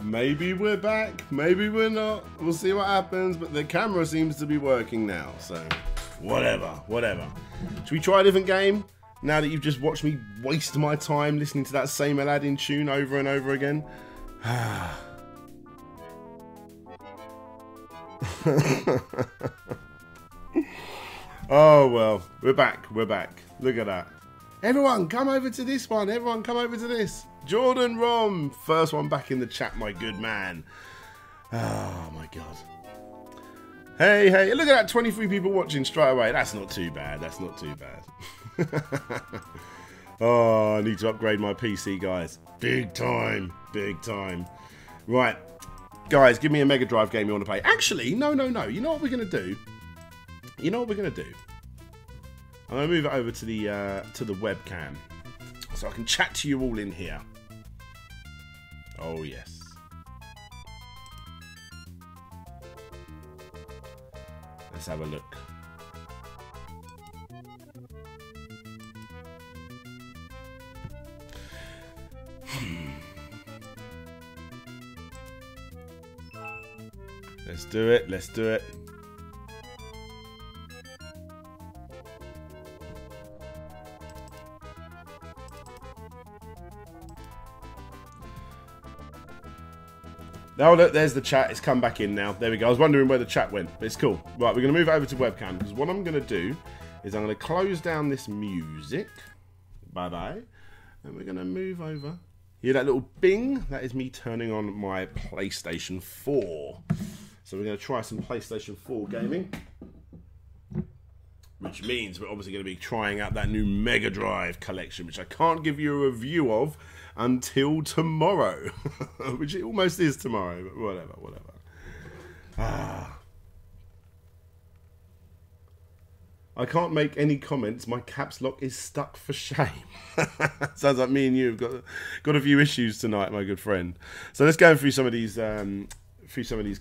Maybe we're back, maybe we're not. We'll see what happens, but the camera seems to be working now, so whatever. Should we try a different game? Now that you've just watched me waste my time listening to that same Aladdin tune over and over again. Oh well, we're back. Look at that. Everyone, come over to this one. Everyone, come over to this. Jordan Rom, first one back in the chat, my good man. Oh my god. Hey, look at that, 23 people watching straight away. That's not too bad. Oh, I need to upgrade my PC, guys. Big time. Right, guys, give me a Mega Drive game you want to play. Actually, no. You know what we're going to do? I'm going to move it over to the webcam so I can chat to you all in here. Oh, yes. Let's have a look. Let's do it. Oh, look, there's the chat. It's come back in now. There we go. I was wondering where the chat went, but it's cool. Right, we're going to move over to webcam, because what I'm going to do is I'm going to close down this music. Bye-bye. And we're going to move over. Hear that little bing? That is me turning on my PlayStation 4. So we're going to try some PlayStation 4 gaming. Which means we're obviously going to be trying out that new Mega Drive collection, which I can't give you a review of until tomorrow. Which it almost is tomorrow, but whatever. I can't make any comments. My caps lock is stuck for shame. Sounds like me and you have got a few issues tonight, my good friend. So let's go through some of these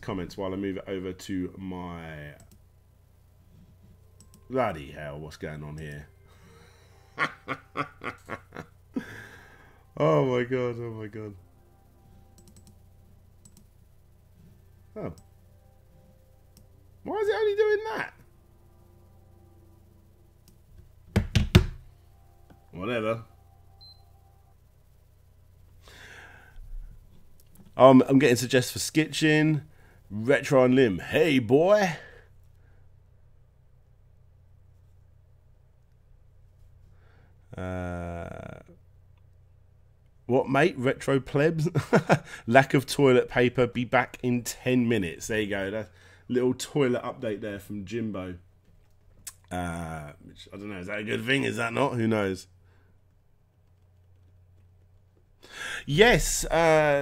comments while I move it over to my... Bloody hell, what's going on here? Oh my god. Oh. Why is it only doing that? Whatever. I'm getting suggestions for Skitchin. Retro and Lim. Hey boy. What, mate? Retro plebs? Lack of toilet paper. Be back in 10 minutes. There you go. That little toilet update there from Jimbo. Which, I don't know. Is that a good thing? Is that not? Who knows? Yes,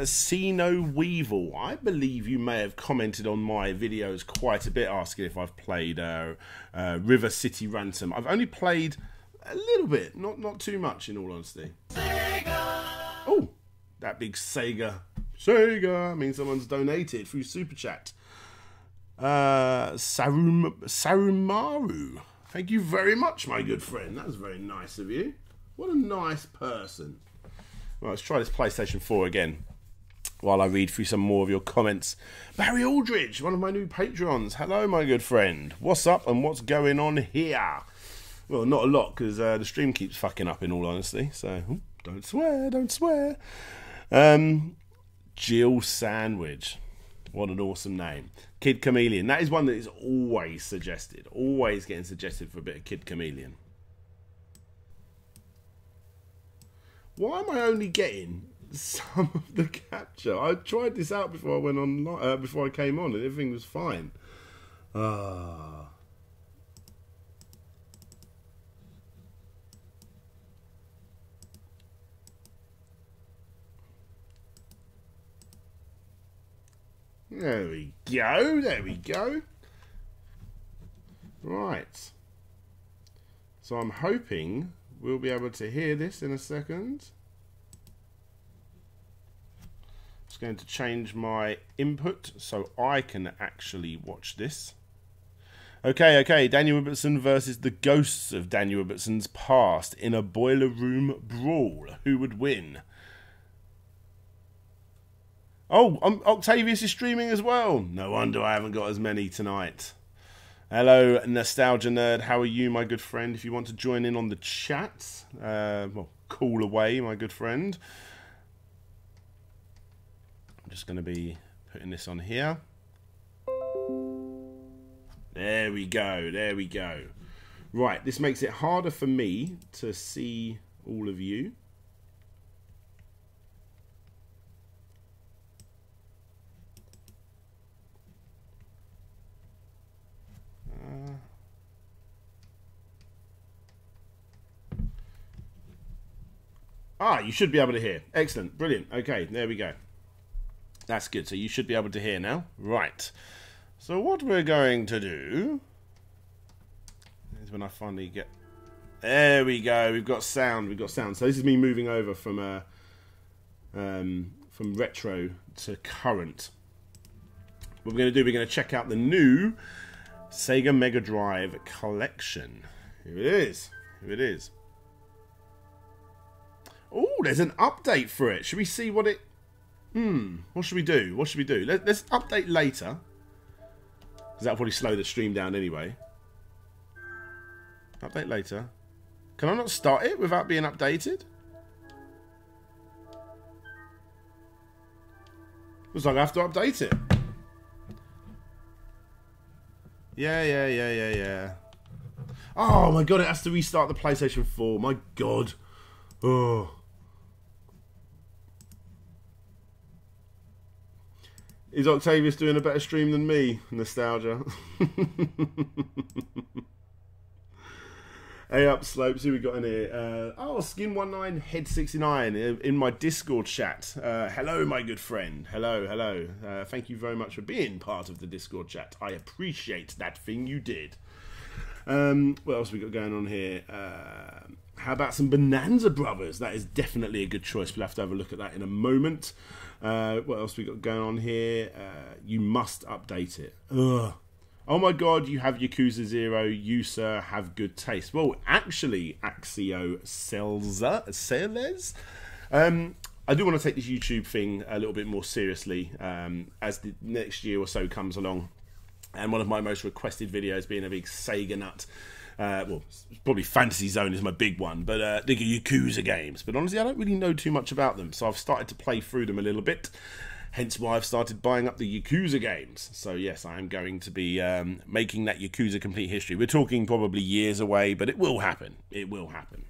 Sino Weevil. I believe you may have commented on my videos quite a bit, asking if I've played River City Ransom. I've only played a little bit, not too much, in all honesty. Oh, that big Sega means someone's donated through Super Chat. Sarumaru. Thank you very much, my good friend. That was very nice of you. What a nice person. Right, let's try this PlayStation 4 again while I read through some more of your comments. Barry Aldridge, one of my new Patreons. Hello, my good friend. What's up and what's going on here? Well, not a lot, because the stream keeps fucking up, in all honesty. So, don't swear. Jill Sandwich. What an awesome name. Kid Chameleon. That is one that is always suggested. Always getting suggested for a bit of Kid Chameleon. Why am I only getting some of the capture? I tried this out before I went on, before I came on, and everything was fine. There we go. Right. So I'm hoping we'll be able to hear this in a second. Just going to change my input so I can actually watch this. Okay. Daniel Robertson versus the ghosts of Daniel Robertson's past in a boiler room brawl. Who would win? Oh, Octavius is streaming as well. No wonder I haven't got as many tonight. Hello, Nostalgia Nerd. How are you, my good friend? If you want to join in on the chat, well, call away, my good friend. I'm just going to be putting this on here. There we go. There we go. Right, this makes it harder for me to see all of you. You should be able to hear. Excellent. Brilliant. Okay, there we go. That's good. So you should be able to hear now. Right. So what we're going to do is when I finally get... There we go. We've got sound. We've got sound. So this is me moving over from retro to current. What we're going to do, we're going to check out the new Sega Mega Drive collection. Here it is. Here it is. Oh, there's an update for it. Should we see what it... what should we do? What should we do? Let's update later. Because that'll probably slow the stream down anyway. Update later. Can I not start it without being updated? Looks like I have to update it. Yeah. Oh my god, it has to restart the PlayStation 4. My god. Oh. Is Octavius doing a better stream than me? Nostalgia. Hey up, Slopes, who we got in here? Skin19 Head 69 in my Discord chat. Hello, my good friend. Hello. Thank you very much for being part of the Discord chat. I appreciate that thing you did. What else we got going on here? How about some Bonanza Brothers? That is definitely a good choice. We'll have to have a look at that in a moment. What else we got going on here? You must update it. Ugh. Oh my god, you have Yakuza 0. You, sir, have good taste. Well, actually, Axio Celes, I do want to take this YouTube thing a little bit more seriously as the next year or so comes along. And one of my most requested videos being a big Sega nut. Well, probably Fantasy Zone is my big one, but the Yakuza games. But honestly, I don't really know too much about them, so I've started to play through them a little bit. Hence why I've started buying up the Yakuza games. So yes, I am going to be making that Yakuza Complete History. We're talking probably years away, but it will happen. It will happen.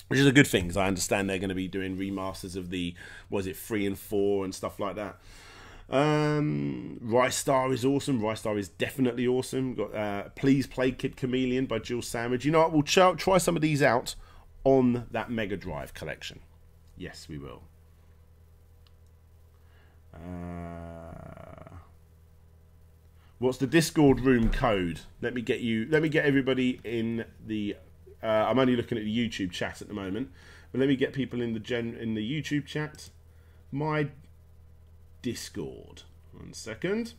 Which is a good thing, because I understand they're going to be doing remasters of the, 3 and 4 and stuff like that. Rice Star is awesome. Rice Star is definitely awesome. Got Please Play Kid Chameleon by Jill Sandwich. You know what? We'll try some of these out on that Mega Drive collection. Yes, we will. What's the Discord room code? Let me get everybody in the. I'm only looking at the YouTube chat at the moment, but let me get people in the YouTube chat. My Discord. 1 second.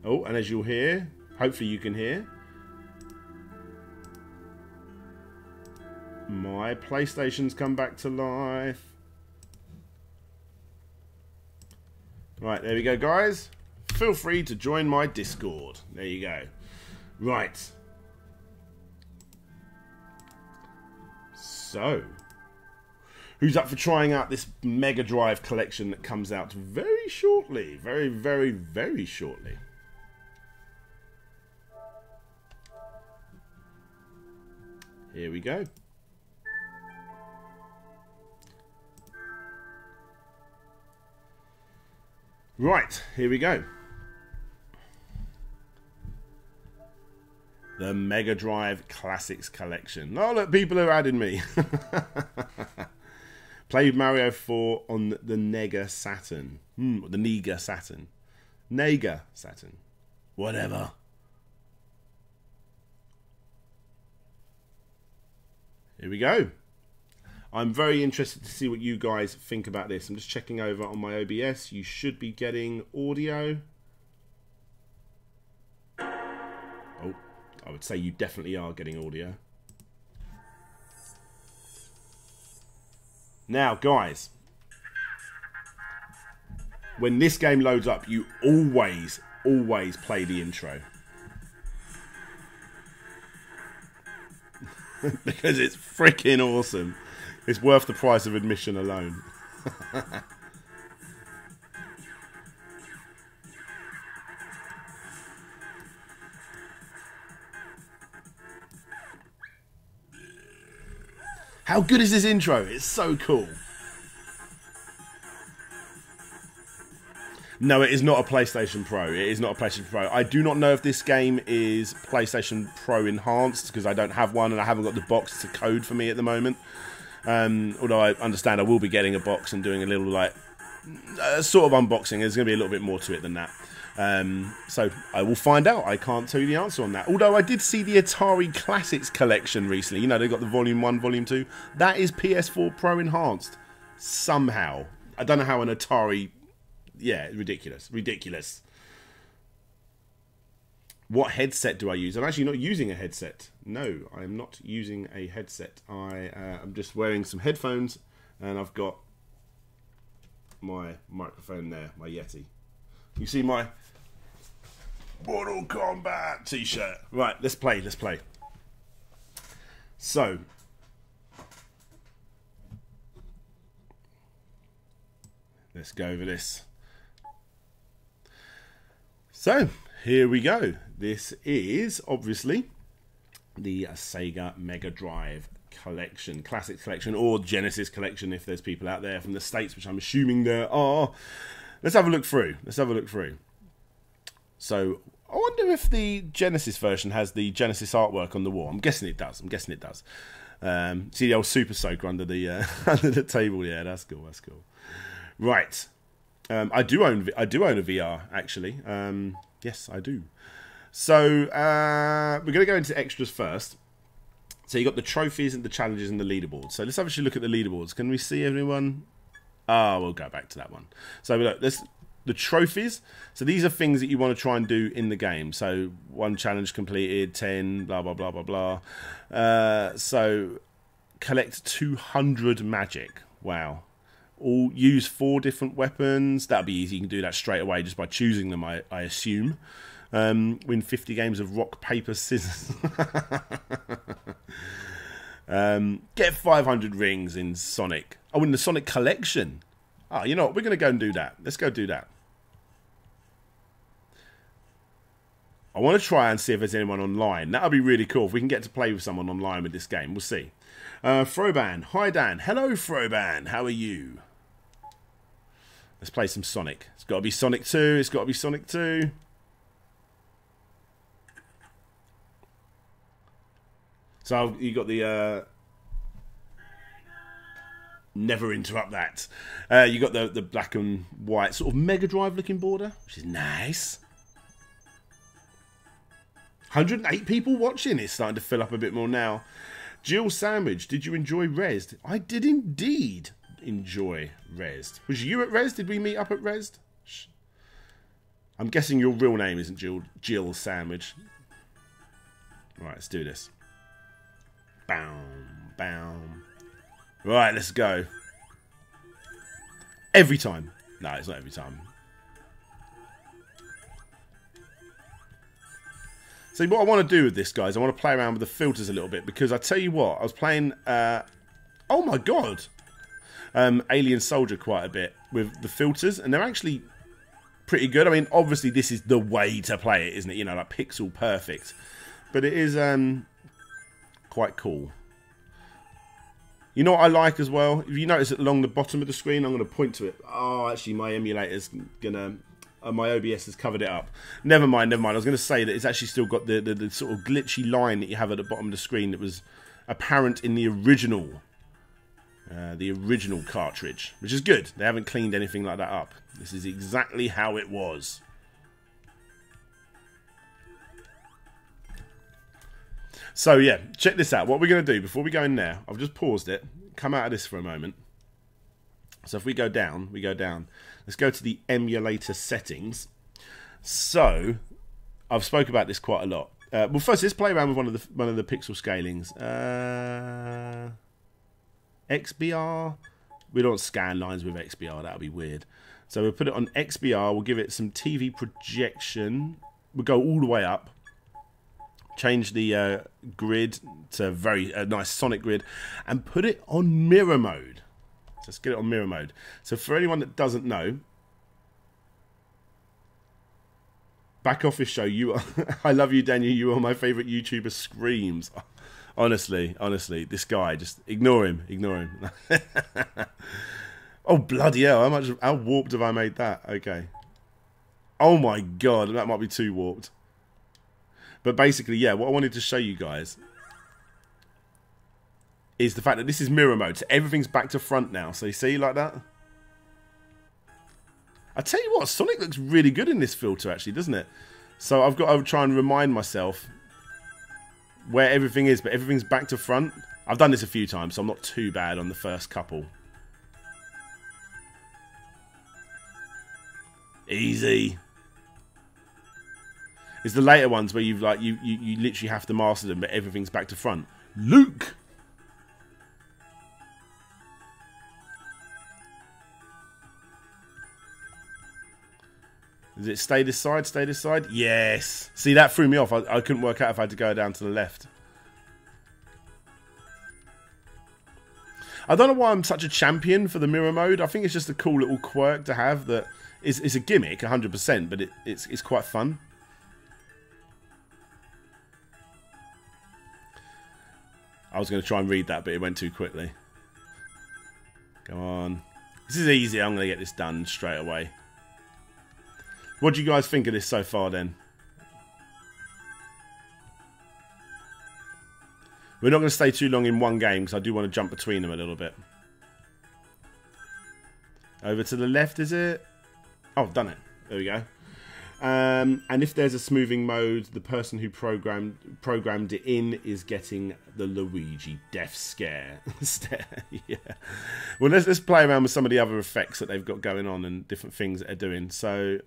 Oh, and as you'll hear, hopefully you can hear, my PlayStation's come back to life. Right, there we go, guys. Feel free to join my Discord. There you go. Right. So, who's up for trying out this Mega Drive collection that comes out very shortly? Very, very, very shortly. Here we go. Right, here we go. The Mega Drive Classics Collection. Oh, look, people are adding me. Played Mario 4 on the Nega Saturn. The Nega Saturn. Nega Saturn. Whatever. Here we go. I'm very interested to see what you guys think about this. I'm just checking over on my OBS. You should be getting audio. Oh, I would say you definitely are getting audio. Now, guys, when this game loads up, you always play the intro. Because it's freaking awesome. It's worth the price of admission alone. How good is this intro? It's so cool. No, it is not a PlayStation Pro. It is not a PlayStation Pro. I do not know if this game is PlayStation Pro enhanced because I don't have one and I haven't got the box to code for me at the moment. Although I understand I will be getting a box and doing a little like sort of unboxing. There's going to be a little bit more to it than that. So I will find out. I can't tell you the answer on that. Although I did see the Atari Classics collection recently. You know, they got the Volume 1, Volume 2. That is PS4 Pro enhanced. Somehow. I don't know how an Atari... Yeah, ridiculous. Ridiculous. What headset do I use? I'm actually not using a headset. No, I am not using a headset. I'm just wearing some headphones and I've got my microphone there, my Yeti. You see my Mortal Kombat t-shirt. Right, let's play. So, let's go over this. So, here we go. This is, obviously, the Sega Mega Drive collection, Classics collection, or Genesis collection if there's people out there from the States, which I'm assuming there are. Let's have a look through. So, I wonder if the Genesis version has the Genesis artwork on the wall. I'm guessing it does. See the old Super Soaker under the under the table. Yeah, that's cool. Right. I do own a VR actually. Yes, I do. So we're going to go into extras first. So you got the trophies and the challenges and the leaderboards. So let's actually look at the leaderboards. Can we see everyone? We'll go back to that one. So look, the trophies. So these are things that you want to try and do in the game. So 1 challenge completed, 10, blah blah blah blah blah. So collect 200 magic. Wow. All use 4 different weapons. That'll be easy. You can do that straight away just by choosing them, I assume. Win 50 games of rock, paper, scissors. Get 500 rings in Sonic. Oh, in the Sonic collection. Oh, you know what? We're going to go and do that. Let's go do that. I want to try and see if there's anyone online. That'll be really cool if we can get to play with someone online with this game. We'll see. Froban. Hi, Dan. Hello, Froban. How are you? Let's play some Sonic. It's got to be Sonic 2. So you got the... Never interrupt that. You got the black and white sort of Mega Drive looking border, which is nice. 108 people watching. It's starting to fill up a bit more now. Jill Sandwich, did you enjoy Rezzed? I did indeed enjoy Rezzed. Was you at Rezzed? Did we meet up at Rezzed? I'm guessing your real name isn't Jill Sandwich. Right, let's do this. Bam, bam. Right, let's go. Every time. No, it's not every time. So what I want to do with this, guys, I want to play around with the filters a little bit, because I tell you what, I was playing, oh my god, Alien Soldier quite a bit with the filters, and they're actually pretty good. I mean, obviously this is the way to play it, isn't it? You know, like pixel perfect. But it is quite cool. You know what I like as well? If you notice along the bottom of the screen, I'm going to point to it. Oh, actually, my emulator's going to... my OBS has covered it up. Never mind. I was going to say that it's actually still got the sort of glitchy line that you have at the bottom of the screen that was apparent in the original cartridge, which is good. They haven't cleaned anything like that up. This is exactly how it was. So yeah, check this out. What we're going to do before we go in there, I've just paused it. Come out of this for a moment. So if we go down, Let's go to the emulator settings. So I've spoke about this quite a lot. Well, first let's play around with one of the pixel scalings. XBR We don't scan lines with XBR. That would be weird. So we'll put it on XBR. We'll give it some TV projection. We'll go all the way up. Change the grid to a nice Sonic grid. And put it on mirror mode. Let's get it on mirror mode. So for anyone that doesn't know, Back Office Show, you are, I love you, Daniel. You are my favourite YouTuber. Screams. Honestly, this guy, just ignore him. Oh, bloody hell, how warped have I made that? Okay. Oh my god, that might be too warped. But basically, yeah, what I wanted to show you guys is the fact that this is mirror mode, so everything's back to front now. So you see like that? I tell you what, Sonic looks really good in this filter actually, doesn't it? So I've got to try and remind myself where everything is, but everything's back to front. I've done this a few times, so I'm not too bad on the first couple. Easy. It's the later ones where you've like you literally have to master them, but everything's back to front. Luke. Does it stay this side? Stay this side? Yes. See, that threw me off. I couldn't work out if I had to go down to the left. I don't know why I'm such a champion for the mirror mode. I think it's just a cool little quirk to have that is a gimmick, 100%, but it's quite fun. I was going to try and read that, but it went too quickly. Come on. This is easy. I'm going to get this done straight away. What do you guys think of this so far, then? We're not going to stay too long in one game, because I do want to jump between them a little bit. Over to the left, is it? Oh, I've done it. There we go. And if there's a smoothing mode, the person who programmed it in is getting the Luigi death scare. Yeah. Well, let's play around with some of the other effects that they've got going on and different things that they're doing. So,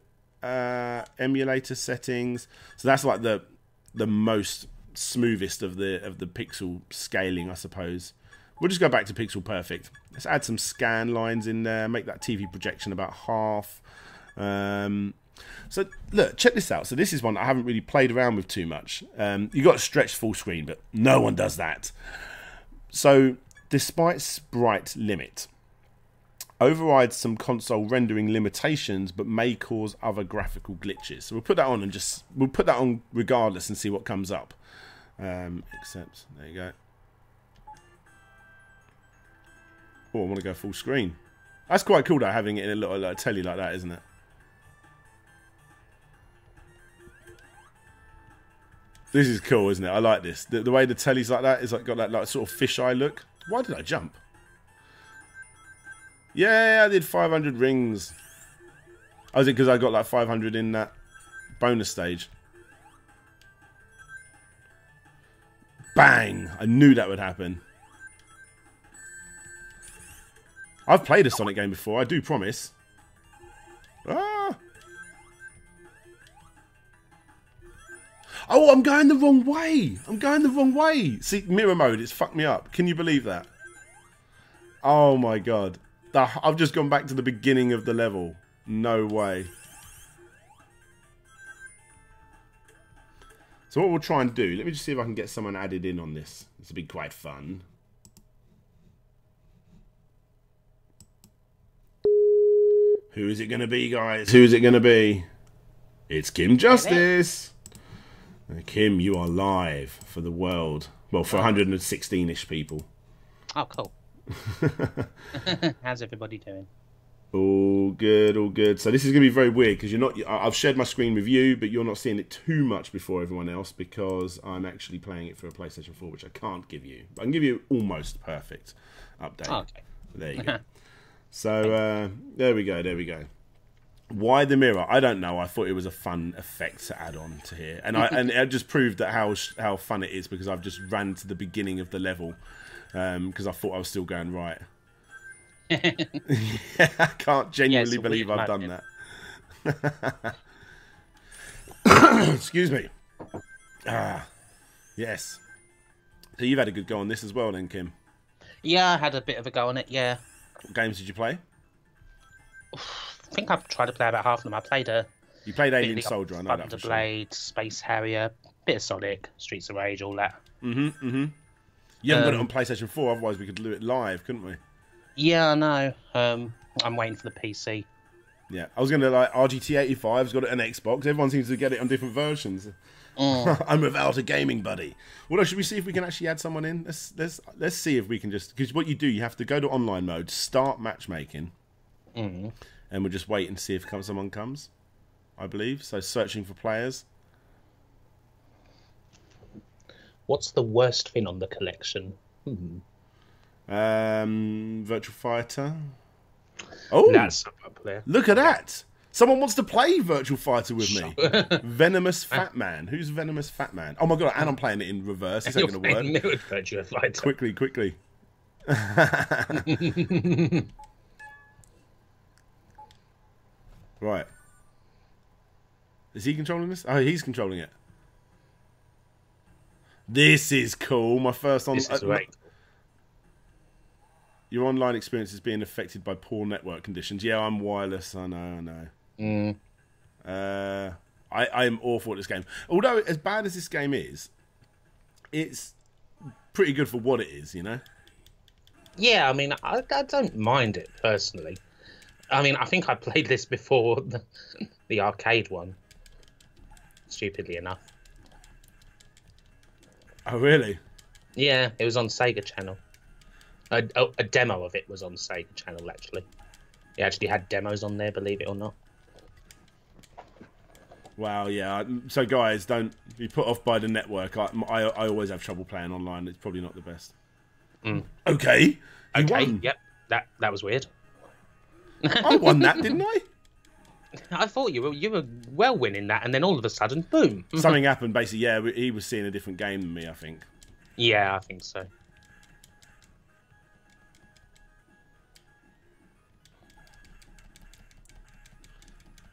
emulator settings. So that's like the most smoothest of the pixel scaling, I suppose. We'll just go back to pixel perfect. Let's add some scan lines in there. Make that TV projection about half. So look, check this out. So this is one I haven't really played around with too much. You got to stretch full screen, but no one does that. So despite sprite limit, overrides some console rendering limitations, but may cause other graphical glitches. So we'll put that on and we'll put that on regardless and see what comes up. Except there you go. Oh, I want to go full screen. That's quite cool though, having it in a little like, telly like that, isn't it? This is cool, isn't it? I like this. The way the telly's like that is like got that like sort of fisheye look. Why did I jump? Yeah, I did 500 rings. Oh, is it because I got like 500 in that bonus stage? Bang! I knew that would happen. I've played a Sonic game before, I do promise. Ah! Oh, I'm going the wrong way! I'm going the wrong way! See, mirror mode, it's fucked me up. Can you believe that? Oh my god. I've just gone back to the beginning of the level. No way. So what we'll try and do, let me just see if I can get someone added in on this. This will be quite fun. Who is it going to be, guys? Who is it going to be? It's Kim Justice. Kim, you are live for the world. Well, for 116-ish people. Oh, cool. How's everybody doing? All good, all good. So this is going to be very weird because you're not. I've shared my screen with you, but you're not seeing it too much before everyone else because I'm actually playing it for a PlayStation 4, which I can't give you. But I can give you almost perfect update. Oh, okay. There you go. So there we go. There we go. Why the mirror? I don't know. I thought it was a fun effect to add on to here, and it just proved that how fun it is because I've just ran to the beginning of the level because I thought I was still going right. Yeah, I can't genuinely believe I've done that. Excuse me. Yes. So you've had a good go on this as well, then, Kim? Yeah, I had a bit of a go on it. Yeah. What games did you play? I think I've tried to play about half of them. I played a You played Alien bit of Soldier, I know that for sure. Thunderblade, Space Harrier, bit of Sonic, Streets of Rage, all that. You haven't got it on PlayStation 4, otherwise we could do it live, couldn't we? Yeah, I know. I'm waiting for the PC. Yeah, I was going to like RGT85's got it on Xbox. Everyone seems to get it on different versions. I'm without a gaming buddy. Well, should we see if we can actually add someone in? Let's see if we can just, because what you do, you have to go to online mode, start matchmaking, and we'll just wait and see if someone comes. I believe so. Searching for players. What's the worst thing on the collection? Virtual Fighter. Oh, That's a player. Look at that! Someone wants to play Virtual Fighter with me. Venomous Fat Man. Who's Venomous Fat Man? Oh my god! And I'm playing it in reverse. It's not going to work. Virtual Fighter. Quickly. Right. Is he controlling this? Oh, he's controlling it. This is cool. My first on. This is right. Your online experience is being affected by poor network conditions. Yeah, I'm wireless. I know. I am awful at this game. Although, as bad as this game is, it's pretty good for what it is, you know? Yeah, I mean, I don't mind it, personally. I mean, I think I played this before the arcade one. Stupidly enough. Oh, really? Yeah, it was on Sega Channel. A demo of it was on Sega Channel, actually. It actually had demos on there, believe it or not. Wow, yeah. So, guys, don't be put off by the network. I always have trouble playing online. It's probably not the best. Okay. You won. Yep. That was weird. I won that, didn't I? I thought you were well winning that, and then all of a sudden, boom. Something happened, basically. Yeah, he was seeing a different game than me, I think. Yeah, I think so.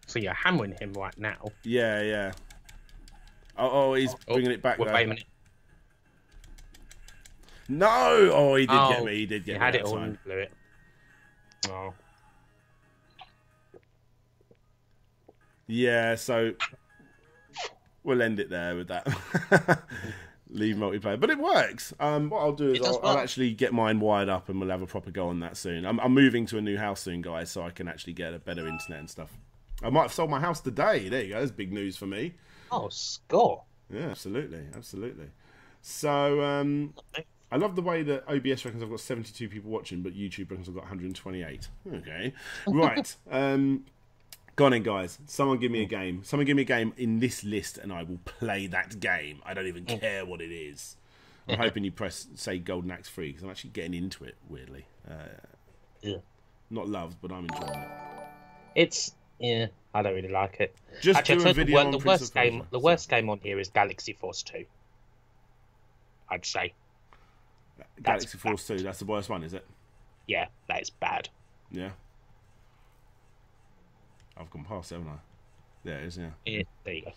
So you're hammering him right now. Yeah. Oh, he's bringing it back. Wait a minute. No! Oh, he did get me. He did get me. He had it all and blew it. Oh. Yeah, so we'll end it there with that. Leave multiplayer, but it works. What I'll do is I'll actually get mine wired up, and we'll have a proper go on that soon. I'm moving to a new house soon, guys, so I can actually get a better internet and stuff. I might have sold my house today. There you go. That's big news for me. Oh, score! Yeah, absolutely. So I love the way that OBS reckons I've got 72 people watching, but YouTube reckons I've got 128. Okay, right. Go on in, guys. Someone give me a game. Someone give me a game in this list, and I will play that game. I don't even care what it is. I'm hoping you say Golden Axe 3, because I'm actually getting into it, weirdly. Not loved, but I'm enjoying it. I don't really like it. Just actually, do a video on the worst game on here is Galaxy Force 2. I'd say. Galaxy Force 2, that's the worst one, is it? Yeah, that is bad. Yeah. I've gone past it, haven't I? There it is, yeah. There you go.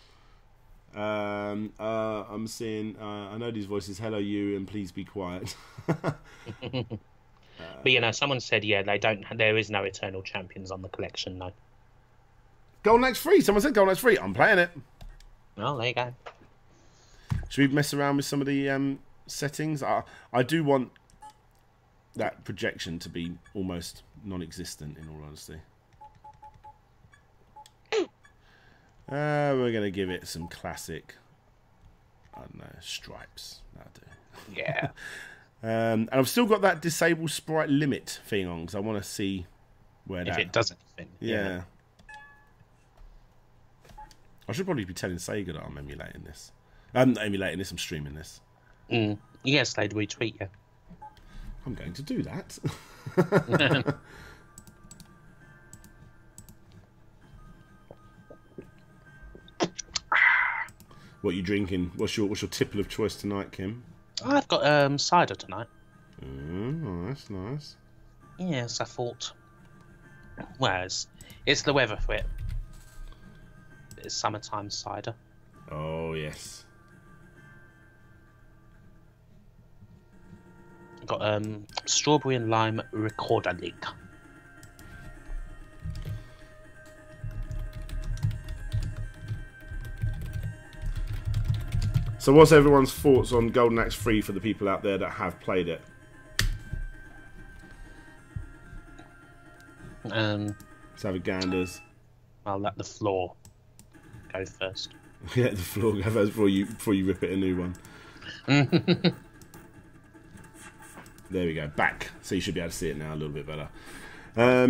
I'm seeing, I know these voices, hello you, and please be quiet. But, someone said, there is no Eternal Champions on the collection, no. Golden Axe 3, someone said Golden Axe 3, I'm playing it. Oh, there you go. Should we mess around with some of the settings? I do want that projection to be almost non-existent, in all honesty. We're going to give it some classic, I don't know, stripes. That'll do. Yeah. And I've still got that disable sprite limit thing on, because I want to see where if it does anything. Yeah. I should probably be telling Sega that I'm emulating this. I'm not emulating this, I'm streaming this. Yes, they'd retweet you. I'm going to do that. What are you drinking? What's your tipple of choice tonight, Kim? I've got cider tonight. Nice. Yes, I thought. Well, it's the weather for it. It's summertime cider. Oh yes. Got strawberry and lime recorder link. So what's everyone's thoughts on Golden Axe 3 for the people out there that have played it? Let's have a ganders. I'll let the floor go first. Yeah, the floor go first before you rip it a new one. There we go. Back. So you should be able to see it now a little bit better. I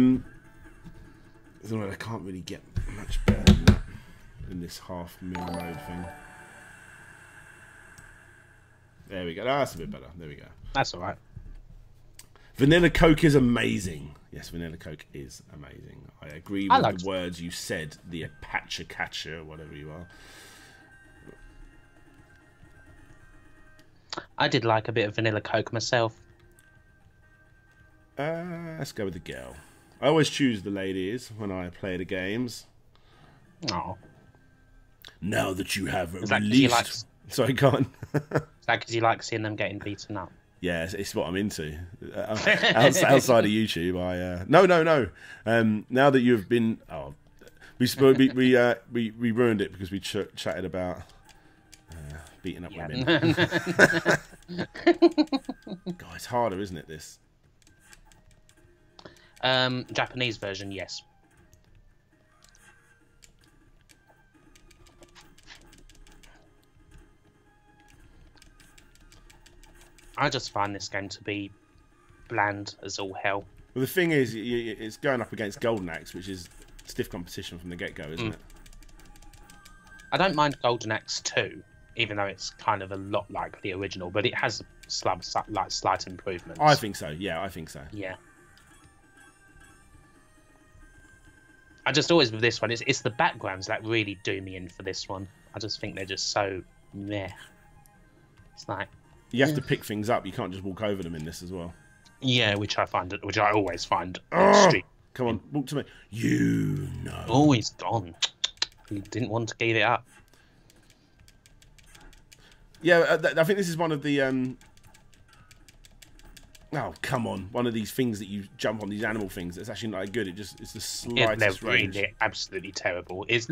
can't really get much better than that in this half mirror mode thing. There we go. That's a bit better. There we go. That's all right. Vanilla Coke is amazing. Yes, Vanilla Coke is amazing. I agree with the words you said. The Apache catcher, whatever you are. I did like a bit of Vanilla Coke myself. Let's go with the girl. I always choose the ladies when I play the games. Oh. Now that you have Is released... Sorry, go on. Is that because you like seeing them getting beaten up? Yeah, it's what I'm into. Outside of YouTube, no. Now that you've been, we ruined it because we chatted about beating up women. God, it's harder, isn't it? This Japanese version, yes. I just find this game to be bland as all hell. Well, the thing is, it's going up against Golden Axe, which is stiff competition from the get-go, isn't it? I don't mind Golden Axe 2, even though it's kind of a lot like the original, but it has slight improvements. I think so. Yeah, I think so. Yeah. I just always with this one, it's the backgrounds that really do me in for this one. I just think they're just so meh. It's like. You have to pick things up. You can't just walk over them in this as well. Yeah, which I always find extreme. Come on, walk to me. You know. Oh, he's gone. He didn't want to give it up. Yeah, I think this is one of the. Oh, come on! One of these things that you jump on, these animal things. That's actually not good. It's the slightest range. They're absolutely terrible. It's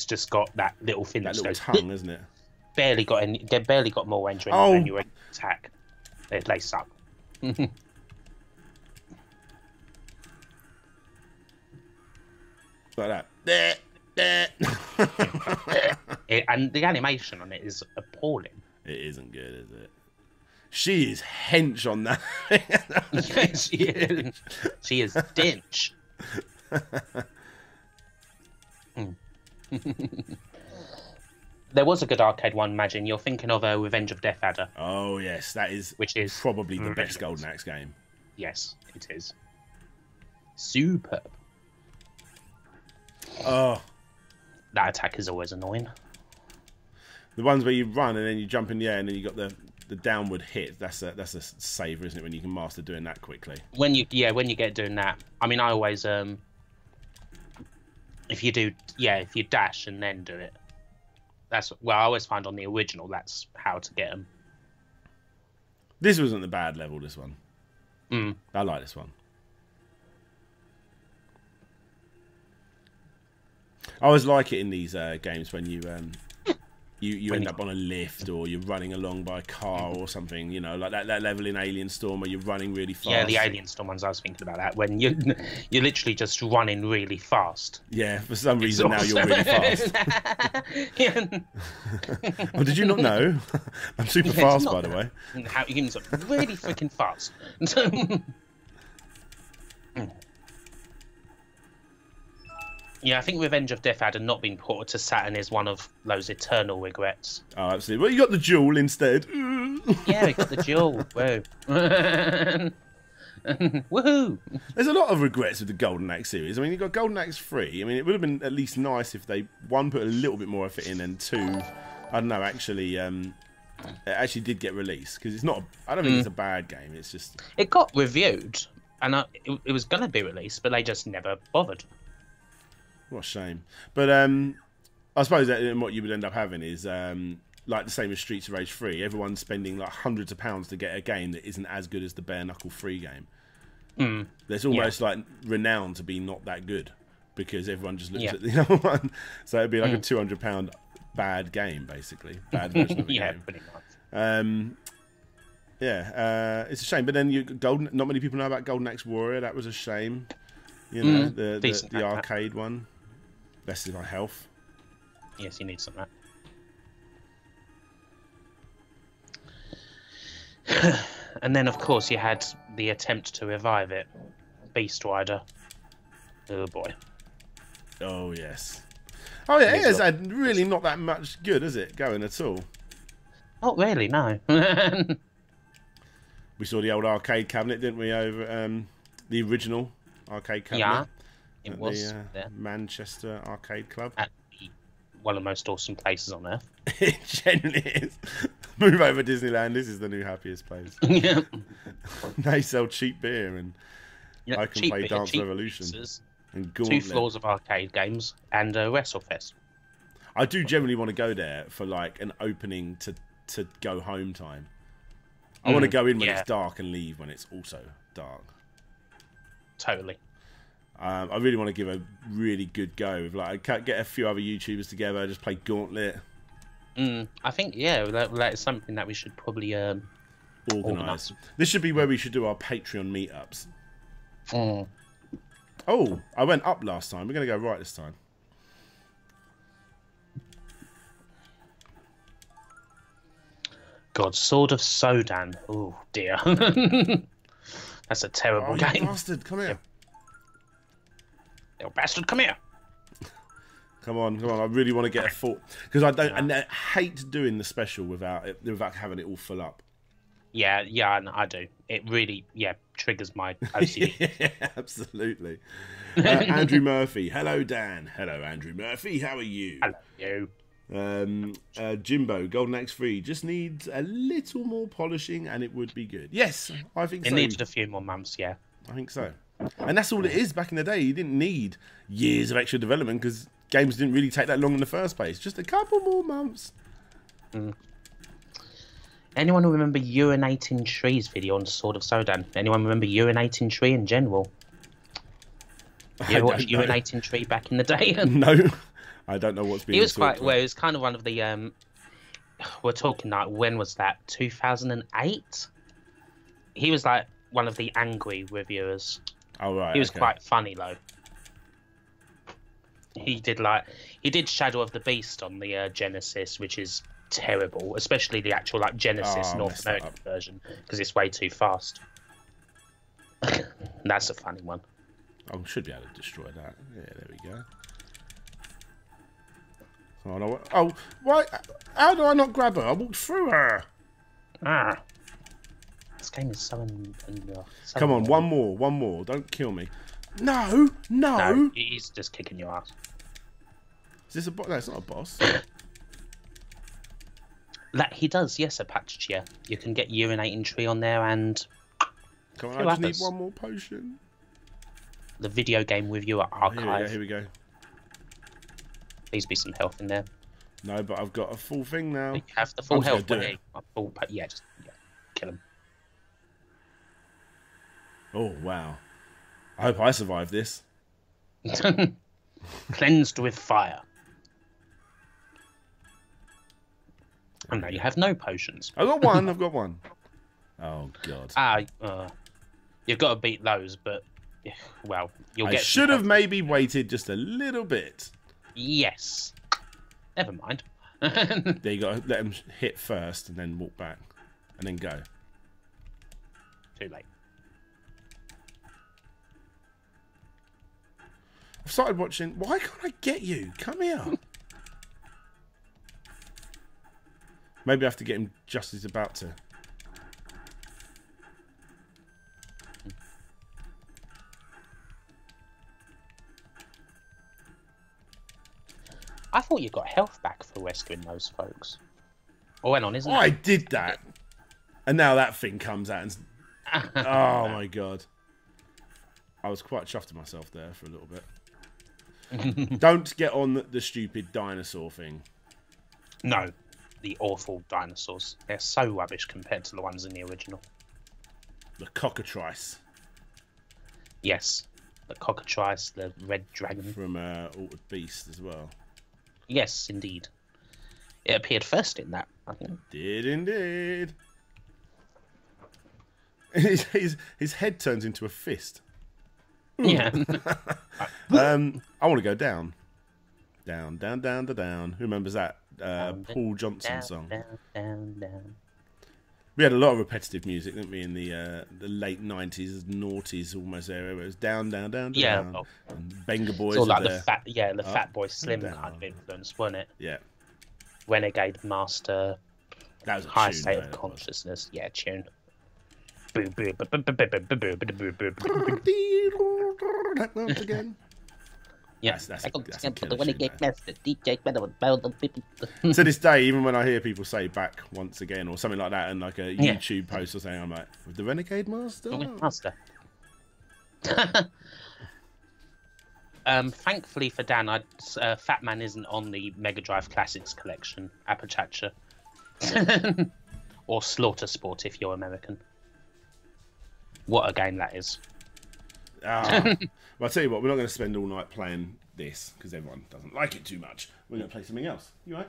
just got that little thing that little goes, tongue, isn't it? Barely got any. They barely got more range when you attack. They suck. Like that. And the animation on it is appalling. It isn't good, is it? She is hench on that. She is dinch. There was a good arcade one, imagine. You're thinking of Revenge of Death Adder. Oh, yes. Which is probably the best Golden Axe game. Yes, it is. Superb. Oh. That attack is always annoying. The ones where you run and then you jump in the air and then you got the downward hit. That's a saver, isn't it? When you can master doing that quickly. When you get doing that. I mean, I always if you dash and then do it. I always find on the original that's how to get them. This wasn't a bad level. This one. I like this one. I always like it in these games when you end up on a lift or you're running along by a car or something, you know, like that level in Alien Storm where you're running really fast. Yeah, the Alien Storm ones, I was thinking about that, when you're literally just running really fast. Yeah, for some reason now you're really fast. Well, did you not know? I'm super fast, by the way. How you can really freaking fast. Yeah, I think Revenge of Death Adder not being ported to Saturn is one of those eternal regrets. Oh, absolutely. Well, you got the Duel instead. Yeah, we got the Duel. Whoa. Woohoo! There's a lot of regrets with the Golden Axe series. I mean, you've got Golden Axe 3. I mean, it would have been at least nice if they, one, put a little bit more effort in, and two, I don't know, actually, it actually did get released. Because it's not, I don't think it's a bad game. It's just... It got reviewed, and it was going to be released, but they just never bothered. What a shame. But I suppose that what you would end up having is like the same as Streets of Rage 3. Everyone's spending like hundreds of pounds to get a game that isn't as good as the bare knuckle free game. There's almost like renowned to be not that good because everyone just looks at the other one. So it'd be like a £200 bad game, basically, bad version of the game. Pretty much. It's a shame. But then not many people know about Golden Axe Warrior. That was a shame. You know, the arcade one. Best of my health. Yes, you need some of that. And then, of course, you had the attempt to revive it. Beast Rider. Oh, boy. Oh, yes. Oh, yeah, it has had really not that much good, is it, going at all? Not really, no. We saw the old arcade cabinet, didn't we, over the original arcade cabinet? Yeah, it was. The Manchester Arcade Club. At one of the most awesome places on earth. It genuinely is. Move over Disneyland. This is the new happiest place. Yeah. They sell cheap beer and I can play Dance Revolution. And Gauntlet. 2 floors of arcade games and WrestleFest. I do generally want to go there for like an opening to go home time. I want to go in when it's dark and leave when it's also dark. Totally. I really want to give a really good go. Like, get a few other YouTubers together, just play Gauntlet. I think, that is something that we should probably organise. This should be where we should do our Patreon meetups. Oh, I went up last time. We're going to go right this time. God, Sword of Sodan. Oh, dear. That's a terrible game. You bastard, come here. Little bastard, come here. Come on. I really want to get a full... Because I don't... And I hate doing the special without having it all full up. Yeah, I do. It really, triggers my OCD. Yeah, absolutely. Andrew Murphy. Hello, Dan. Hello, Andrew Murphy. How are you? Hello, Jimbo, Golden Axe 3 just needs a little more polishing and it would be good. Yes, I think so. It needed a few more months, yeah. I think so. And that's all it is. Back in the day, you didn't need years of extra development because games didn't really take that long in the first place. Just a couple more months. Anyone who remember Urinating Tree's video on Sword of Sodan? Anyone remember Urinating Tree in general? You watched Urinating Tree back in the day? No. I don't know what's been. He was quite well. It was kind of one of the. We're talking like when was that? 2008. He was like one of the angry reviewers. Oh right. He was quite funny though. He did Shadow of the Beast on the Genesis, which is terrible, especially the actual like Genesis North American version because it's way too fast. That's a funny one. I should be able to destroy that. Yeah, there we go. Oh, why? How do I not grab her? I walked through her. This game is so Come on, one more. Don't kill me. No. He's just kicking your ass. Is this a boss? No, it's not a boss. He does, yes, a patch. Yeah, you can get Urinating Tree on there, and come on, I just need one more potion. The video game reviewer archive. Here we go. Please be some health in there. No, but I've got a full thing now. You have the full health. Just kill him. Oh wow! I hope I survive this. Cleansed with fire. And now you have no potions. I've got one. Oh god. You've got to beat those, but well, you'll get. I should have maybe waited just a little bit. Yes. Never mind. There you got to let them hit first and then walk back and then go. Too late. I've started watching. Why can't I get you? Come here. Maybe I have to get him just as he's about to. I thought you got health back for rescuing those folks. Oh, hang on, isn't it? I did that. And now that thing comes out and... Oh, my God. I was quite chuffed to myself there for a little bit. Don't get on the stupid dinosaur thing. No. the awful dinosaurs. They're so rubbish compared to the ones in the original. The cockatrice Yes, the cockatrice, the red dragon. from Altered Beast as well. Yes, indeed. It appeared first in that, I think. Did indeed. His head turns into a fist. Yeah. I want to go down. Down, down, down, down, down. Who remembers that Paul Johnson down, song? down. We had a lot of repetitive music, didn't we, in the late 90s, noughties almost era, where it was down, down, down, down. Yeah. And Benga Boys. It's all like were the there. Fat Boy Slim down. kind of influence, wasn't it? Yeah. Renegade Master, That was a High tune, State though, of that was. Consciousness. Yeah, tune. Once again. Yeah, That's a killer the Renegade tune, Master, DJ Better. To this day, even when I hear people say "back once again" or something like that, and like a Yeah. YouTube post or something, I'm like, "With the Renegade Master." Master. Thankfully for Dan, Fat Man isn't on the Mega Drive Classics collection, Apachacha, or Slaughter Sport if you're American. What a game that is! Well, I'll tell you what, we're not going to spend all night playing this because everyone doesn't like it too much. We're going to play something else. You right?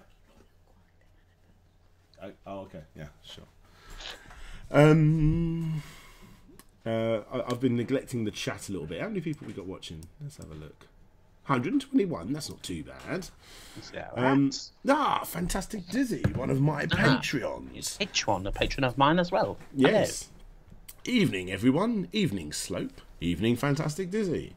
Oh, okay. Yeah, sure. I've been neglecting the chat a little bit. How many people we got watching? Let's have a look. 121. That's not too bad. Fantastic Dizzy, one of my Patreons. Patreon, a patron of mine as well. Yes. Evening, everyone. Evening, Slope. Evening, Fantastic Dizzy.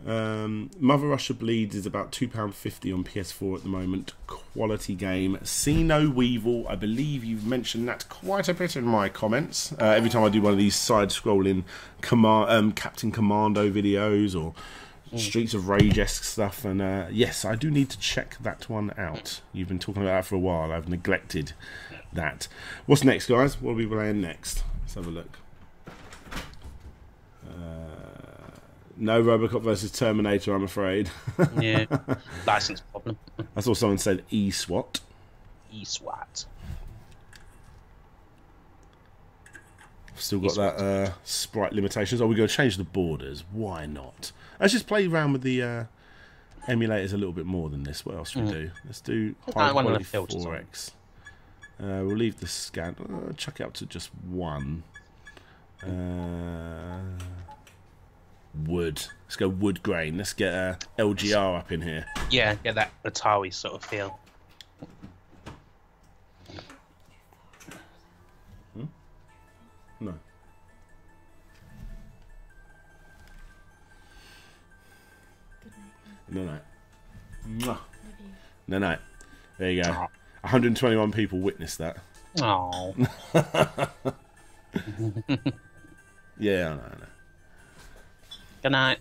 Mother Russia Bleeds is about £2.50 on PS4 at the moment. Quality game. See No Weevil. I believe you've mentioned that quite a bit in my comments. Every time I do one of these side-scrolling Captain Commando videos or Streets of Rage-esque stuff. And yes, I do need to check that one out. You've been talking about that for a while. I've neglected that. What's next, guys? What are we playing next? Let's have a look. No Robocop versus Terminator, I'm afraid. Yeah, license problem. I saw someone said eSWAT. eSWAT. Still got that sprite limitations. Oh, we're going to change the borders. Why not? Let's just play around with the emulators a little bit more than this. What else should we do? Let's do high quality 4X. We'll leave the scan. Chuck it up to just 1. Wood. Let's go wood grain. Let's get LGR up in here. Yeah, get that Atari sort of feel. No. No night. Mwah. No night. There you go. 121 people witnessed that. Oh. Yeah, I know. Good night.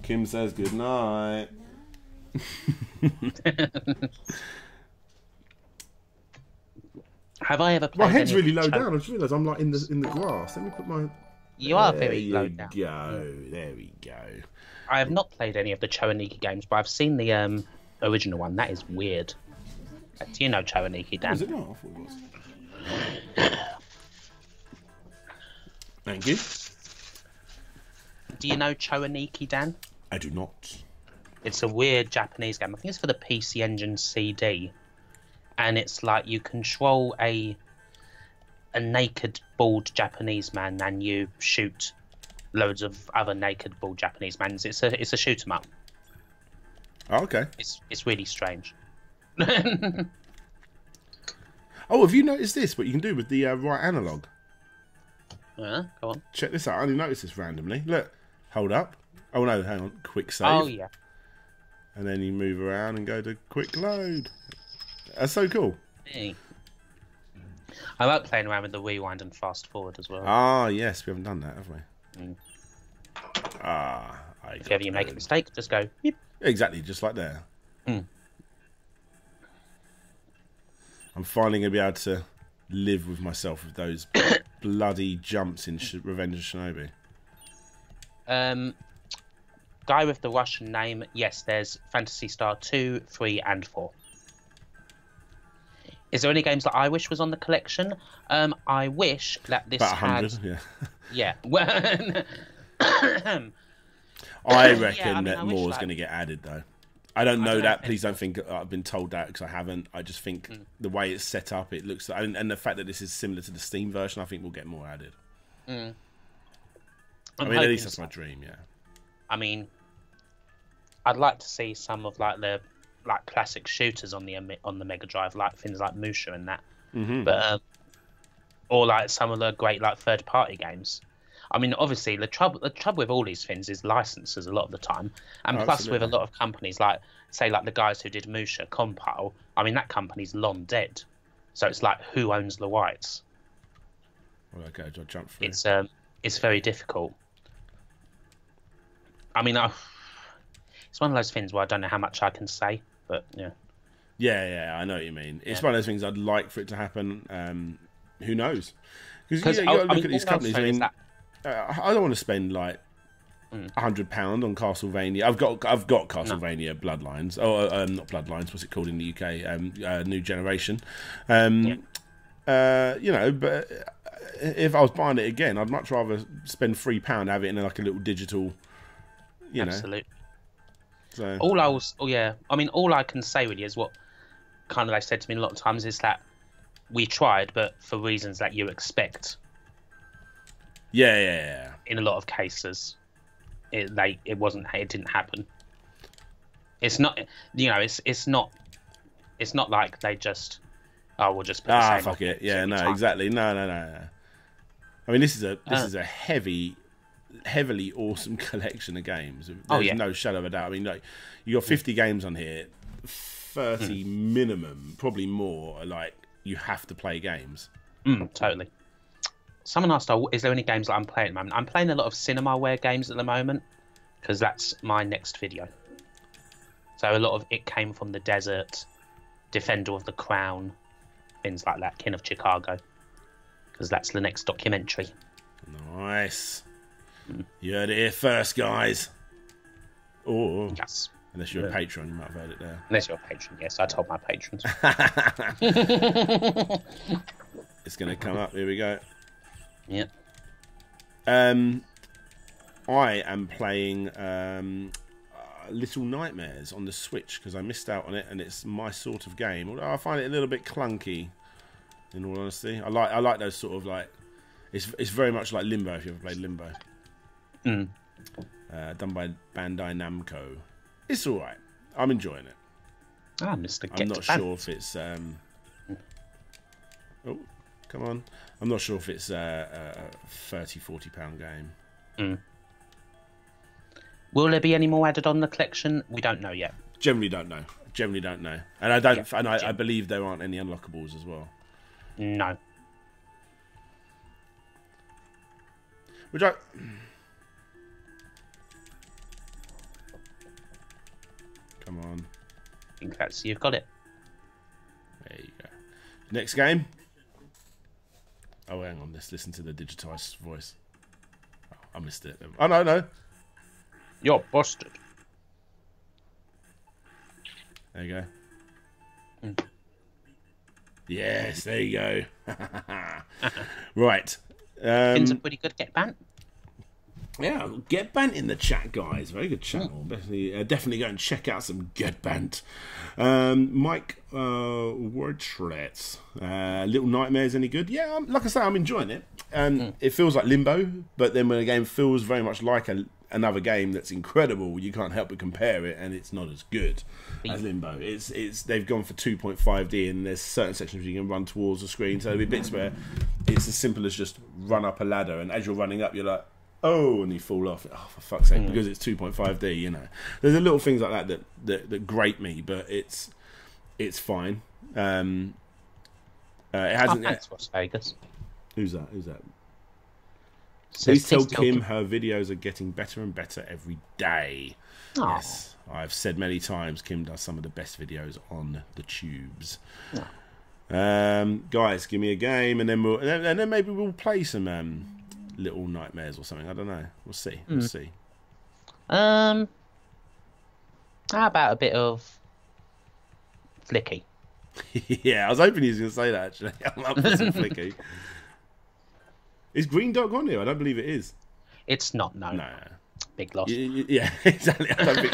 Kim says good night. Have I ever played? My head's any really low Cho- down. I just realised I'm like in the grass. Let me put my. You are There very you low down. go. There we go. I have not played any of the Choaniki games, but I've seen the original one. That is weird. Do you know Choaniki, Dan? Is it not? I thought it was. Thank you. Do you know Choaniki, Dan? I do not. It's a weird Japanese game. I think it's for the PC Engine CD, and it's like you control a naked, bald Japanese man, and you shoot loads of other naked, bald Japanese men. It's a shoot 'em up. Oh, okay. It's really strange. Oh, have you noticed this? What you can do with the right analog? Go on. Check this out. I only noticed this randomly. Look, hold up. Oh no, hang on. Quick save. Oh yeah. And then you move around and go to quick load. That's so cool. Hey. I like playing around with the rewind and fast forward as well. Ah, yes, we haven't done that, have we? Mm. If If you make a mistake, just go. Yep. Exactly, just like there. Mm. I'm finally going to be able to live with myself with those bloody jumps in Revenge of Shinobi. Guy with the Russian name. Yes, there's Phantasy Star 2, 3, and 4. Is there any games that I wish was on the collection? I wish that this About had. 100, yeah. Yeah. Well, I yeah, reckon I mean, that I wish, more's like- going to get added, though. I don't know don't that. think Please so. don't think I've been told that because I haven't. I just think the way it's set up, it looks, and the fact that this is similar to the Steam version, I think we'll get more added. I mean, at hoping least that's so. my dream. Yeah. I mean, I'd like to see some of like the classic shooters on the Mega Drive, like things like Musha and that. But or like some of the great like third party games. I mean, obviously the trouble with all these things is licenses a lot of the time, and plus with a Absolutely. lot of companies like say like the guys who did Musha Compile. I mean that company's long dead, so it's like who owns the rights? Well, okay, I'll jump through. It's very difficult. I mean, it's one of those things where I don't know how much I can say, but yeah. Yeah, I know what you mean. It's one of those things I'd like for it to happen. Who knows? Because you I got to look mean, at these all I'll companies. say I is mean, that- I don't want to spend like £100 on Castlevania. I've got Castlevania Bloodlines. Oh, not Bloodlines. What's it called in the UK? New Generation. You know, but if I was buying it again, I'd much rather spend £3, have it in like a little digital. You know. Absolutely. So I mean, all I can say really is what kind of they said to me a lot of times is that we tried, but for reasons that you expect. yeah. In a lot of cases, it didn't happen. It's not, you know, it's not like they just, we'll just put the same Fuck it. Yeah, every no, time. exactly. No. I mean, this is a heavily awesome collection of games. There's no shadow of a doubt. I mean, like, you got 50 games on here, 30 minimum, probably more. Are like you have to play games. Totally. Someone asked, is there any games that I'm playing at the moment? I'm playing a lot of Cinemaware games at the moment because that's my next video. So a lot of It Came From the Desert, Defender of the Crown, things like that, King of Chicago, because that's the next documentary. Nice. You heard it here first, guys. Or Yes. unless you're a patron, you might have heard it there. Unless you're a patron, yes. I told my patrons. It's going to come up. Here we go. Yeah. I am playing Little Nightmares on the Switch because I missed out on it, and it's my sort of game. Although I find it a little bit clunky, in all honesty. I like those sort of like. It's very much like Limbo if you ever played Limbo. Done by Bandai Namco. It's all right. I'm enjoying it. Mr. I'm not sure if it's. Oh, come on! I'm not sure if it's a £30-40 game. Will there be any more added on the collection? We don't know yet. Generally don't know, and I don't. Yeah, and I believe there aren't any unlockables as well. No. Which I. Come on. I think you've got it. There you go. Next game. Oh, hang on. Let's listen to the digitized voice. Oh, I missed it. Oh, no. You're busted. There you go. Yes, there you go. Right. Things are pretty good. Get banned. Yeah, Get Bant in the chat, guys. Very good channel. Definitely go and check out some Get Bant. Mike Wordtrets. Little Nightmares any good? Yeah, like I say, I'm enjoying it. It feels like Limbo, but then when a game feels very much like another game that's incredible, you can't help but compare it, and it's not as good as Limbo. It's they've gone for 2.5D, and there's certain sections where you can run towards the screen. So there'll be bits where it's as simple as just run up a ladder, and as you're running up, you're like, oh, and you fall off. Oh, for fuck's sake, because it's 2.5D, you know. There's a little things like that grate me, but it's fine. It hasn't. Thanks, Las Vegas. Who's that? Says, Please tell Kim her videos are getting better and better every day. Aw. Yes, I've said many times Kim does some of the best videos on the tubes. Guys, give me a game, and then maybe we'll play some Little Nightmares or something. I don't know. We'll see. We'll see. How about a bit of Flicky? Yeah, I was hoping he was going to say that, actually. I'm up for some Flicky. Is Green Dog on here? I don't believe it is. It's not, no. No. Big loss. Yeah, exactly. I don't think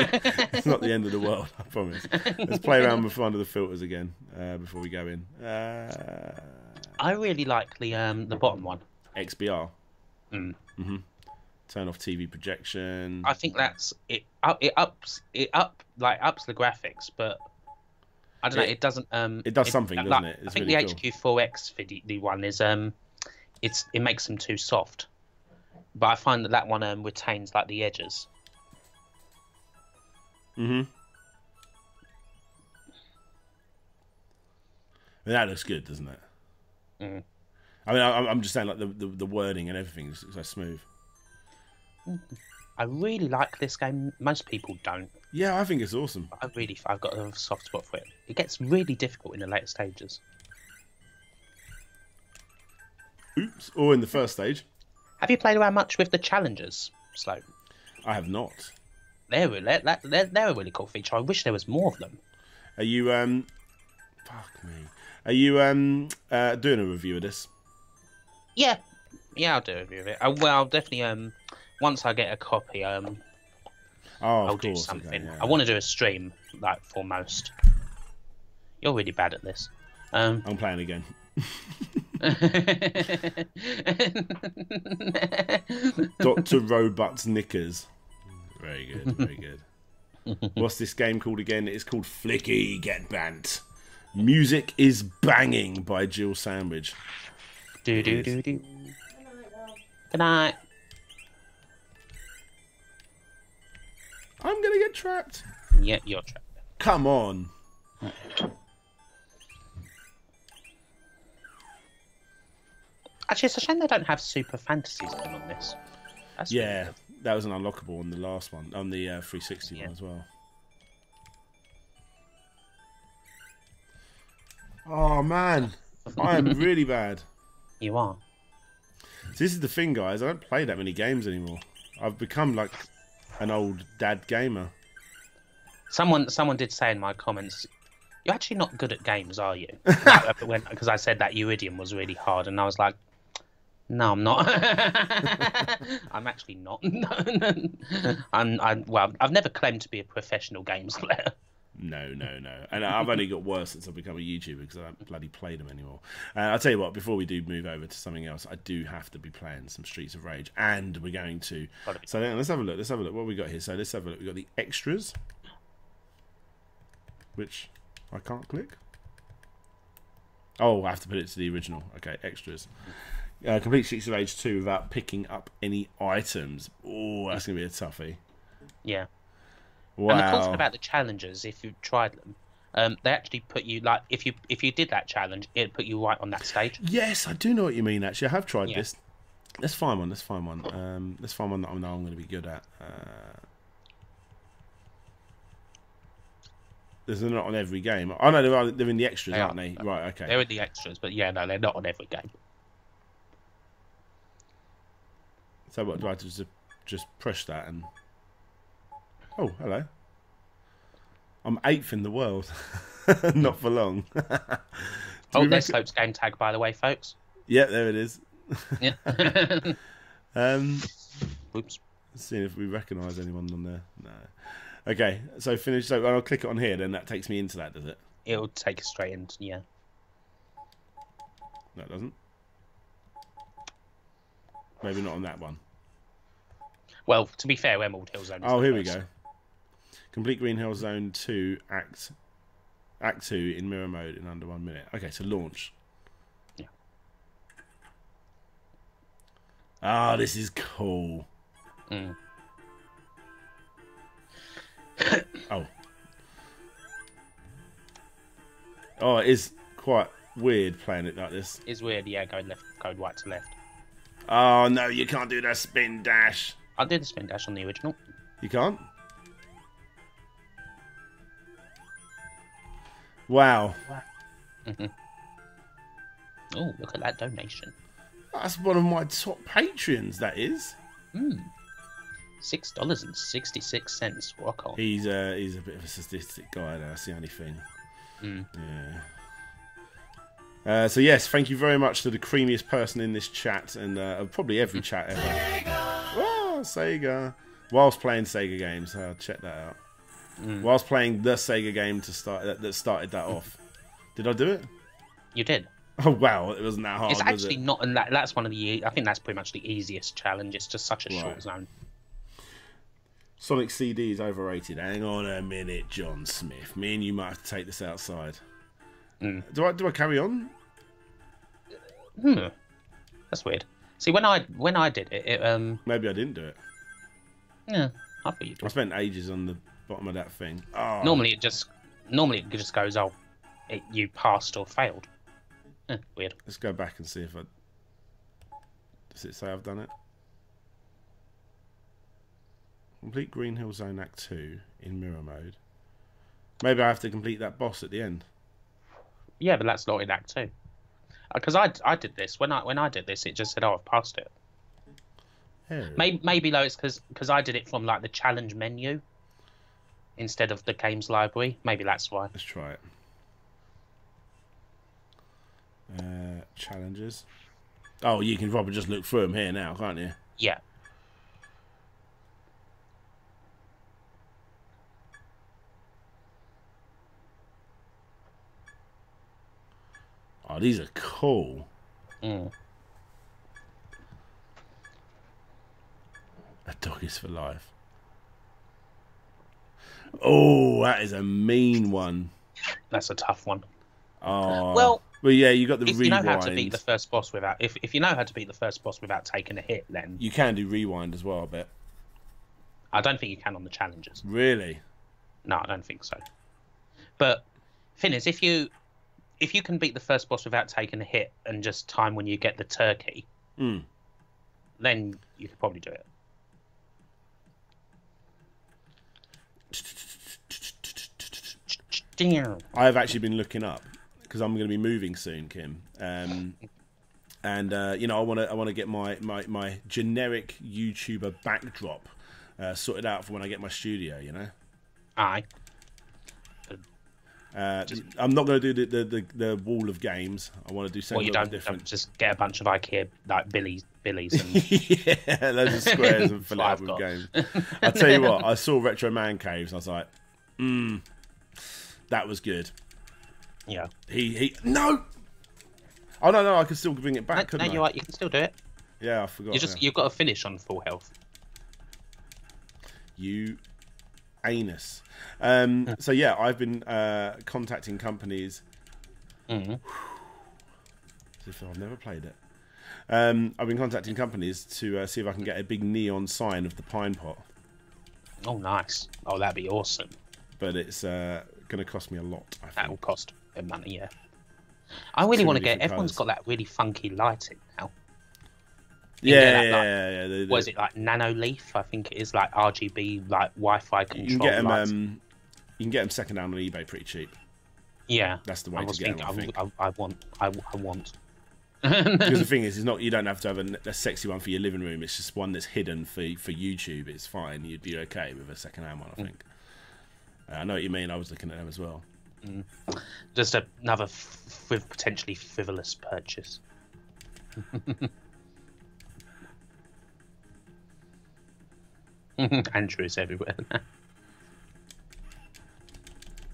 it's not the end of the world, I promise. Let's play around with under the filters again before we go in. I really like the bottom one. XBR. Turn off TV projection. I think that's it. It ups the graphics, but I don't know. It doesn't. It does something, doesn't it? It's I think really the cool. HQ4X video one is it makes them too soft, but I find that one retains like the edges. That looks good, doesn't it? Mm. I mean, I'm just saying, like the wording and everything is so smooth. I really like this game. Most people don't. Yeah, I think it's awesome. I've got a soft spot for it. It gets really difficult in the later stages. Oops. Or in the first stage. Have you played around much with the challenges, Sloan? I have not. They're a really cool feature. I wish there was more of them. Are you fuck me. Are you doing a review of this? Yeah, I'll do a review of it. I'll definitely once I get a copy I'll do something. Okay, yeah. I want to do a stream like foremost. You're really bad at this. I'm playing again. Dr. Robot's Knickers. Very good, very good. What's this game called again? It's called Flicky Get Bant. Music is Banging by Jill Sandwich. Do. Good night. I'm gonna get trapped. Yeah, you're trapped. Come on. Actually, it's a shame they don't have Super Fantasies on this. That's Yeah, really that was an unlockable on the last one, on the 360 Yeah. one as well. Oh man, I am really bad. You are. So this is the thing, guys. I don't play that many games anymore. I've become like an old dad gamer. Someone did say in my comments, "You're actually not good at games, are you?" Because I said that Uridium was really hard, and I was like, "No, I'm not. I'm actually not. Well, I've never claimed to be a professional games player." No. And I've only got worse since I've become a YouTuber because I don't bloody play them anymore. I'll tell you what, before we do move over to something else, I do have to be playing some Streets of Rage. And we're going to... So let's have a look. What have we got here? So let's have a look. We've got the extras, which I can't click. Oh, I have to put it to the original. Okay, extras. Complete Streets of Rage 2 without picking up any items. Oh, that's going to be a toughie. Yeah. Wow. And the cool thing about the challenges, if you've tried them, they actually put you like if you did that challenge, it'd put you right on that stage. Yes, I do know what you mean. Actually, I have tried this. Let's find one. Let's find one that I know I'm going to be good at. They're not on every game. Oh no, they're in the extras, aren't they? Right. Okay. They're in the extras, but yeah, no, they're not on every game. So what do I have to just push that and? Oh, hello. I'm 8th in the world. Not for long. There's Slope's game tag, by the way, folks. Yeah, there it is. Yeah. Let's Oops. see if we recognise anyone on there. No. Okay, so finish. So I'll click it on here, then that takes me into that, does it? It'll take us straight into, yeah. No, it doesn't. Maybe not on that one. Well, to be fair, Emerald Hill Zone. Oh, here we go. Complete Green Hill Zone 2 Act 2 in mirror mode in under 1 minute. Okay, so launch. Yeah. Ah, this is cool. Mm. Oh, it is quite weird playing it like this. It's weird, yeah, going right to left. Oh, no, you can't do that spin dash. I did the spin dash on the original. You can't? Wow. Oh, look at that donation. That's one of my top Patreons, that is. $6.66. Rock on. He's a bit of a sadistic guy, that's the only thing. Yeah. So yes, thank you very much to the creamiest person in this chat, and probably every chat ever. Oh, Sega. Whilst playing Sega games, check that out. Whilst playing the Sega game that started that off. Did I do it? You did. Oh wow, it wasn't that hard. It's actually was it? not, and that's one of the. I think that's pretty much the easiest challenge. It's just such a short zone. Sonic CD is overrated. Hang on a minute, John Smith. Me and you might have to take this outside. Do I carry on? That's weird. See, when I did it, maybe I didn't do it. Yeah, I thought you did. I spent ages on the bottom of that thing. Oh. Normally it just goes, oh, you passed or failed. Weird. Let's go back and see if I. Does it say I've done it? Complete Green Hill Zone Act 2 in mirror mode. Maybe I have to complete that boss at the end. Yeah, but that's not in Act 2. Because I did this. When I did this, it just said, oh, I've passed it. Oh. Maybe though, it's because I did it from like the challenge menu instead of the games library. Maybe that's why. Let's try it. Challenges. Oh, you can probably just look through them here now, can't you? Yeah. Oh, these are cool. A dog is for life. Oh, that is a mean one. That's a tough one. Oh. Well, yeah, you got the rewind. If you know how to beat the first boss without, if you know how to beat the first boss without taking a hit, then you can do rewind as well. I bet. I don't think you can on the challenges. Really? No, I don't think so. But thing is, if you can beat the first boss without taking a hit and just time when you get the turkey, then you could probably do it. I've actually been looking up because I'm going to be moving soon, Kim. And you know, I want to get my generic YouTuber backdrop sorted out for when I get my studio. You know. Aye. I'm not going to do the wall of games. I want to do something different. Don't just get a bunch of IKEA like Billies and yeah, loads of squares and fill it up with games. I'll tell you what, I saw Retro Man Caves and I was like, that was good. Yeah. He no. Oh no, I can still bring it back. No, you're right. You can still do it. Yeah, I forgot. You've got to finish on full health. You anus. So yeah, I've been contacting companies. As if I've never played it. I've been contacting companies to see if I can get a big neon sign of the Pine Pot. Oh, nice. Oh, that'd be awesome. But it's going to cost me a lot. I think. That will cost money, yeah. I really want to get. Everyone's got that really funky lighting now. Yeah. What is it, like Nano Leaf? I think it is like RGB, like Wi-Fi control. You can get them. You can get them second hand on eBay pretty cheap. Yeah, that's the way to get them. I want. Because the thing is, you don't have to have a sexy one for your living room. It's just one that's hidden for YouTube. It's fine. You'd be okay with a second hand one, I think. I know what you mean. I was looking at them as well. Just another potentially frivolous purchase. Andrew's everywhere.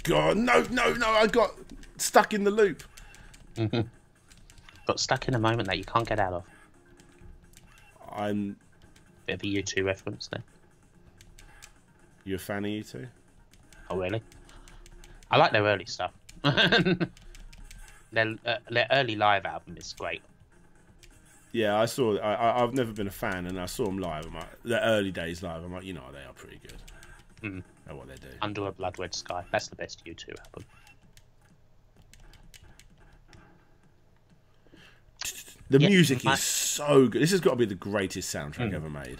God, no! I got stuck in the loop. Got stuck in a moment that you can't get out of. I'm. Bit of a U2 reference there. You a fan of U2? Oh, really? I like their early stuff. Their early live album is great. Yeah, I saw. I've never been a fan, and I saw them live. I'm like, the early days live. I'm like, you know, they are pretty good. At what they do. Under a Blood Red Sky. That's the best U2 album. The music is so good. This has got to be the greatest soundtrack ever made.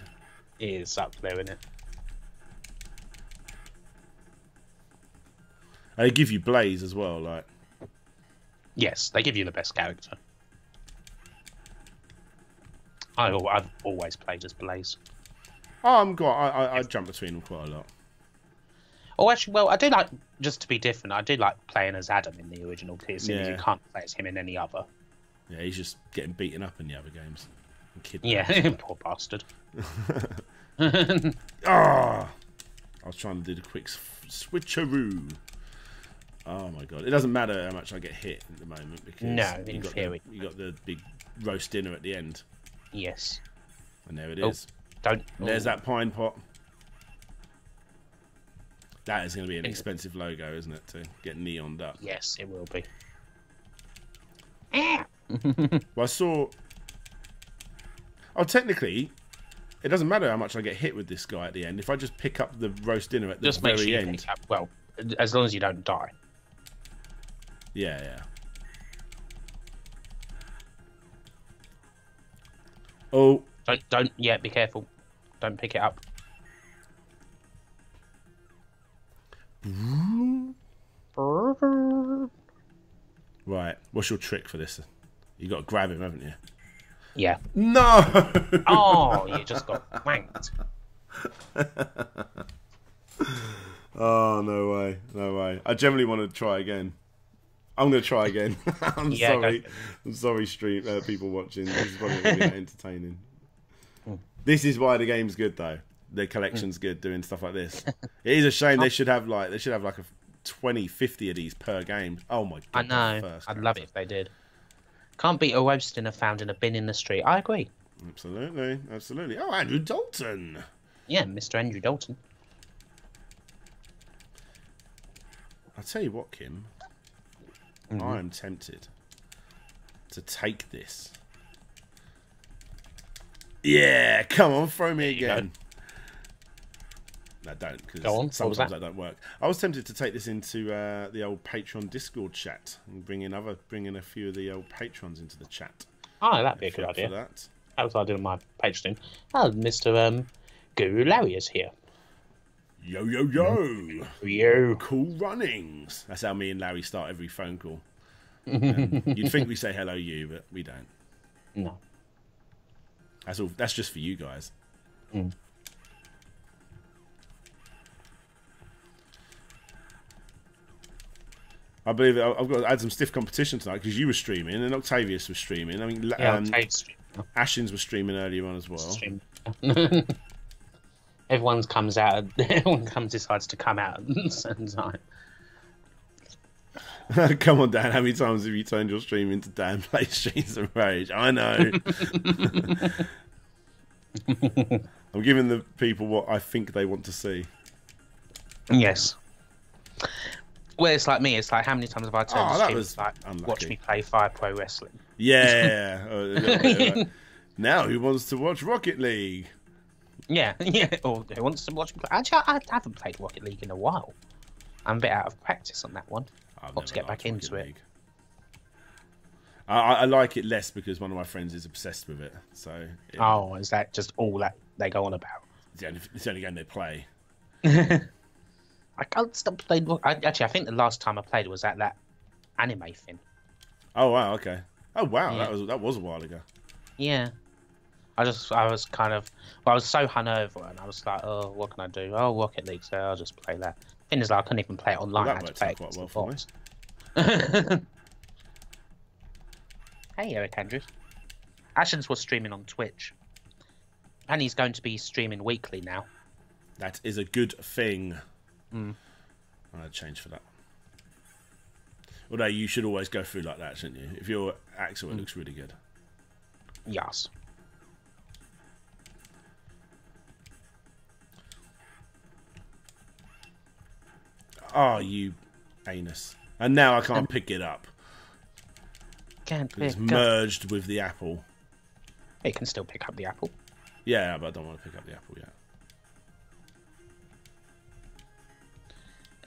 It is up there, isn't it? They give you Blaze as well, like. Yes, they give you the best character. I've always played as Blaze. Oh, I jump between them quite a lot. Oh, actually, well, I do like, just to be different, I do like playing as Adam in the original tier, seeing as Yeah. you can't play as him in any other. Yeah, he's just getting beaten up in the other games. And Yeah, poor bastard. Ah! I was trying to do the quick switcheroo. Oh my god! It doesn't matter how much I get hit at the moment because No, in theory. you got the big roast dinner at the end, Yes. and there it Oh. is. Don't. And there's that pine pot. That is going to be an expensive logo, isn't it? To get neoned up. Yes, it will be. Well, I saw. Oh, technically, it doesn't matter how much I get hit with this guy at the end. If I just pick up the roast dinner at the Just make very sure you end. pick up, well, as long as you don't die. Yeah, yeah. Oh, Don't. Yeah, be careful. Don't pick it up. right. What's your trick for this? You got to grab him, haven't you? Yeah. No. Oh, you just got wanked. Oh, no way. No way. I generally want to try again. I'm going to try again. I'm Yeah, sorry. go for it. I'm sorry, stream people watching. This is probably going to be that entertaining. This is why the game's good, though. The collection's good doing stuff like this. It is a shame they should have like a 20, 50 of these per game. Oh my god. I know. I'd love it if they did. Can't beat a roast dinner found in a bin in the street. I agree. Absolutely. Absolutely. Oh, Andrew Dalton. Yeah, Mr. Andrew Dalton. I'll tell you what, Kim. I am tempted to take this. Yeah, come on, throw me again. No, don't, because sometimes that don't work. I was tempted to take this into the old Patreon Discord chat and bring in a few of the old patrons into the chat. Oh, that'd be a good idea. For that. That was what I did on my Patreon. Oh, Mr. Guru Larry is here. Yo, yo, yo. Yo. Cool runnings. That's how me and Larry start every phone call. You'd think we say hello you, but we don't. No. That's all. That's just for you guys. I believe I've got to add some stiff competition tonight because you were streaming and Octavius was streaming. I mean, Ashins was streaming earlier on as well. Everyone comes out. Everyone decides to come out at the same time. Come on, Dan. How many times have you turned your stream into Dan Plays Streets of Rage? I know. I'm giving the people what I think they want to see. Yes. Well, it's like me. It's like how many times have I turned the stream unlucky. Watch me play Fire Pro Wrestling? Yeah. Now who wants to watch Rocket League? Yeah. Or who wants to watch me play? Actually, I haven't played Rocket League in a while. I'm a bit out of practice on that one. I've got to get back into it. I like it less because one of my friends is obsessed with it. So. Is that just all that they go on about? It's the only game they play. I can't stop playing. I think the last time I played was at that anime thing. Oh wow! Okay. Oh wow! Yeah. That was a while ago. Yeah. I was so hungover and I was like, oh, what can I do? Oh, Rocket League, so I'll just play that. Thing is, like, I couldn't even play it online. Well, I had that to play worked it out quite well for me. Hey, Eric Andrews. Ashens was streaming on Twitch. And he's going to be streaming weekly now. That is a good thing. Mm. I'll change for that. Although you should always go through like that, shouldn't you? If you're Axel, it looks really good. Yes. Oh, you anus. And now I can't pick it up. It's merged with the apple. It can still pick up the apple. Yeah, but I don't want to pick up the apple yet.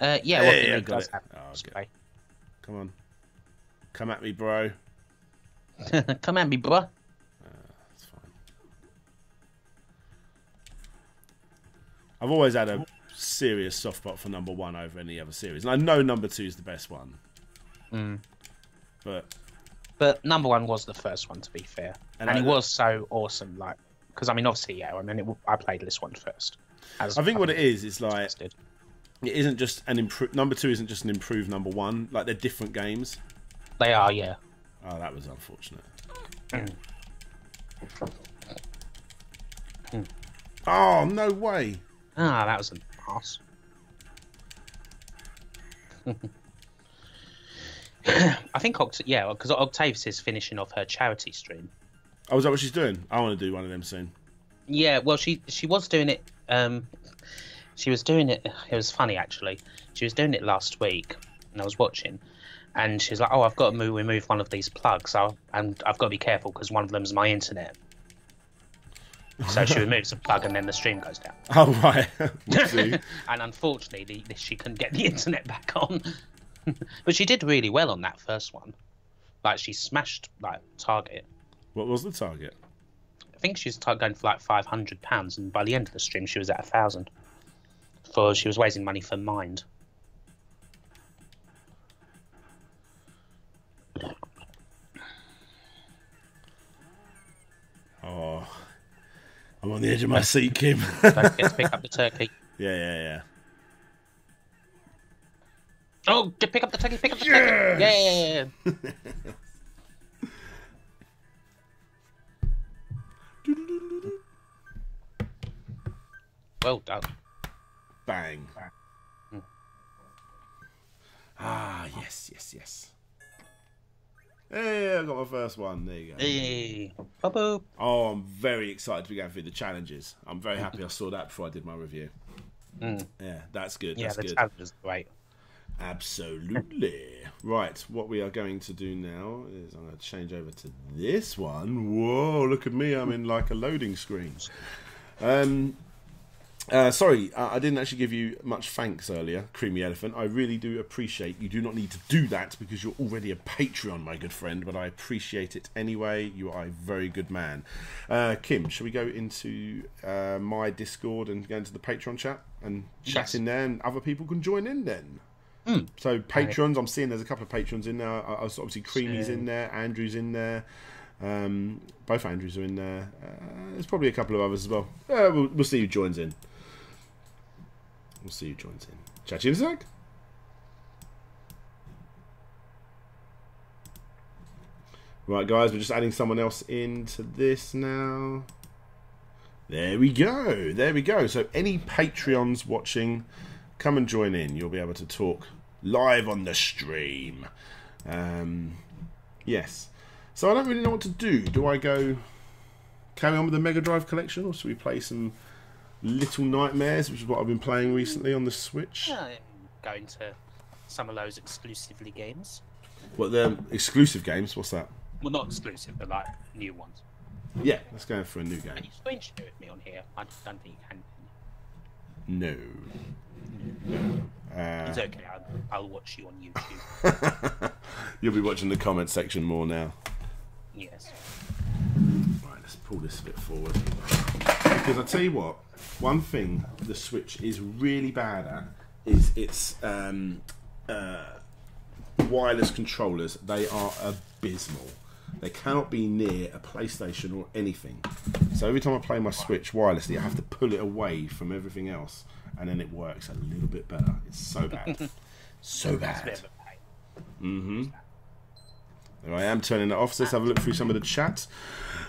Rocket League does have okay. Come on. Come at me, bro. Come at me, bro. That's fine. I've always had a serious soft spot for number 1 over any other series. And I know number 2 is the best one. But number 1 was the first one, to be fair. And it was so awesome, like... Because, I mean, obviously, I played this one first. I think what it is, it's like... It isn't just an number 2 isn't just an improved number 1. Like they're different games. They are, yeah. Oh, that was unfortunate. Oh, no way. Ah, that was a pass. I think because Octavius is finishing off her charity stream. Oh, is that what she's doing? I want to do one of them soon. Yeah, well, she was doing it. She was doing it. It was funny actually. She was doing it last week, and I was watching, and she was like, "Oh, I've got to remove one of these plugs, and I've got to be careful because one of them is my internet." So she removes the plug, and then the stream goes down. Oh right. And unfortunately, she couldn't get the internet back on. But she did really well on that first one. Like she smashed target. What was the target? I think she was going for like £500, and by the end of the stream, she was at 1,000. She was raising money for Mind. Oh, I'm on the edge of my seat, Kim. Don't forget to pick up the turkey. Yeah. Oh, pick up the turkey! Pick up the turkey! Yeah. Well done. Bang. Ah, yes. Hey, I got my first one. There you go. Hey. Boop. Oh, I'm very excited to be going through the challenges. I'm very happy I saw that before I did my review. Yeah, that's good. Yeah, that's the good. challenge is great. Absolutely. Right, what we are going to do now is I'm going to change over to this one. Whoa, look at me. I'm in like a loading screen. Sorry, I didn't actually give you much thanks earlier, Creamy Elephant. I really do appreciate you do not need to do that because you're already a Patreon, my good friend, but I appreciate it anyway. You are a very good man. Kim, shall we go into my Discord and go into the Patreon chat and chat in there, and other people can join in then? So patrons, I'm seeing there's a couple of patrons in there. Obviously Creamy's in there, Andrew's in there. Both Andrews are in there. There's probably a couple of others as well. We'll see who joins in. Chat to you in a sec. Right, guys, we're just adding someone else into this now. There we go. So any Patreons watching, come and join in. You'll be able to talk live on the stream. Yes. So I don't really know what to do. Do I go carry on with the Mega Drive collection, or should we play some Little Nightmares, which is what I've been playing recently on the Switch? I'm going to some of those exclusively games. What, the exclusive games? What's that? Well, not exclusive, but like new ones. Yeah, let's go for a new game. Can you screen share with me on here? I don't think you can. No. It's okay. I'll watch you on YouTube. You'll be watching the comment section more now. Yes. Right, let's pull this a bit forward. Because I tell you what, one thing the Switch is really bad at is its wireless controllers. They are abysmal. They cannot be near a PlayStation or anything. So every time I play my Switch wirelessly, I have to pull it away from everything else, and then it works a little bit better. It's so bad. So bad. There I am turning it off. So let's have a look through some of the chat.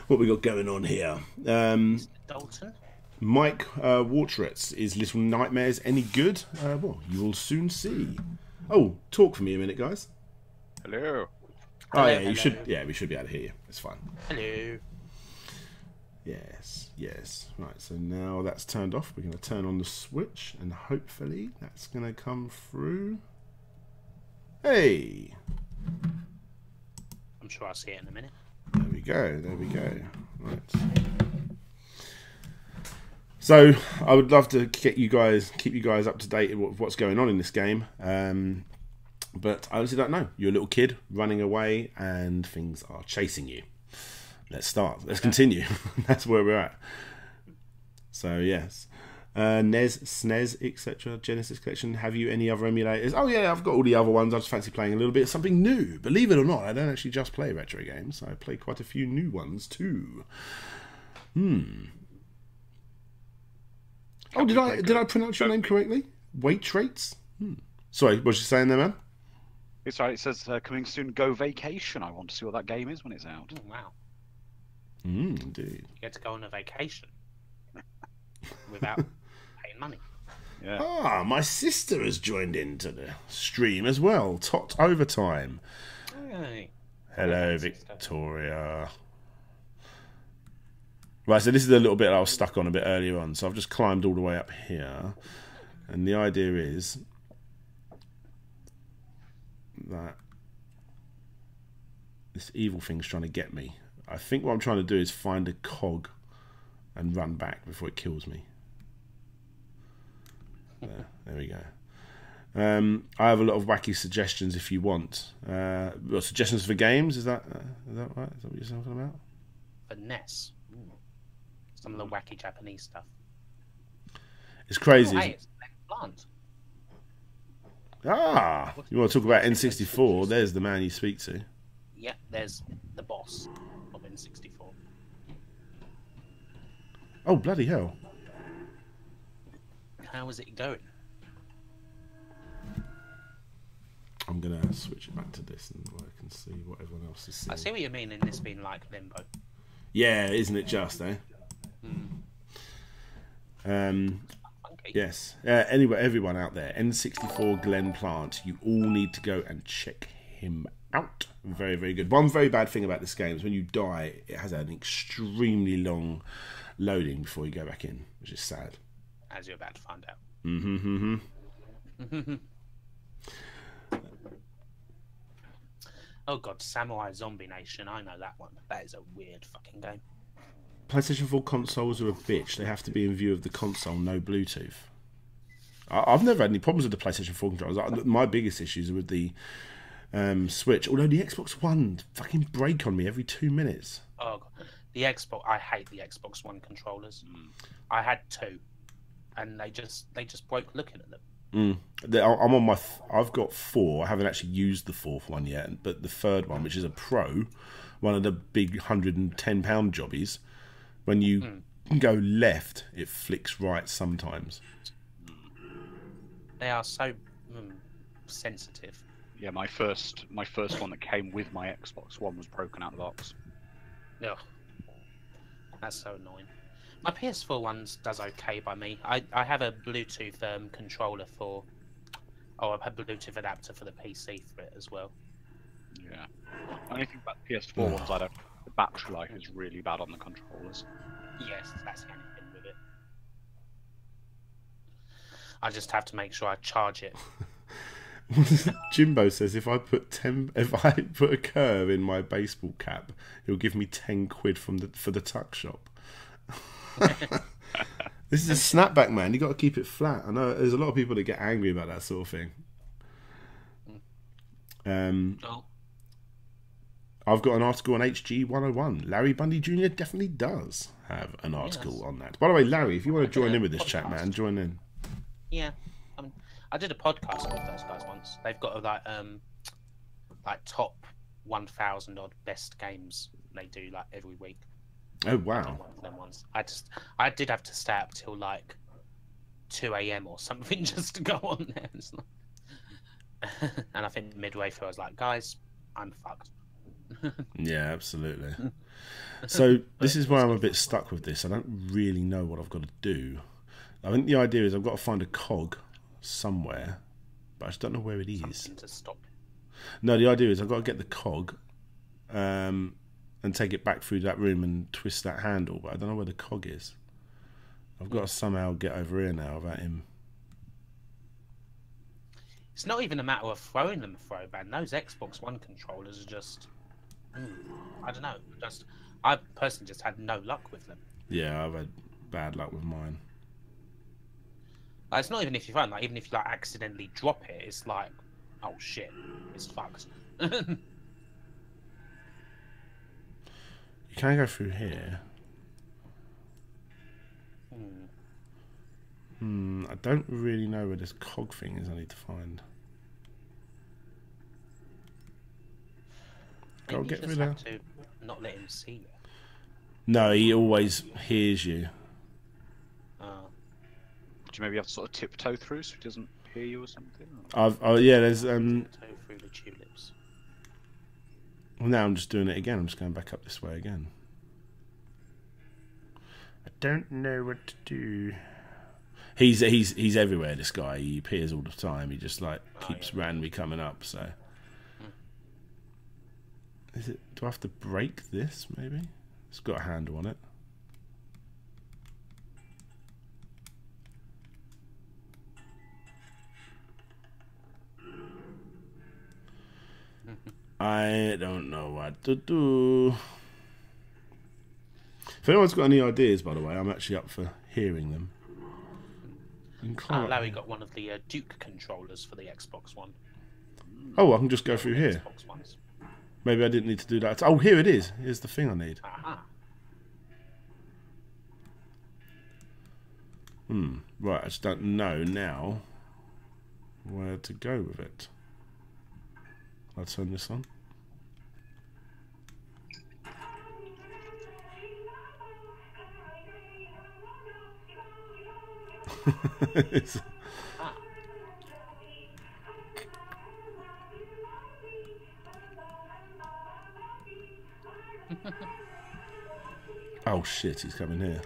What we got going on here? Dalton? Mike Wateretz, is Little Nightmares any good? Well, you will soon see. Oh, talk for me a minute, guys. Hello. Oh yeah, you should. Yeah, we should be able to hear you. It's fine. Hello. Yes. Right. So now that's turned off. We're going to turn on the Switch, and hopefully that's going to come through. Hey. I'm sure I'll see it in a minute. There we go. Right. So I would love to keep you guys up to date with what's going on in this game. But I honestly don't know. You're a little kid running away and things are chasing you. Let's start. Let's continue. That's where we're at. So yes. NES, SNES, etc. Genesis Collection. Have you any other emulators? Oh yeah, I've got all the other ones. I just fancy playing a little bit of something new. Believe it or not, I don't actually just play retro games. I play quite a few new ones too. Oh, did I pronounce your name correctly? weight traits. Sorry, what was you saying there, man? It's right. It says coming soon. Go vacation. I want to see what that game is when it's out. Oh, wow. Indeed. You get to go on a vacation without paying money. Yeah. Ah, my sister has joined into the stream as well. Tot Overtime. Hey. Hello, Victoria. Right, so this is a little bit I was stuck on a bit earlier on. So I've just climbed all the way up here. And the idea is that this evil thing's trying to get me. I think what I'm trying to do is find a cog and run back before it kills me. There we go. I have a lot of wacky suggestions if you want. Suggestions for games? Is that right? Is that what you're talking about? For NES. Some of the wacky Japanese stuff. It's crazy. Oh, hey, it's Plant. Ah, you want to talk about N64? There's the man you speak to. Yeah, there's the boss of N64. Oh, bloody hell. How is it going? I'm going to switch it back to this and I can see what everyone else is seeing. I see what you mean in this being like Limbo. Yeah, isn't it just, eh? Funky. Yes. Anyway, everyone out there, N64 Glenn Plant, you all need to go and check him out. Very, very good. One very bad thing about this game is when you die, it has an extremely long loading before you go back in, which is sad. As you're about to find out. Oh god, Samurai Zombie Nation, I know that one. That is a weird fucking game. PlayStation 4 consoles are a bitch. They have to be in view of the console, no Bluetooth. I've never had any problems with the PlayStation 4 controllers. My biggest issues are with the Switch. Although the Xbox One fucking break on me every 2 minutes. Oh god. The Xbox, I hate the Xbox One controllers. I had two, and they just broke looking at them. I'm on my. I've got 4. I haven't actually used the 4th one yet, but the 3rd one, which is a Pro, one of the big £110 jobbies. When you go left, it flicks right sometimes. They are so sensitive. Yeah, my first one that came with my Xbox One was broken out of the box. Ugh. That's so annoying. My PS4 ones does okay by me. I have a Bluetooth controller for... Oh, I've had Bluetooth adapter for the PC for it as well. Yeah. Only thing about PS4 ones, I don't... The battery life is really bad on the controllers. Yes, that's the only thing with it. I just have to make sure I charge it. Jimbo says if I put a curve in my baseball cap, he'll give me 10 quid for the tuck shop. This is a snapback, man. You got to keep it flat. I know there's a lot of people that get angry about that sort of thing. I've got an article on HG 101. Larry Bundy Jr. definitely does have an article on that. By the way, Larry, if you want to join in with this chat, man, join in. Yeah, I did a podcast with those guys once. They've got like top 1,000 odd best games they do like every week. Oh wow! One of them ones. I did have to stay up till like 2 a.m. or something just to go on there. And I think midway through, I was like, guys, I'm fucked. Yeah, absolutely. So this is where I'm a bit stuck with this. I don't really know what I've got to do. I think the idea is I've got to find a cog somewhere, but I just don't know where it is. Something to stop. No, the idea is I've got to get the cog and take it back through that room and twist that handle, but I don't know where the cog is. I've got to somehow get over here now without him. It's not even a matter of throwing them a throwban. Those Xbox One controllers are just... I don't know. I personally just had no luck with them. Yeah, I've had bad luck with mine. Like, it's not even if you find, like, even if you like accidentally drop it, it's like, oh shit, it's fucked. You can go through here. I don't really know where this cog thing is. I need to find. Go get through there. To not let him see you. No, he always hears you. Do you maybe have to sort of tiptoe through so he doesn't hear you or something? Yeah, there's Go through the tulips. Well, now I'm just doing it again. I'm just going back up this way again. I don't know what to do. He's everywhere. This guy. He appears all the time. He just like keeps randomly coming up. So, is it? Do I have to break this? Maybe it's got a handle on it. I don't know what to do. If anyone's got any ideas, by the way, I'm actually up for hearing them. Larry got one of the Duke controllers for the Xbox One. Oh, I can just go through here. Xbox Ones. Maybe I didn't need to do that. Oh, here it is. Here's the thing I need. Aha. Right, I just don't know now where to go with it. I'll turn this on. Oh shit, he's coming here.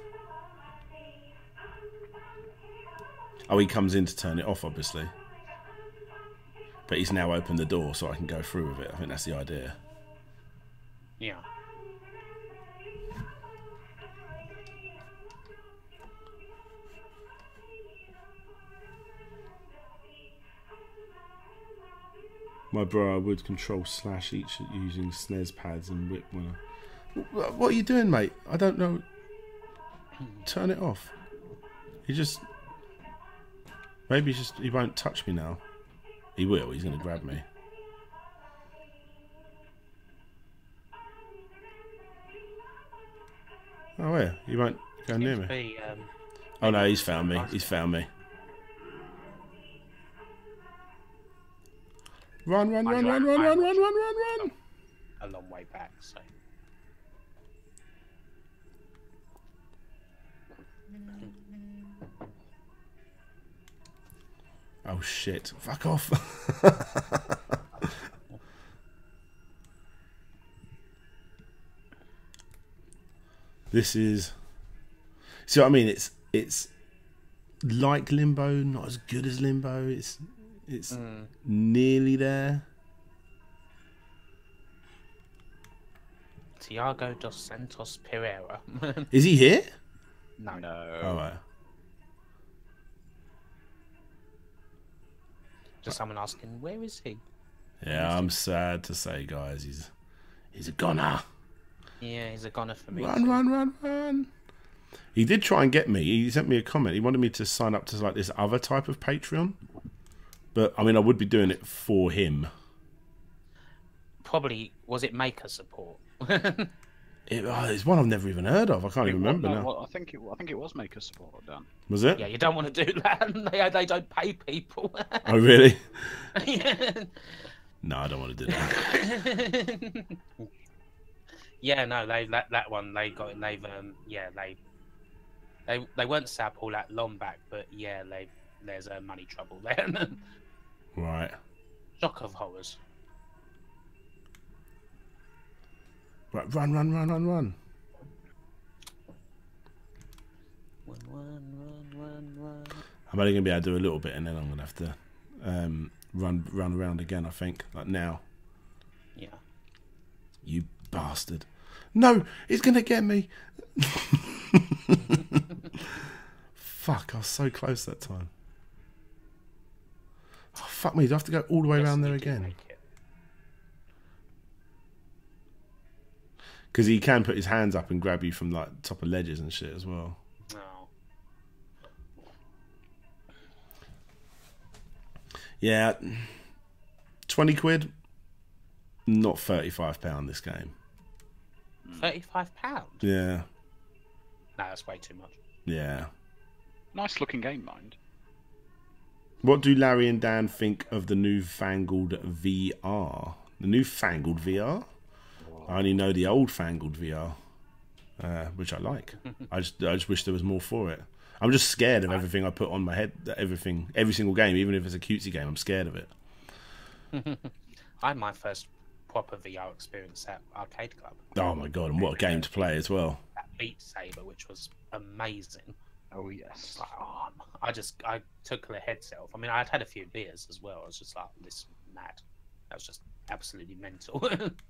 Oh, he comes in to turn it off, obviously. But he's now opened the door so I can go through with it. I think that's the idea. Yeah. My bro, I would control slash each using SNES pads and whip when I... What are you doing, mate? I don't know. Turn it off. He just... Maybe he won't touch me now. He will. He's going to grab me. Oh, yeah. He won't go near me. Oh, no. He's found me. He's found me. Run, run, run, run, run, run, run, run, run, run. A long way back, so. Oh, shit. Fuck off. This is... See what I mean? It's like Limbo, not as good as Limbo. It's nearly there. Tiago dos Santos Pereira. Is he here? No. All right. Just someone asking, where is he? Yeah, I'm sad to say, guys, he's a goner. Yeah, he's a goner for me. Run, run, run, run. He did try and get me. He sent me a comment. He wanted me to sign up to like this other type of Patreon. But, I mean, I would be doing it for him. Probably, was it Maker support? It's one I've never even heard of. I can't even remember now. Well, I think it was Maker support, Dan. Was it? Yeah, you don't want to do that. They don't pay people. Oh, really? Yeah. No, I don't want to do that. Yeah, no, that one they got they weren't set up all that long back, but yeah, there's money trouble there. Right. Shock of horrors. Right, run, run, run, run, run. Run. I'm only going to be able to do a little bit and then I'm going to have to run around again, I think. Like now. Yeah. You bastard. No, he's going to get me. Fuck, I was so close that time. Oh, fuck me, do I have to go all the way around there again? Because he can put his hands up and grab you from like top of ledges and shit as well. No. Yeah, 20 quid, not £35 this game. £35? Yeah. No, that's way too much. Yeah. Nice looking game, mind. What do Larry and Dan think of the newfangled VR? The newfangled VR? I only know the old fangled VR, which I like. I just wish there was more for it. I'm just scared of everything I put on my head. Every single game, even if it's a cutesy game, I'm scared of it. I had my first proper VR experience at Arcade Club. Oh my god! And what a game to play as well. That Beat Saber, which was amazing. Oh yes. Like, oh, I took the headset off. I mean, I'd had a few beers as well. I was just like, this is mad. That was just absolutely mental. Hope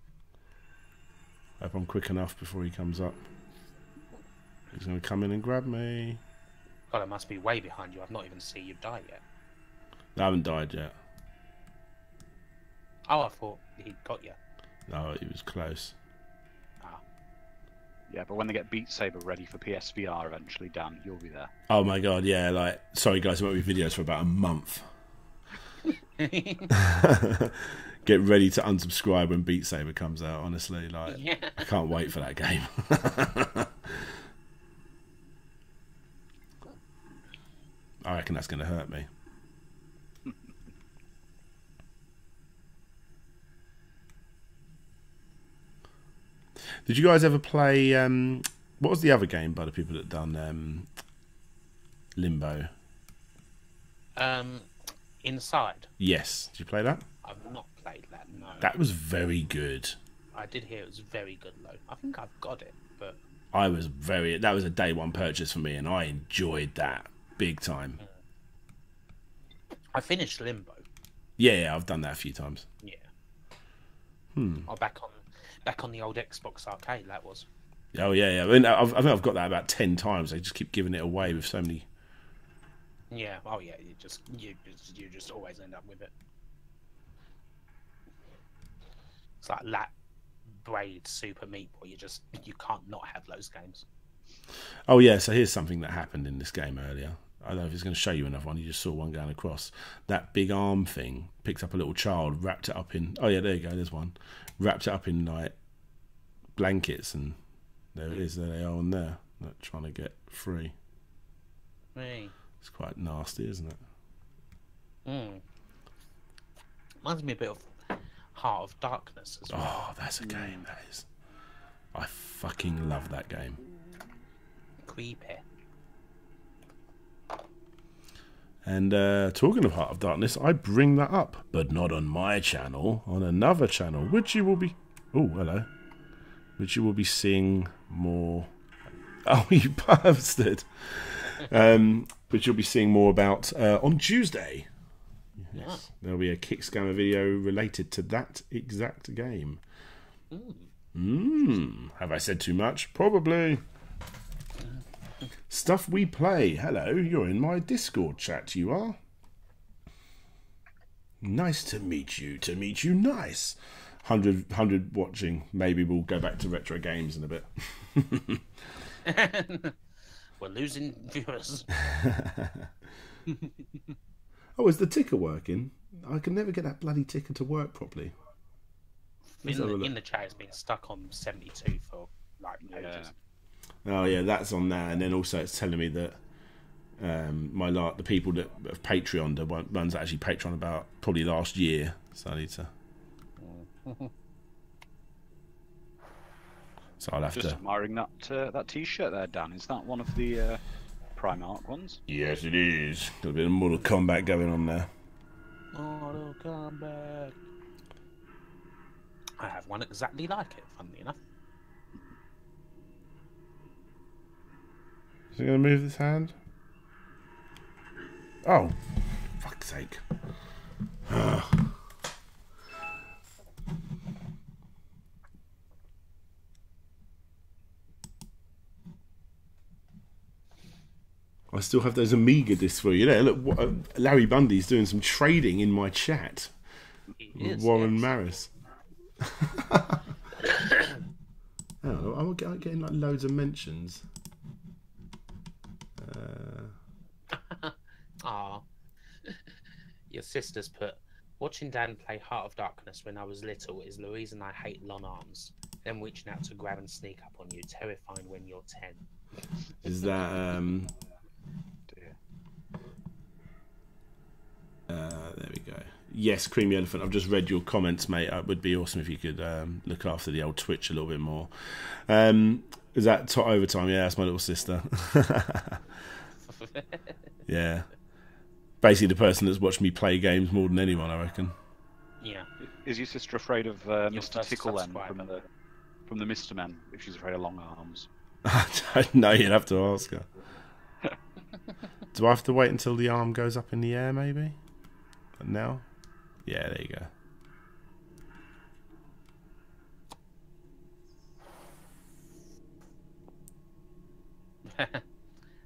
I'm quick enough before he comes up. He's going to come in and grab me. God, I must be way behind you. I've not even seen you die yet. I haven't died yet. Oh, I thought he got you. No, he was close. Yeah, but when they get Beat Saber ready for PSVR eventually, Dan, you'll be there. Oh my god, yeah, like, sorry guys, there won't be videos for about a month. Get ready to unsubscribe when Beat Saber comes out, honestly. Like, Yeah. I can't wait for that game. I reckon that's going to hurt me. Did you guys ever play... what was the other game by the people that done Limbo? Inside. Yes. Did you play that? I've not played that, no. That was very good. I did hear it was very good, though. I think I've got it, but... That was a day one purchase for me, and I enjoyed that big time. I finished Limbo. Yeah, I've done that a few times. Yeah. Oh, back on the old Xbox arcade, that was. Oh yeah. I mean, I think I've got that about 10 times. They just keep giving it away with so many. Yeah. Oh yeah. You just always end up with it. It's like Lat Braid Super Meat Boy. You can't not have those games. Oh yeah. So here's something that happened in this game earlier. I don't know if it's going to show you another one. You just saw one going across. That big arm thing picked up a little child, wrapped it up in... Oh, yeah, there you go. There's one. Wrapped it up in, like, blankets, and there it is. There they are on there. Like, trying to get free. Hey. It's quite nasty, isn't it? Reminds me a bit of Heart of Darkness as well. Oh, that's a game, that is. I fucking love that game. Creepy. And talking of Heart of Darkness, I bring that up, but not on my channel, on another channel, which you will be... Oh, hello. Which you will be seeing more... Oh, you bastard! Which you'll be seeing more about on Tuesday. Yes. There'll be a Kickscanner video related to that exact game. Have I said too much? Probably. Stuff we play. Hello, you're in my Discord chat, you are. Nice to meet you. To meet you, nice. 100 watching. Maybe we'll go back to retro games in a bit. We're losing viewers. Oh, is the ticker working? I can never get that bloody ticker to work properly. In the chat, it's been stuck on 72 for like ages. Oh yeah, that's on there, and then also it's telling me that the people that have Patreoned are ones that actually Patreon about probably last year, so I need to. So I'll have Just to. admiring that T-shirt there, Dan. Is that one of the Primark ones? Yes, it is. Got a bit of Mortal Kombat going on there. Mortal Kombat. I have one exactly like it, funnily enough. Is it going to move this hand? Oh, fuck's sake. I still have those Amiga discs for you. There, look, Larry Bundy's doing some trading in my chat. Is, Warren yes. Maris. Oh, I'm getting like loads of mentions. Ah, your sister's put, watching Dan play Heart of Darkness when I was little is the reason I hate long arms. Them reaching out to grab and sneak up on you, terrifying when you're 10. Is that there we go. Yes, Creamy Elephant. I've just read your comments, mate. It would be awesome if you could look after the old Twitch a little bit more. Is that Overtime? Yeah, that's my little sister. Yeah. Basically, the person that's watched me play games more than anyone, I reckon. Yeah. Is your sister afraid of Mr. first Tickle then subscriber. from the Mr. Men? If she's afraid of long arms. I don't know. You'd have to ask her. Do I have to wait until the arm goes up in the air? Maybe. But now. Yeah. There you go.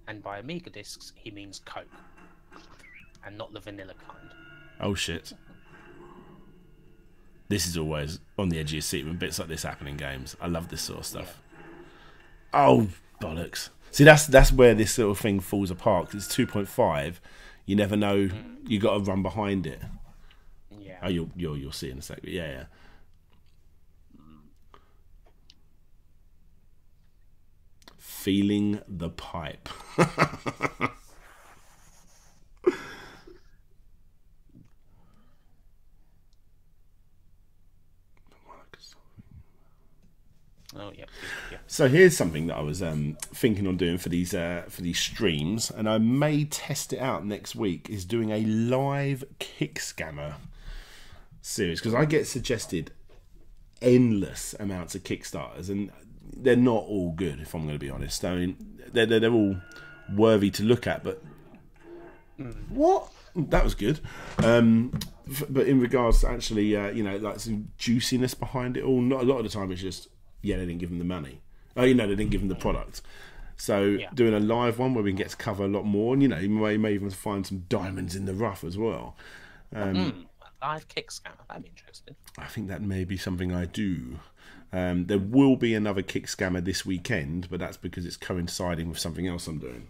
And by Amiga discs, he means Coke, and not the vanilla kind. Oh shit. This is always on the edge of your seat when bits like this happen in games. I love this sort of stuff. Yeah. Oh bollocks! See, that's where this sort of thing falls apart. 'Cause it's 2.5. You never know. You got to run behind it. Yeah. Oh, you'll see in a sec. But yeah. Feeling the pipe. Oh yeah. So here's something that I was thinking on doing for these streams, and I may test it out next week. Is doing a live kick scammer series, because I get suggested endless amounts of Kickstarters, and they're not all good. If I'm going to be honest, I mean they're all worthy to look at, but what? That was good. But in regards to actually, like some juiciness behind it all, not a lot of the time it's just, yeah, they didn't give them the money. Oh, they didn't give them the product. So doing a live one where we can get to cover a lot more, and you may even find some diamonds in the rough as well. Live kick scammer, that'd be interesting. I think that may be something I do. There will be another kick scammer this weekend, but that's because it's coinciding with something else I'm doing.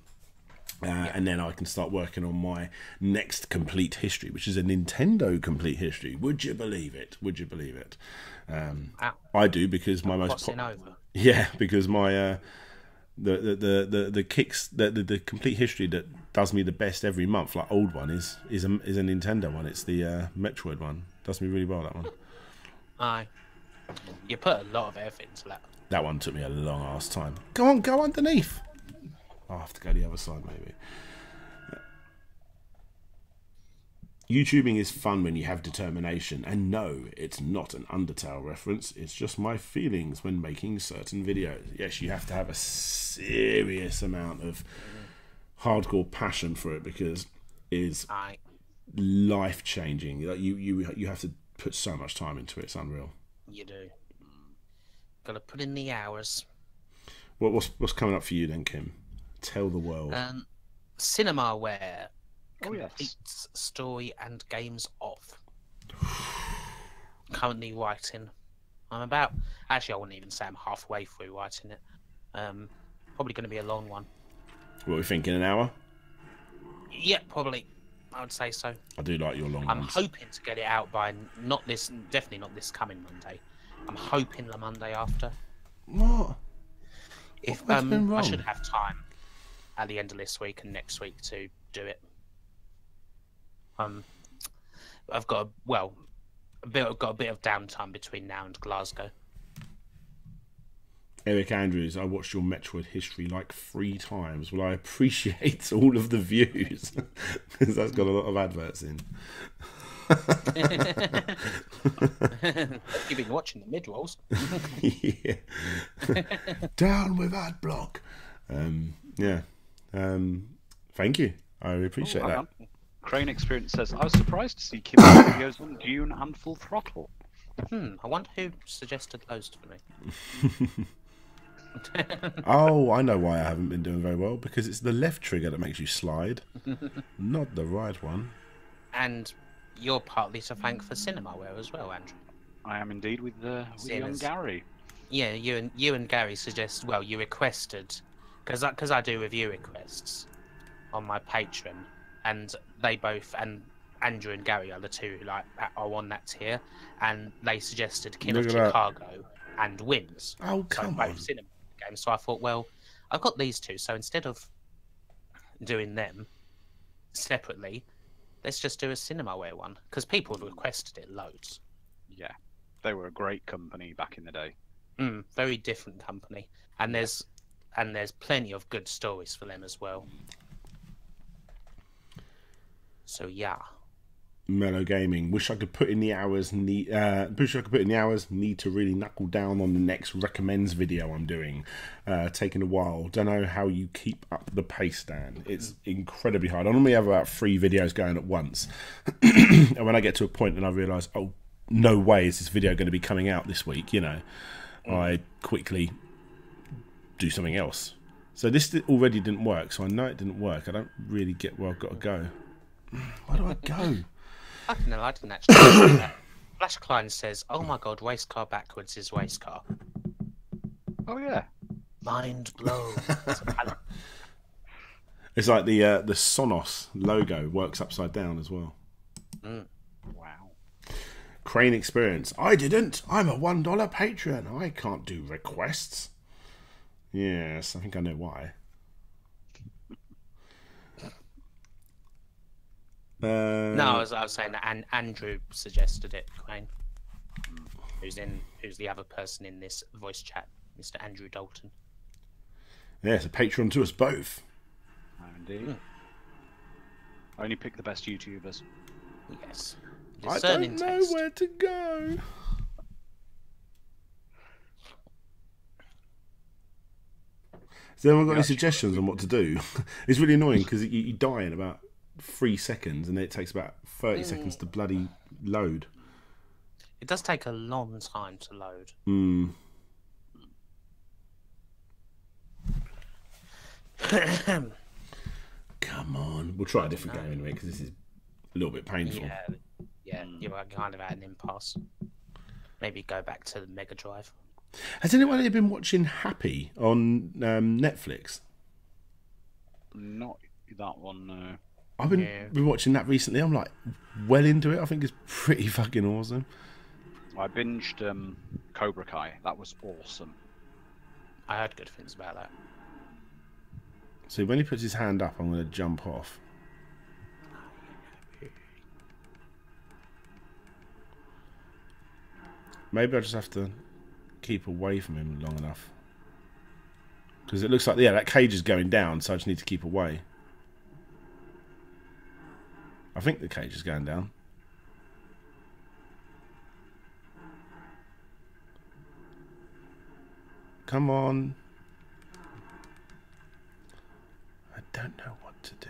And then I can start working on my next complete history, which is a Nintendo complete history. Would you believe it? Would you believe it? I do, because my most because my the kicks the complete history that does me the best every month, like old one, is a Nintendo one. It's the Metroid one. Does me really well, that one. Aye. You put a lot of effort into that. That one took me a long ass time. Go on, go underneath. I'll have to go the other side, maybe. YouTubing is fun when you have determination, and no, it's not an Undertale reference, it's just my feelings when making certain videos. Yes, you have to have a serious amount of hardcore passion for it, because it is life-changing. You have to put so much time into it, it's unreal. You do. Gotta put in the hours. What's coming up for you then, Kim? Tell the world. Cinemaware completes story and games off. Currently writing. Actually, I wouldn't even say I'm halfway through writing it. Probably going to be a long one. What are we thinking, an hour? Yeah, probably. I would say so. I do like your long I'm ones. hoping to get it out by definitely not this coming Monday. I'm hoping the Monday after. What? If What's been wrong? I should have time at the end of this week and next week to do it. I've got a bit of downtime between now and Glasgow. Eric Andrews, I watched your Metroid history like 3 times. Well, I appreciate all of the views, because that's got a lot of adverts in. You've been watching the mid-rolls. Yeah. Down with ad block. Thank you. I appreciate that. Crane Experience says, I was surprised to see Kim's videos on Dune and Full Throttle. I wonder who suggested those to me. Oh, I know why I haven't been doing very well. Because it's the left trigger that makes you slide, not the right one. And you're partly to thank for Cinemaware as well, Andrew. I am indeed, with you and Gary. Yeah, you and Gary suggest. Well, you requested, because I do review requests on my Patreon, and they both, and Andrew and Gary are the two who are on that tier, and they suggested King of Chicago and Wins. Oh, come on. Both cinema games. So I thought, well, I've got these two, so instead of doing them separately, let's just do a Cinemaware one, because people have requested it loads. Yeah, they were a great company back in the day. Very different company, and there's plenty of good stories for them as well. So yeah. Mellow Gaming. Wish I could put in the hours. Need to really knuckle down on the next recommends video I'm doing. Taking a while. Don't know how you keep up the pace, Dan. It's incredibly hard. I normally have about 3 videos going at once, and when I get to a point and I realise, oh, no way is this video going to be coming out this week, you know, I quickly do something else. So this already didn't work, so I know it didn't work. I don't really get where I've got to go. Where do I go? I didn't actually see that. Flash Klein says, "Oh my god, race car backwards is race car." Oh yeah. Mind blown. It's like the Sonos logo works upside down as well. Wow. Crane Experience. I didn't. I'm a $1 patron. I can't do requests. Yes, I think I know why. No, I was saying that Andrew suggested it, Crane. Who's the other person in this voice chat, Mr. Andrew Dalton. Yes, a patron to us both. Indeed. I only pick the best YouTubers. Yes. I don't know where to go. Has anyone got any suggestions on what to do? It's really annoying because you die in about 3 seconds and then it takes about 30 seconds to bloody load. It does take a long time to load. Come on. We'll try a different game anyway because this is a little bit painful. Yeah, you're kind of at an impasse. Maybe go back to the Mega Drive. Has anyone ever been watching Happy on Netflix? Not that one, no. I've been watching that recently. I'm like well into it. I think it's pretty fucking awesome. I binged Cobra Kai. That was awesome. I heard good things about that. So when he puts his hand up, I'm going to jump off. Maybe I just have to keep away from him long enough. Because it looks like, yeah, that cage is going down, so I just need to keep away. I think the cage is going down. Come on. I don't know what to do.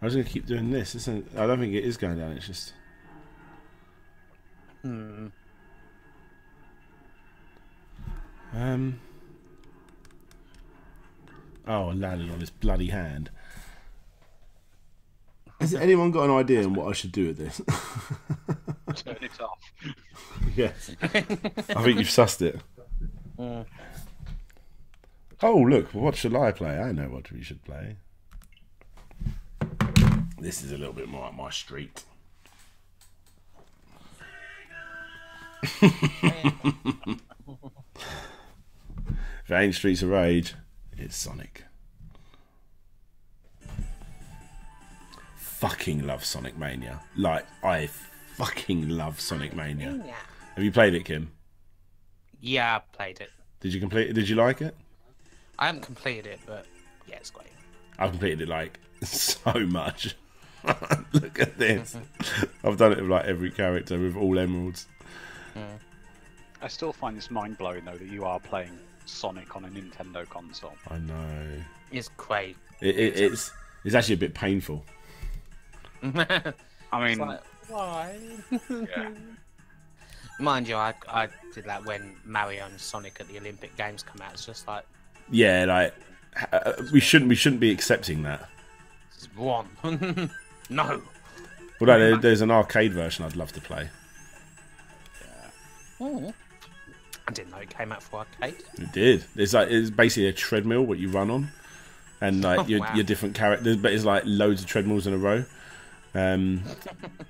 I was going to keep doing this. I don't think it is going down. It's just... Oh, I landed on this bloody hand. Has anyone got an idea on what I should do with this? Turn it off. Yes. I think you've sussed it. Oh, look. What should I play? I know what we should play. This is a little bit more up my street. If it ain't Streets of Rage, it's Sonic. Fucking love Sonic Mania. Like, I fucking love Sonic Mania. Have you played it, Kim? Yeah, I played it. Did you complete it? Did you like it? I haven't completed it, but yeah, it's great. I've completed it like so much. Look at this. I've done it with like every character with all emeralds. I still find this mind-blowing though that you are playing Sonic on a Nintendo console. I know. It's great. It's actually a bit painful. I mean, Like, why? yeah. Mind you, I did that when Mario and Sonic at the Olympic Games come out. It's just like, Yeah, like we shouldn't be accepting that. this is one. No. Although there's an arcade version I'd love to play. I didn't know it came out for arcade. It did. It's basically a treadmill what you run on, and like your different characters, but it's like loads of treadmills in a row.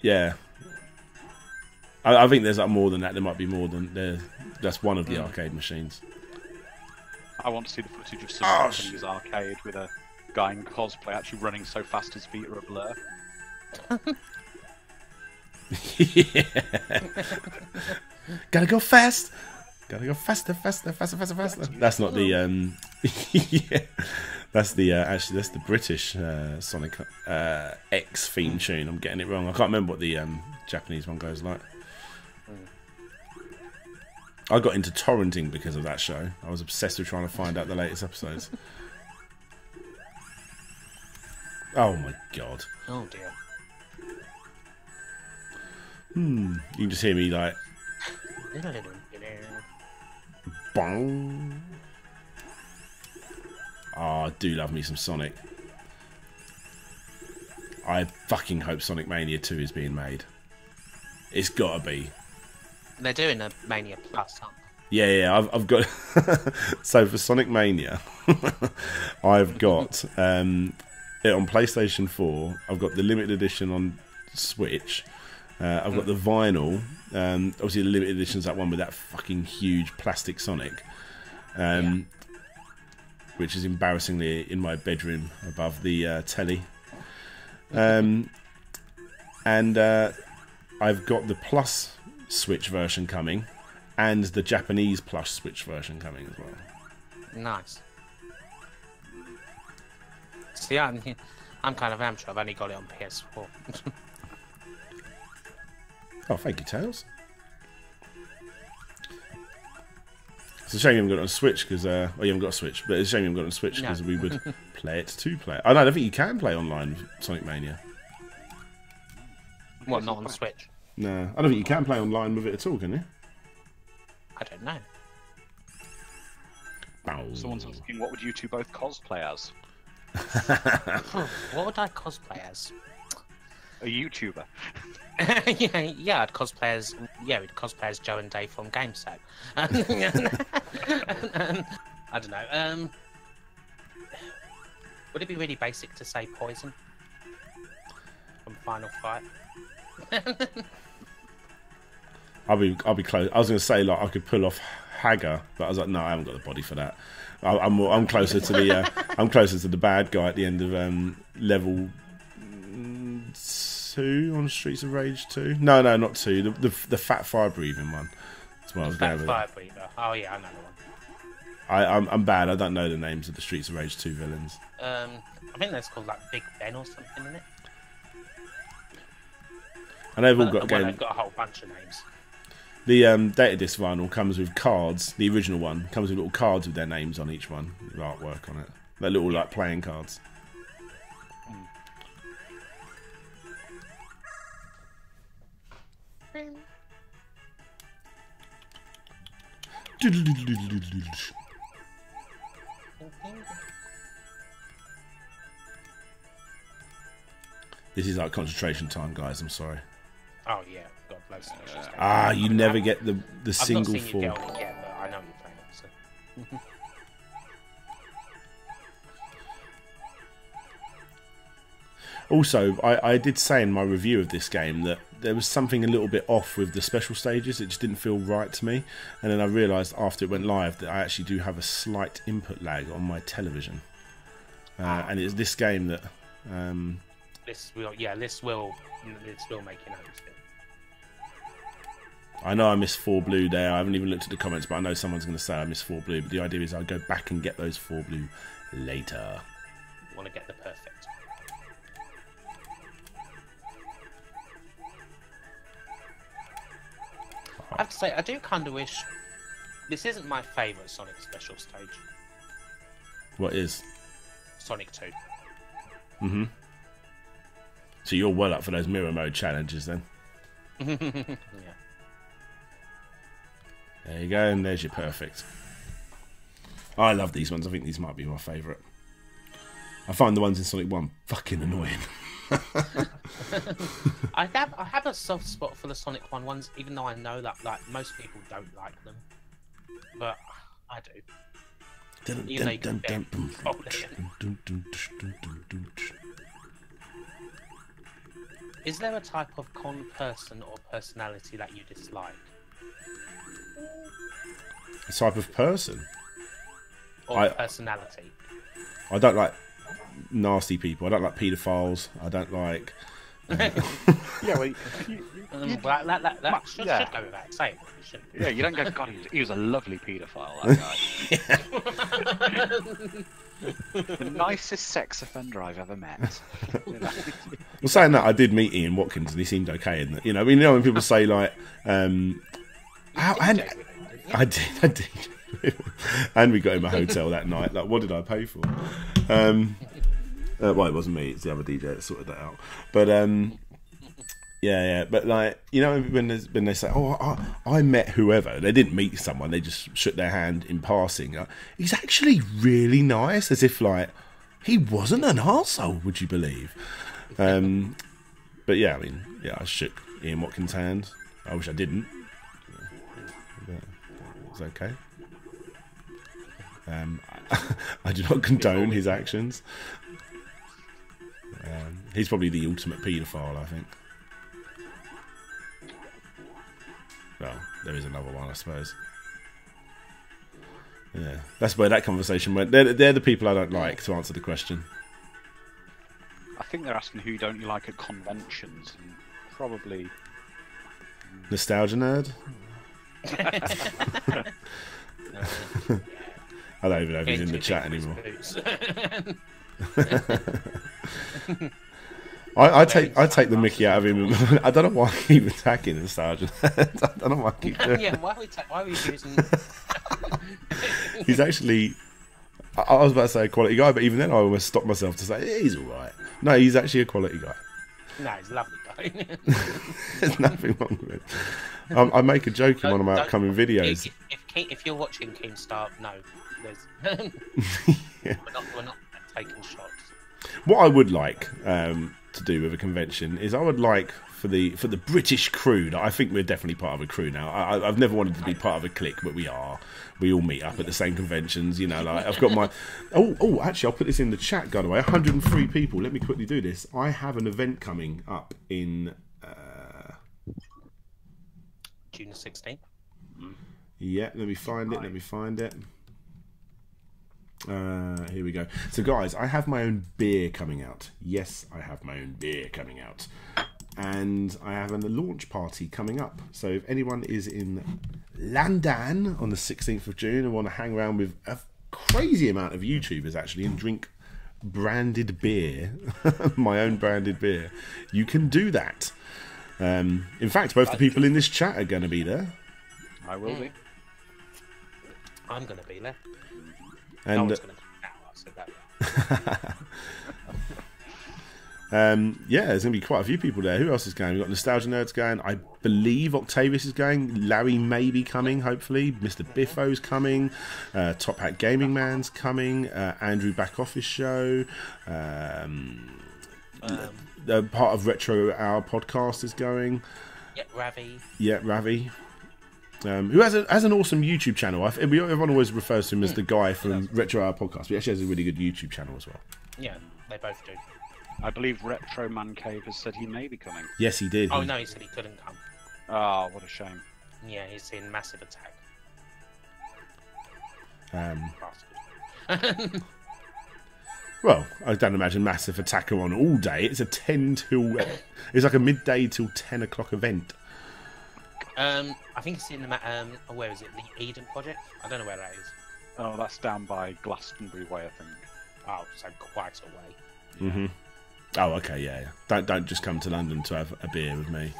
Yeah. I think there's like more than that. There might be more than there. That's one of the arcade machines. I want to see the footage of Sonic in his arcade with a guy in cosplay actually running so fast his feet are a blur. Yeah. Gotta go fast. Gotta go faster, faster, faster, faster, faster. That's not the yeah. That's the actually that's the British Sonic X theme tune. I'm getting it wrong. I can't remember what the Japanese one goes like. I got into torrenting because of that show. I was obsessed with trying to find out the latest episodes. Oh my god. Oh dear. You can just hear me like bong. Oh, I do love me some Sonic. I fucking hope Sonic Mania 2 is being made. It's gotta be. They're doing a Mania Plus, aren't they? Yeah, I've got. So for Sonic Mania, I've got it on PlayStation 4. I've got the limited edition on Switch. I've got the vinyl. Obviously, the limited edition is that one with that fucking huge plastic Sonic, which is embarrassingly in my bedroom above the telly. And I've got the Plus Switch version coming, and the Japanese Plus Switch version coming as well. Nice. See, I'm kind of amateur. I've only got it on PS4. Oh, thank you, Tails. It's a shame you haven't got it on Switch because, well, you haven't got a Switch, but it's a shame you haven't got it on Switch because we would play it to play. I don't think you can play online with Sonic Mania. What, not on the Switch? No, I don't think you can play online with it at all, can you? I don't know. Someone's asking, what would you two both cosplay as? What would I cosplay as? A YouTuber. yeah, I'd cosplay as we'd cosplay as Joe and Dave from GameSet. I don't know. Would it be really basic to say Poison from Final Fight? I'll be close. I was going to say like I could pull off Hagar, but I was like, no, I haven't got the body for that. I'm closer to the I'm closer to the bad guy at the end of level 2 on Streets of Rage 2. No, not 2. The fat fire breathing one. That's what I was going with. Fire breather. Oh yeah, I know the one. I'm bad. I don't know the names of the Streets of Rage 2 villains. I think that's called like Big Ben or something, isn't it? And they've all got they've got a whole bunch of names. The data disc vinyl comes with cards. The original one comes with little cards with their names on each one, with artwork on it. They're little like playing cards. This is like concentration time, guys. I'm sorry. Oh yeah, God bless you. You never get the single I've not seen fall. you get on it yet, but I know you're playing it. So. Also, I did say in my review of this game that there was something a little bit off with the special stages. It just didn't feel right to me. And then I realised after it went live that I actually do have a slight input lag on my television. And it's this game that... This will make you notice it. I know I missed 4 blue there. I haven't even looked at the comments, but I know someone's going to say I missed 4 blue. But the idea is I'll go back and get those 4 blue later. You want to get the perfect. I have to say, I do kind of wish... This isn't my favourite Sonic special stage. What is? Sonic 2. Mm-hmm. So you're well up for those mirror mode challenges then? Yeah. There you go, and there's your perfect. I love these ones. I think these might be my favourite. I find the ones in Sonic 1 fucking annoying. I have a soft spot for the Sonic 1 ones, even though I know that like most people don't like them. But I do. Even though you can bet properly. Is there a type of person or personality that you dislike? A type of person? Or personality? I don't like nasty people. I don't like paedophiles. I don't like Yeah, well, Well, that should go without saying. Shouldn't it? yeah, you don't go, God, he was a lovely paedophile, that guy. The nicest sex offender I've ever met. Well, saying that, I did meet Ian Watkins, and he seemed okay. And you know when people say like, and I did, and we got him a hotel that night. Like, what did I pay for? Well, it wasn't me; it's the other DJ that sorted that out. But yeah. But like, you know, when they say, "Oh, I met whoever," they didn't meet someone; they just shook their hand in passing. He's actually really nice, as if like he wasn't an arsehole, would you believe? But yeah, I mean, yeah, I shook Ian Watkins' hand. I wish I didn't. But it was okay. I do not condone his actions. He's probably the ultimate paedophile, I think. Well, there is another one, I suppose. Yeah, that's where that conversation went. They're the people I don't like, to answer the question. I think they're asking who don't you like at conventions, and probably Nostalgia nerd? I don't even know if he's in the chat anymore. I take the mickey out of him. I don't know why I keep attacking Nostalgia. I don't know why I keep doing. Yeah, why are we using? He's actually. I was about to say a quality guy, but even then I almost stopped myself to say he's all right. No, he's actually a quality guy. No, he's a lovely guy. There's nothing wrong with it. I make a joke in one of my upcoming videos. If you're watching Keemstar, no, there's Yeah. we're not taking shots. What I would like to do with a convention is I would like for the British crew. I think we're definitely part of a crew now. I've never wanted to be part of a clique, but we are. We all meet up at the same conventions. You know, like I've got my. Oh, actually, I'll put this in the chat. By the way, 103 people. Let me quickly do this. I have an event coming up in June 16th. Yeah, let me find it. Here we go. So, guys, I have my own beer coming out. Yes, I have my own beer coming out. And I have a launch party coming up. So, if anyone is in London on the 16th of June and want to hang around with a crazy amount of YouTubers, actually, and drink branded beer, my own branded beer, you can do that. In fact, both the people in this chat are going to be there. I will be. I'm going to be there. And no one's going to be now, I said that. yeah, there's going to be quite a few people there. Who else is going? We've got Nostalgia Nerds going. I believe Octavius is going. Larry may be coming, hopefully. Mr. Biffo's coming. Top Hat Gaming Man's coming. Andrew Back Office Show. The part of Retro Hour podcast is going. Yeah, Ravi. Who has an awesome YouTube channel. Everyone always refers to him as the guy from Retro Hour podcast, but he actually has a really good YouTube channel as well. Yeah, they both do. I believe Retro Man Cave has said he may be coming. Yes, he did. Oh, no, he said he couldn't come. Oh, what a shame. Yeah, he's in Massive Attack. Well, I don't imagine Massive Attack are on all day. It's a 10 till... It's like a midday till 10 o'clock event. I think it's in the... where is it? The Eden Project? I don't know where that is. Oh, that's down by Glastonbury Way, I think. Oh, so quite away. Mm-hmm. Oh, okay, yeah. Don't just come to London to have a beer with me.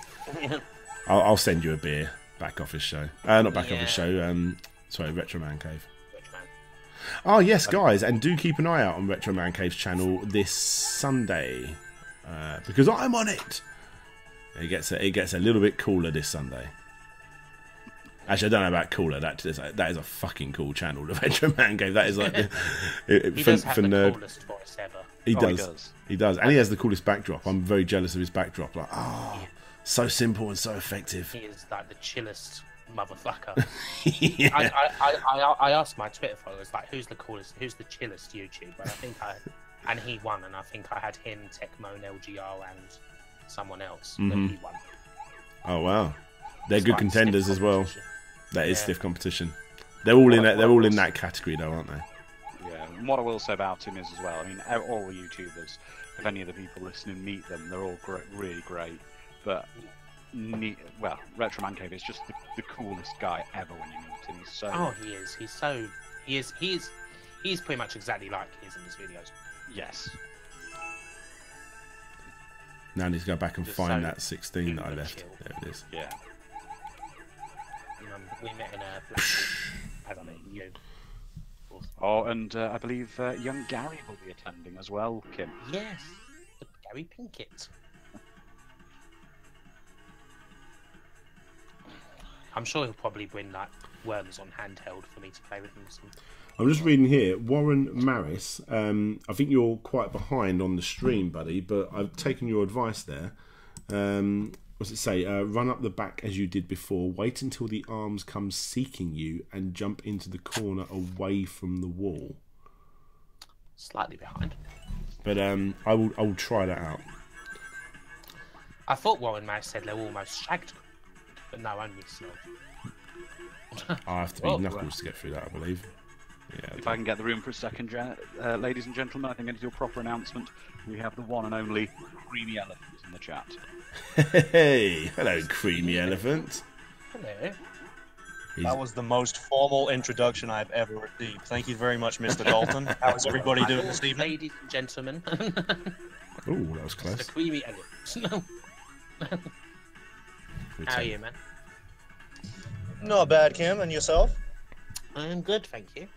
I'll send you a beer. Back Office Show. Not Back Office Show. Sorry, Retro Man Cave. Oh, yes, guys. And do keep an eye out on Retro Man Cave's channel this Sunday. Because I'm on it. It gets a little bit cooler this Sunday. Actually, I don't know about cooler. That is a fucking cool channel, the Retro Man Cave. That is like he does have the coolest voice ever. He does, and he has the coolest backdrop. I'm very jealous of his backdrop. Like, so simple and so effective. He is like the chillest motherfucker. Yeah. I asked my Twitter followers like, who's the chillest YouTuber? And he won, and I think I had him, Tecmo, LGR, and someone else. But he won. Oh wow, they're good contenders as well. That is stiff competition. They're all in that category, though, aren't they? Yeah, And what I will say about him is as well, I mean, all the YouTubers, if any of the people listening meet them, they're all great, really great. But, Retro Man Cave is just the coolest guy ever when you meet him. So, Oh, he is. He's pretty much exactly like he is in his videos. yes. Now I need to go back and Just find so that 16 that I left. chill. There it is. Yeah. We met in a Blackpool, as I mean, you. Oh, and I believe young Gary will be attending as well, Kim. Yes, the Gary Pinkett. I'm sure he'll probably bring like worms on handheld for me to play with him or something. I'm just reading here, Warren Maris. I think you're quite behind on the stream, buddy, but I've taken your advice there. What's it say? Run up the back as you did before. Wait until the arms come seeking you and jump into the corner away from the wall. Slightly behind. But I will try that out. I thought Warren Maris said they were almost shagged, but no, only Snow. I have to be Oh, Knuckles to get through that, I believe. Yeah. If I can get the room for a second, ladies and gentlemen, I think it's your proper announcement. We have the one and only Creamy Elephant in the chat. Hey, hello, Creamy Elephant. Hello. That was the most formal introduction I've ever received. Thank you very much, Mr. Dalton. How is everybody doing this evening? Ladies and gentlemen. Oh, that was close. The creamy elephant. How are you, man? Not bad, Kim. And yourself? I'm good, thank you.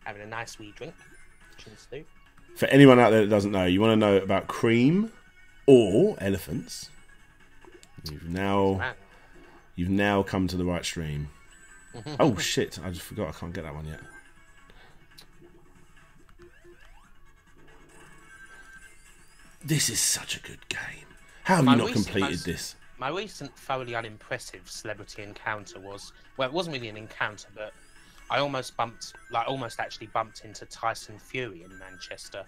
Having a nice wee drink. Chin stew. For anyone out there that doesn't know, you want to know about cream or elephants, you've now come to the right stream. Oh shit, I just forgot I can't get that one yet. This is such a good game. How have you not completed this? My recent thoroughly unimpressive celebrity encounter was, well, it wasn't really an encounter, but I almost actually bumped into Tyson Fury in Manchester.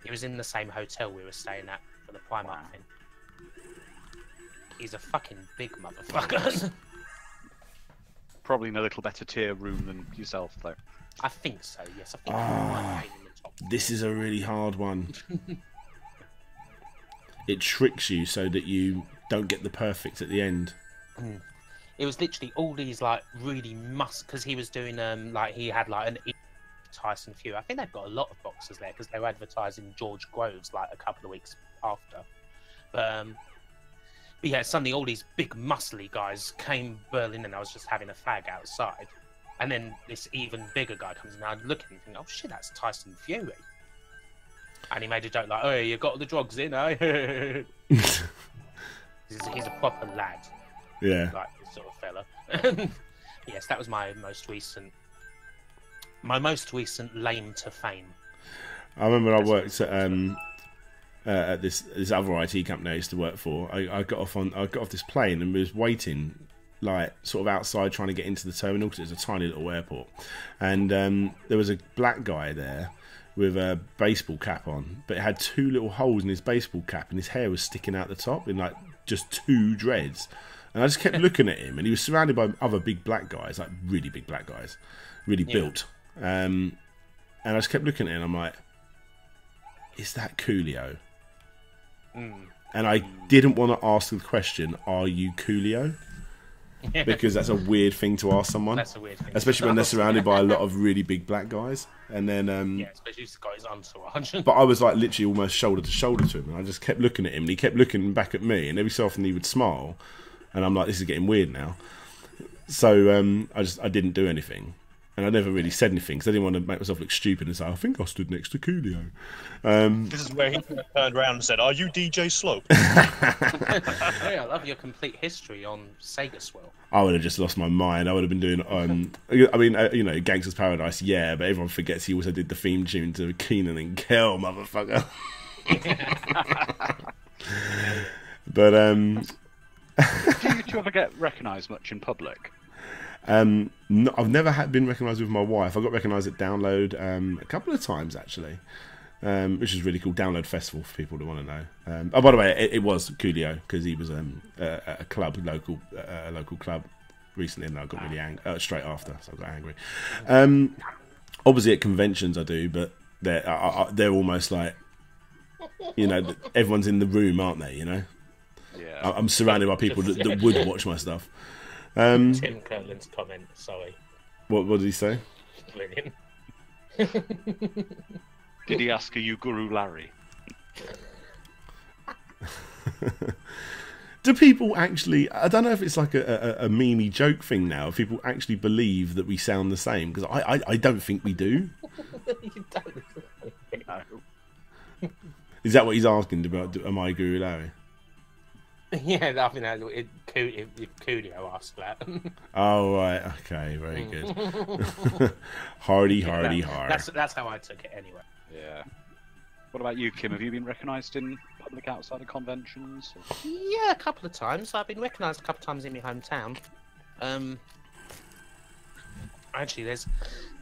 He was in the same hotel we were staying at for the Primark thing. He's a fucking big motherfucker. Probably in a little better tier room than yourself, though. I think so, yes. I think he might be in the top. This is a really hard one. It tricks you so that you don't get the perfect at the end. It was literally all these like really because he was doing he had like an Tyson Fury. I think they've got a lot of boxers there because they were advertising George Groves like a couple of weeks after. But yeah, suddenly all these big muscly guys came Berlin, and I was just having a fag outside, and then this even bigger guy comes in. And I look at him and think, oh shit, that's Tyson Fury. And he made a joke like, "Oh, you got the drugs in, eh?" He's a proper lad. Yeah. Like this sort of fella. Yes, that was my most recent lame to fame. I remember I worked at this other IT company I used to work for. I got off this plane and was waiting like sort of outside trying to get into the terminal because it's a tiny little airport, and there was a black guy there with a baseball cap on, but it had two little holes in his baseball cap, and his hair was sticking out the top in like just two dreads. And I just kept looking at him, and he was surrounded by other big black guys, like really big black guys, really built. And I just kept looking at him, and I'm like, is that Coolio? And I didn't want to ask the question, are you Coolio? Because that's a weird thing to ask someone. That's a weird thing. Especially when they're surrounded by a lot of really big black guys. And then yeah, especially if he's got his entourage. But I was like literally almost shoulder to shoulder to him, and I just kept looking at him, and he kept looking back at me, and every so often he would smile, and I'm like, this is getting weird now. So I didn't do anything, and I never really said anything because I didn't want to make myself look stupid and say I think I stood next to Coolio. This is where he turned around and said, "Are you DJ Slope?" Hey, I love your complete history on Sega Swell. I would have just lost my mind. I would have been doing, I mean, you know, Gangster's Paradise, yeah, but everyone forgets he also did the theme tune to Kenan and Kel, motherfucker. But Do you ever get recognised much in public? no, I've never been recognised with my wife. I got recognised at Download a couple of times actually, which is really cool. Download Festival for people that want to know. Oh, by the way, it was Coolio because he was at a club, local club recently, and I got really angry straight after, so I got angry. Obviously at conventions I do, but they're almost like, you know, everyone's in the room, aren't they? You know, Yeah. I'm surrounded by people that would watch my stuff. Tim Kirtland's comment. Sorry, What did he say? brilliant. Did he ask, are you Guru Larry? Do people actually? I don't know if it's like a memey joke thing now. If people actually believe that we sound the same, because I don't think we do. You don't. No. Is that what he's asking about? Am I Guru Larry? Yeah, I think that's if Coolio asked that. Oh right, okay, very good. hardy, hard. That's how I took it anyway. Yeah. What about you, Kim? Have you been recognised in public outside of conventions? Yeah, a couple of times. I've been recognised a couple of times in my hometown. Actually,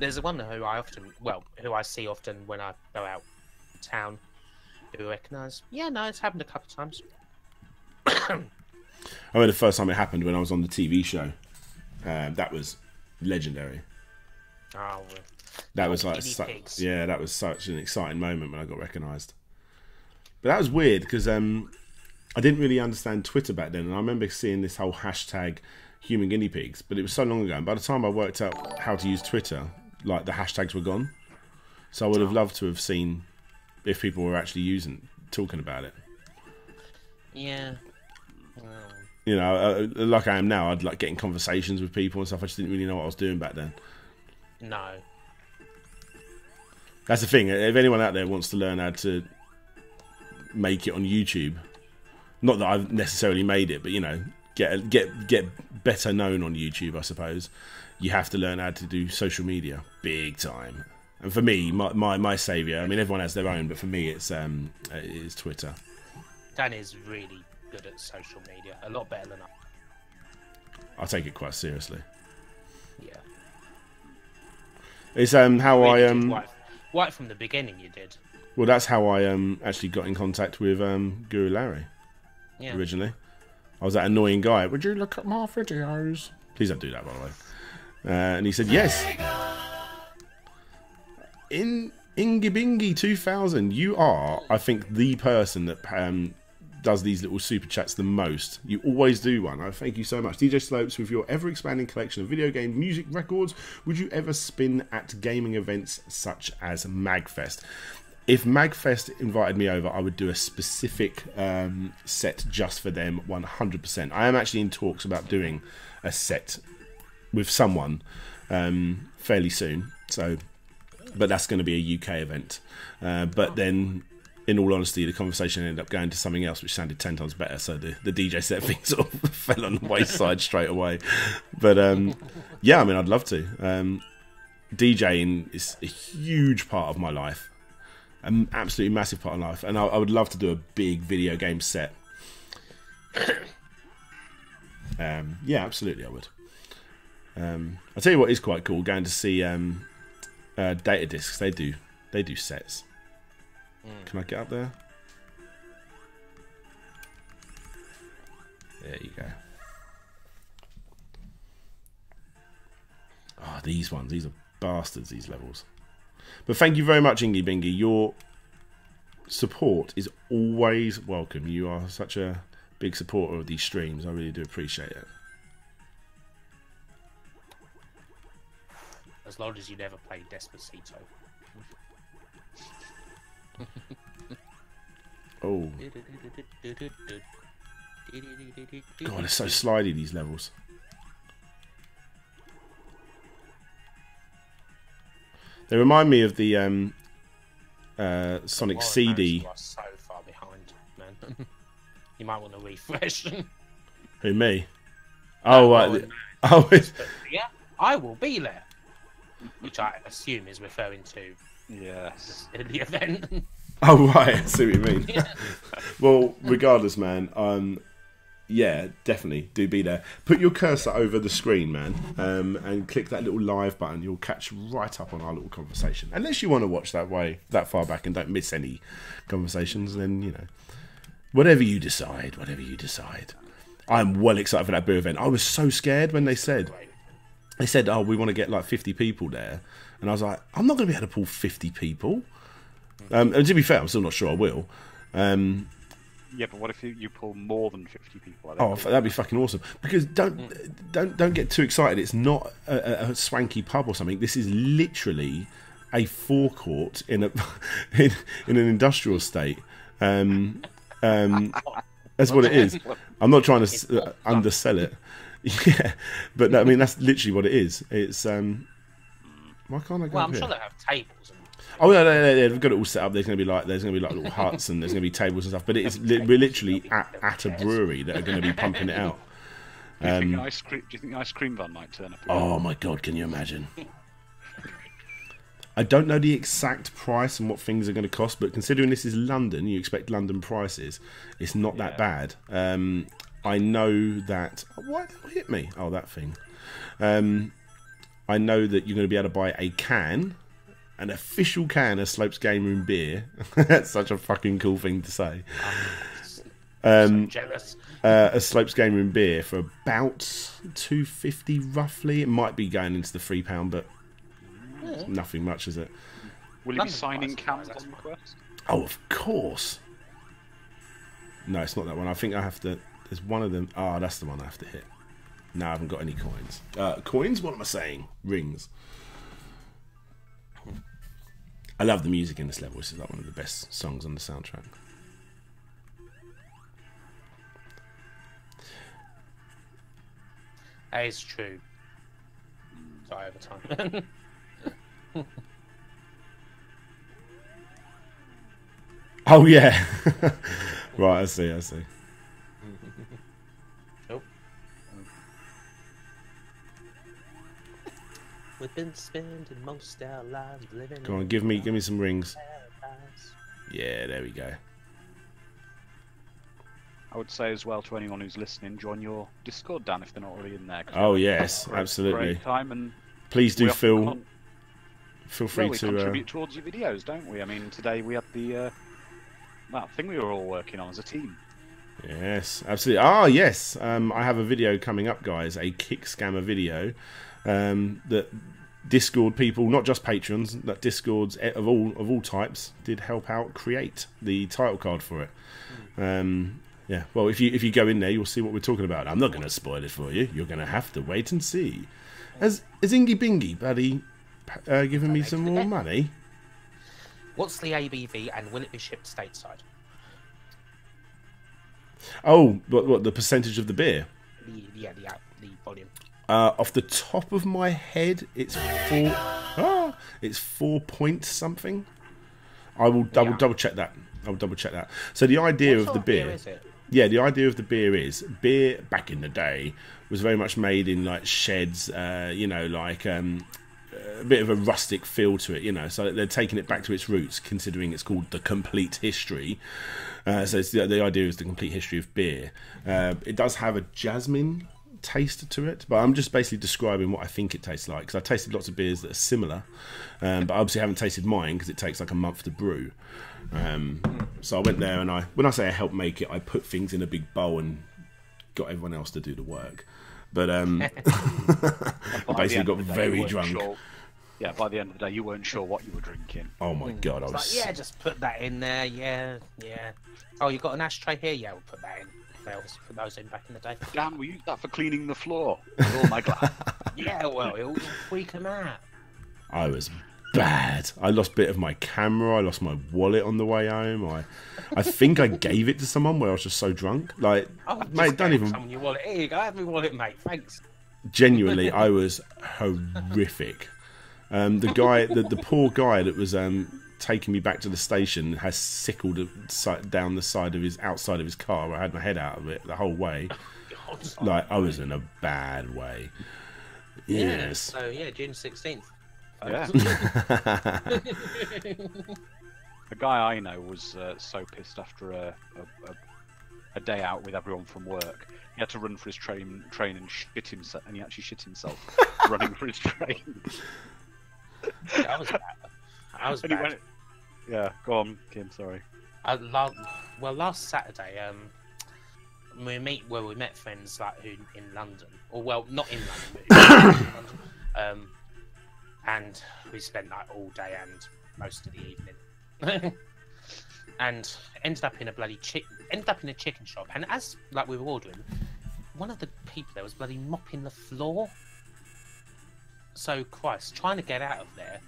there's one who I see often when I go out of town. Who recognise? Yeah, no, it's happened a couple of times. I remember the first time it happened when I was on the TV show. That was legendary. Oh, That was like, that was such an exciting moment when I got recognised. But that was weird because I didn't really understand Twitter back then, and I remember seeing this whole hashtag human guinea pigs, but it was so long ago. And by the time I worked out how to use Twitter, like the hashtags were gone. So I would have loved to have seen if people were actually talking about it. yeah. You know, like I am now, I'd like getting conversations with people and stuff. I just didn't really know what I was doing back then. No. That's the thing. If anyone out there wants to learn how to make it on YouTube, not that I've necessarily made it, but you know, get better known on YouTube, I suppose. You have to learn how to do social media, big time. And for me, my saviour. I mean, everyone has their own, but for me, it's Twitter. Dan is really good at social media, a lot better than I. I take it quite seriously. Yeah. It's how Really I right from the beginning, you did. Well, that's how I actually got in contact with Guru Larry. Yeah. Originally, I was that annoying guy. Would you look at my videos? Please don't do that, by the way. And he said yes. In Ingy Bingy 2000, you are, I think, the person that does these little super chats the most. You always do one. I thank you so much. DJ Slopes, with your ever-expanding collection of video game music records, would you ever spin at gaming events such as MagFest? If MagFest invited me over, I would do a specific set just for them, 100%. I am actually in talks about doing a set with someone fairly soon. But that's going to be a UK event. But then, in all honesty, the conversation ended up going to something else which sounded 10 times better. So the DJ set thing sort of fell on the wayside straight away. But yeah, I mean, I'd love to. DJing is a huge part of my life. An absolutely massive part of life. And I would love to do a big video game set. Yeah, absolutely, I would. I'll tell you what is quite cool, going to see Data Discs. They do sets. Can I get up there? There you go. Oh, these ones. These are bastards, these levels. But thank you very much, Ingy Bingy. Your support is always welcome. You are such a big supporter of these streams. I really do appreciate it. As long as you never play Despacito. Oh. God, it's so slidey, these levels. They remind me of the Sonic CD. You are so far behind, man. You might want to refresh. Who, me? Oh, oh, yeah, I will be there. Which I assume is referring to Yes. the event. Oh, right, I see what you mean. Yeah. Well, regardless, man, yeah, definitely do be there. Put your cursor over the screen, man, and click that little live button. You'll catch right up on our little conversation. Unless you want to watch that far back and don't miss any conversations, then, you know, whatever you decide. I'm well excited for that beer event. I was so scared when they said, oh, we want to get like 50 people there. And I was like, I'm not going to be able to pull 50 people. And to be fair, I'm still not sure I will. Yeah, but what if you pull more than 50 people? That'd be fucking awesome. Because don't get too excited. It's not a swanky pub or something. This is literally a forecourt in a in an industrial estate. That's what it is. I'm not trying to undersell it. Yeah, but no, I mean that's literally what it is. It's why can't I go? Well, I'm here? sure they have tables. Oh yeah, they've got it all set up. There's going to be like little huts and there's going to be tables and stuff. But it's we're literally at a brewery that are going to be pumping it out. Do you think ice cream van might turn up? Oh my god, can you imagine? I don't know the exact price and what things are going to cost, but considering this is London, you expect London prices. It's not that bad. I know that. Why did it hit me? Oh, that thing. I know that you're going to be able to buy a can, an official can of Slopes Game Room beer. That's such a fucking cool thing to say. So jealous. A Slopes Game Room beer for about £2.50 roughly. It might be going into the £3, but nothing much, is it? Will you be signing cans on request? Oh, of course. No, it's not that one. I think I have to. There's one of them. Ah, that's the one I have to hit. No, I haven't got any coins. Coins? What am I saying? Rings. I love the music in this level. This is like one of the best songs on the soundtrack. That is true. Sorry, over time. Oh yeah. Right, I see. Nope. We've been spending most our lives living. Go on, give me some rings. paradise. Yeah, there we go. I would say as well to anyone who's listening, join your Discord, Dan, if they're not already in there. Oh yes, Great absolutely. time, and Please do we often feel free we to. contribute towards your videos, don't we? I mean, today we had the that thing we were all working on as a team. Yes, absolutely. Ah, yes. I have a video coming up, guys. A kick scammer video that Discord people, not just patrons, that Discords of all types, did help out create the title card for it. Yeah. Well, if you go in there, you'll see what we're talking about. I'm not going to spoil it for you. You're going to have to wait and see. Has Ingy Bingy Buddy given me some more money? What's the ABV and will it be shipped stateside? Oh, what the percentage of the beer? The volume. Off the top of my head, it's 4 point something. I will double check that. So the idea of the beer, is it? yeah, the idea of the beer is beer back in the day was very much made in like sheds, like a bit of a rustic feel to it, so they're taking it back to its roots, considering it's called The Complete History. So it's the idea is the complete history of beer. It does have a jasmine taste to it, but I'm just basically describing what I think it tastes like, because I've tasted lots of beers that are similar, but I obviously haven't tasted mine because it takes like a month to brew. So I went there and when I say I helped make it, I put things in a big bowl and got everyone else to do the work. But I basically got very drunk. Sure. Yeah, by the end of the day, you weren't sure what you were drinking. Oh my god, I was Like, yeah, just put that in there. Yeah. Oh, you got an ashtray here? Yeah, we'll put that in. They obviously put those in back in the day. Dan, we used that for cleaning the floor with all my glass. Yeah, well, it'll freak them out. I was bad. I lost a bit of my camera. I lost my wallet on the way home. I think I gave it to someone where I was just so drunk. Like, mate, don't even. Your wallet. Here you go. Have my wallet, mate. Thanks. Genuinely, I was horrific. The guy, the poor guy that was taking me back to the station has sickled down the outside of his car. Where I had my head out of it the whole way. Like, I was in a bad way. Yes. Yeah, so yeah, June 16th. Yeah. A guy I know was so pissed after a day out with everyone from work. He had to run for his train and shit himself, and he actually shit himself running for his train. Yeah, I was bad. Yeah, go on, Kim. Sorry. Last Saturday, we met friends like who in London, or well, not in London, but in London. and we spent like all day and most of the evening. And ended up in a chicken shop. And as like we were ordering, one of the people there was bloody mopping the floor. So Christ, trying to get out of there,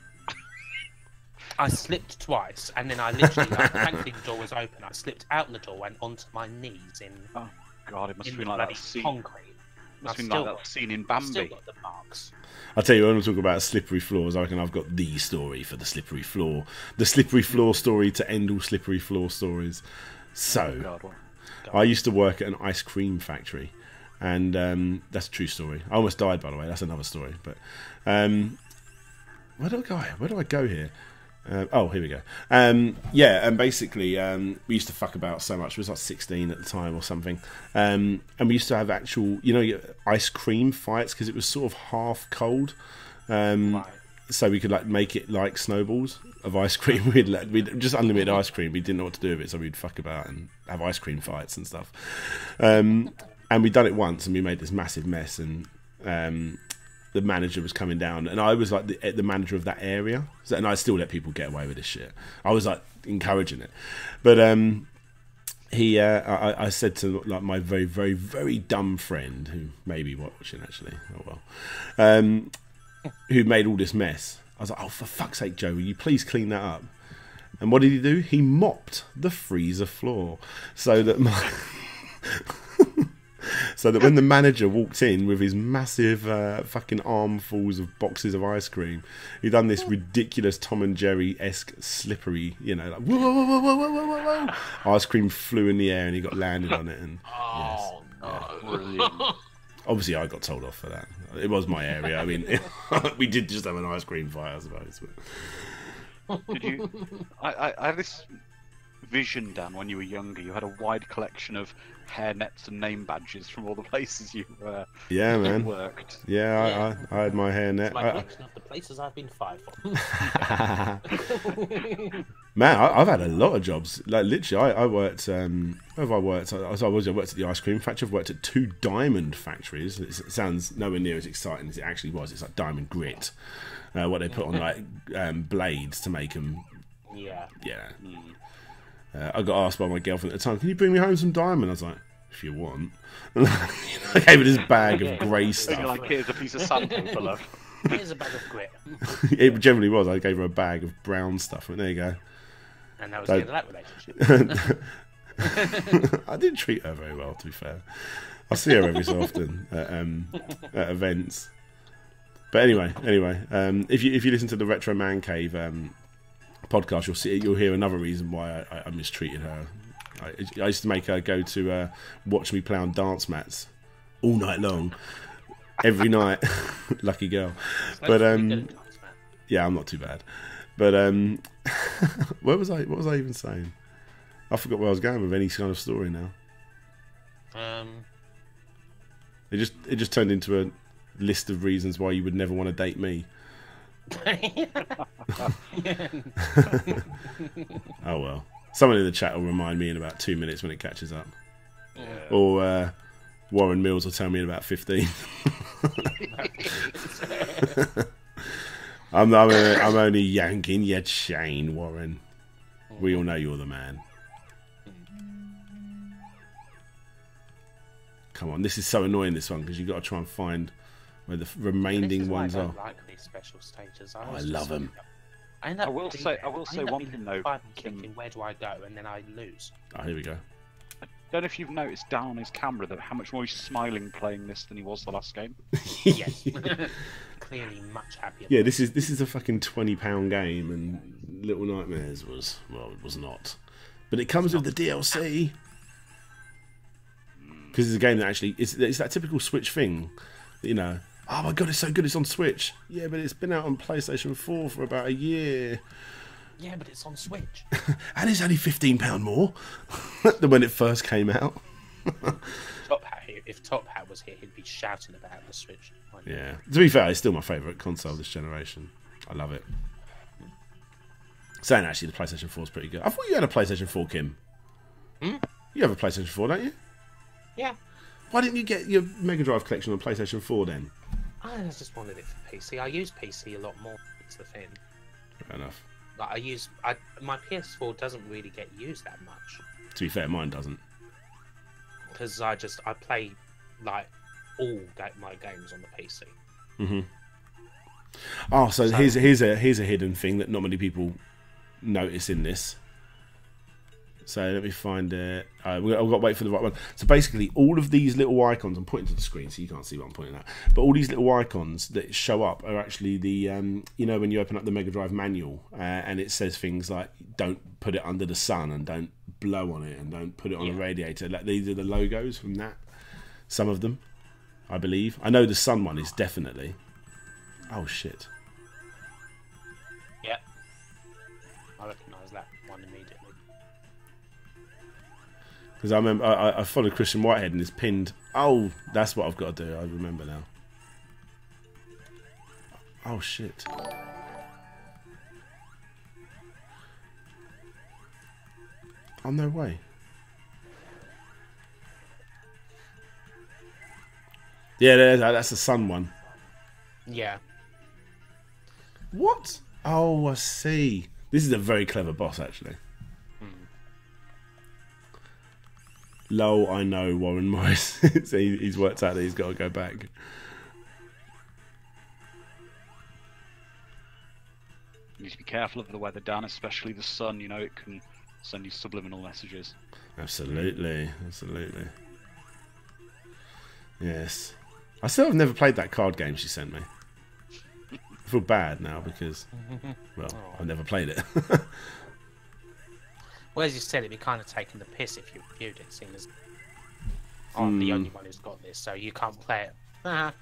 I slipped twice, and then I literally, like, thankfully the door was open. I slipped out the door and onto my knees in. Oh God, it must in have been the like bloody that scene. concrete. Must have I've been like still that scene in I've still Bambi. got the marks. I'll tell you, when we talk about slippery floors, I reckon I've got the story for the slippery floor. The slippery floor story to end all slippery floor stories. So, God, what? I used to work at an ice cream factory. And that's a true story. I almost died, by the way. That's another story. But where do I go? Where do I go here? Oh, here we go. Yeah, and basically, we used to fuck about so much. We was like 16 at the time or something. And we used to have actual, ice cream fights because it was sort of half cold. Right. So we could like make it like snowballs of ice cream. We'd just unlimited ice cream. We didn't know what to do with it, so we'd fuck about and have ice cream fights and stuff. And we'd done it once, and we made this massive mess. And the manager was coming down, and I was like the manager of that area, and I still let people get away with this shit. I was like encouraging it, but I said to like my very, very, very dumb friend who may be watching actually. Oh well, who made all this mess. I was like, oh, for fuck's sake, Joe, will you please clean that up? And what did he do? He mopped the freezer floor so that so that when the manager walked in with his massive fucking armfuls of boxes of ice cream, he'd done this ridiculous Tom and Jerry-esque slippery, like whoa, whoa, whoa, whoa, whoa, whoa, whoa. Ice cream flew in the air and he got landed on it. And Oh yes, no! Brilliant. obviously I got told off for that. It was my area. I mean, we did just have an ice cream fight, I suppose. But... Did you? I had this vision, Dan, when you were younger. You had a wide collection of hairnets and name badges from all the places you Yeah, man. worked. Yeah, I had my hairnet. My collection of the places I've been fired from. Man, I've had a lot of jobs. Like literally, I worked. Where have I worked? I worked at the ice cream factory. I've worked at 2 diamond factories. It sounds nowhere near as exciting as it actually was. It's like diamond grit, what they put on like blades to make them. Yeah. Yeah. I got asked by my girlfriend at the time, "Can you bring me home some diamond?" I was like, "If you want." I gave her this bag of grey You're stuff. like, here's a piece of sandpaper, love. Here's a bag of grit. It generally was. I gave her a bag of brown stuff. And there you go. And that was the end of that relationship. I didn't treat her very well, to be fair. I see her every so often at events. But anyway, if you listen to the Retro Man Cave podcast, you'll hear another reason why I mistreated her. I used to make her go to watch me play on dance mats all night long, every night. Lucky girl. But yeah, I'm not too bad. But what was I even saying? I forgot where I was going with any kind of story now. It just turned into a list of reasons why you would never want to date me. Oh well. Someone in the chat will remind me in about 2 minutes when it catches up. Yeah. Or Warren Mills will tell me in about 15. I'm only yanking your chain, Warren. We all know you're the man. Come on, this is so annoying, this one, because you've got to try and find where the remaining ones I are. don't like these special stages. I love them. I will say one thing though. Thinking, where do I go? And then I lose. Oh, here we go. I don't know if you've noticed down on his camera that how much more he's smiling playing this than he was the last game. Yes. Clearly much happier. Yeah, this is a fucking £20 game, and Little Nightmares was not. But it comes with the DLC. Because it's a game that actually it's that typical Switch thing, oh my god, it's so good, it's on Switch. Yeah, but it's been out on PlayStation 4 for about a year. Yeah, but it's on Switch. And it's only £15 more than when it first came out. Top Hat, if Top Hat was here, he'd be shouting about the Switch. Yeah. To be fair, it's still my favourite console this generation. I love it. Saying actually, the PlayStation 4 is pretty good. I thought you had a PlayStation 4, Kim. You have a PlayStation 4, don't you? Yeah. Why didn't you get your Mega Drive collection on PlayStation 4 then? I just wanted it for PC. I use PC a lot more. It's the thing. Fair enough. Like my PS4 doesn't really get used that much. To be fair, mine doesn't. Because I play like all my games on the PC. Mm-hmm. Oh, so here's a hidden thing that not many people notice in this. So let me find it. I've got to wait for the right one. So basically, all of these little icons, I'm pointing to the screen so you can't see what I'm pointing at, but all these little icons that show up are actually the, you know, when you open up the Mega Drive manual and it says things like, don't put it under the sun and don't blow on it and don't put it on a radiator. Like, these are the logos from that. Some of them, I believe. I know the sun one is definitely. Oh, shit. Yep. I recognise that one immediately. Because I remember I followed Christian Whitehead and it's pinned. Oh, that's what I've got to do. I remember now. Oh shit! Oh no way! Yeah, that's the sun one. Yeah. What? Oh, I see. This is a very clever boss, actually. Lol, I know Warren Morris. So he's worked out that he's got to go back. You need to be careful of the weather, Dan, especially the sun. You know, it can send you subliminal messages. Absolutely, absolutely. Yes. I still have never played that card game she sent me. I feel bad now because, well, I've never played it. Well, as you said, it'd be kind of taking the piss if you reviewed it, seeing as I'm the only one who's got this, so you can't play it.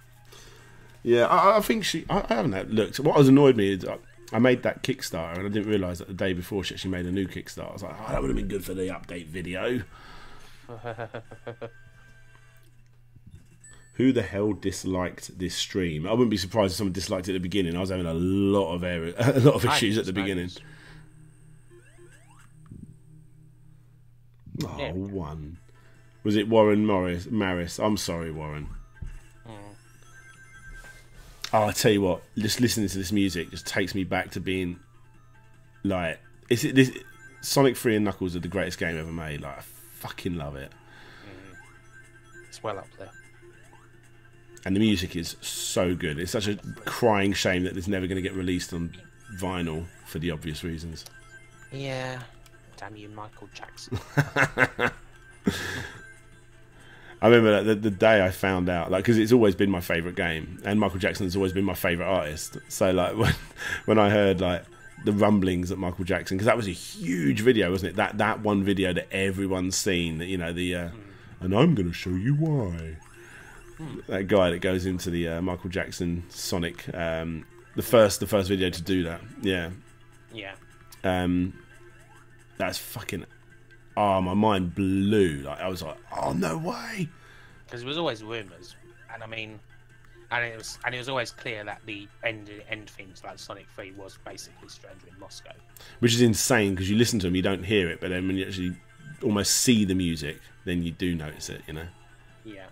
Yeah, I think I haven't looked. What has annoyed me is I made that Kickstarter and I didn't realise that the day before she actually made a new Kickstarter. I was like, oh, that would have been good for the update video. Who the hell disliked this stream? I wouldn't be surprised if someone disliked it at the beginning. I was having a lot of issues at the beginning. Oh, yeah. One. Was it Warren Maris? I'm sorry, Warren. Oh, I tell you what, just listening to this music just takes me back to being like, Sonic 3 and Knuckles are the greatest game ever made. Like, I fucking love it. It's well up there. And the music is so good. It's such a crying shame that it's never going to get released on vinyl for the obvious reasons. Yeah. Damn you, Michael Jackson. I remember the day I found out, like, because it's always been my favourite game, and Michael Jackson's always been my favourite artist. So, like, when I heard, like, the rumblings at Michael Jackson, because that was a huge video, wasn't it? That one video that everyone's seen, that, you know, and I'm going to show you why. That guy that goes into the Michael Jackson Sonic, the first video to do that. Yeah. Yeah. That's fucking. Oh, my mind blew. Like, I was like, oh no way. Because it was always rumours, and I mean, and it was always clear that the end theme to like Sonic 3 was basically Stranger in Moscow. Which is insane because you listen to them, you don't hear it, but then when you actually almost see the music, then you do notice it. You know. Yeah.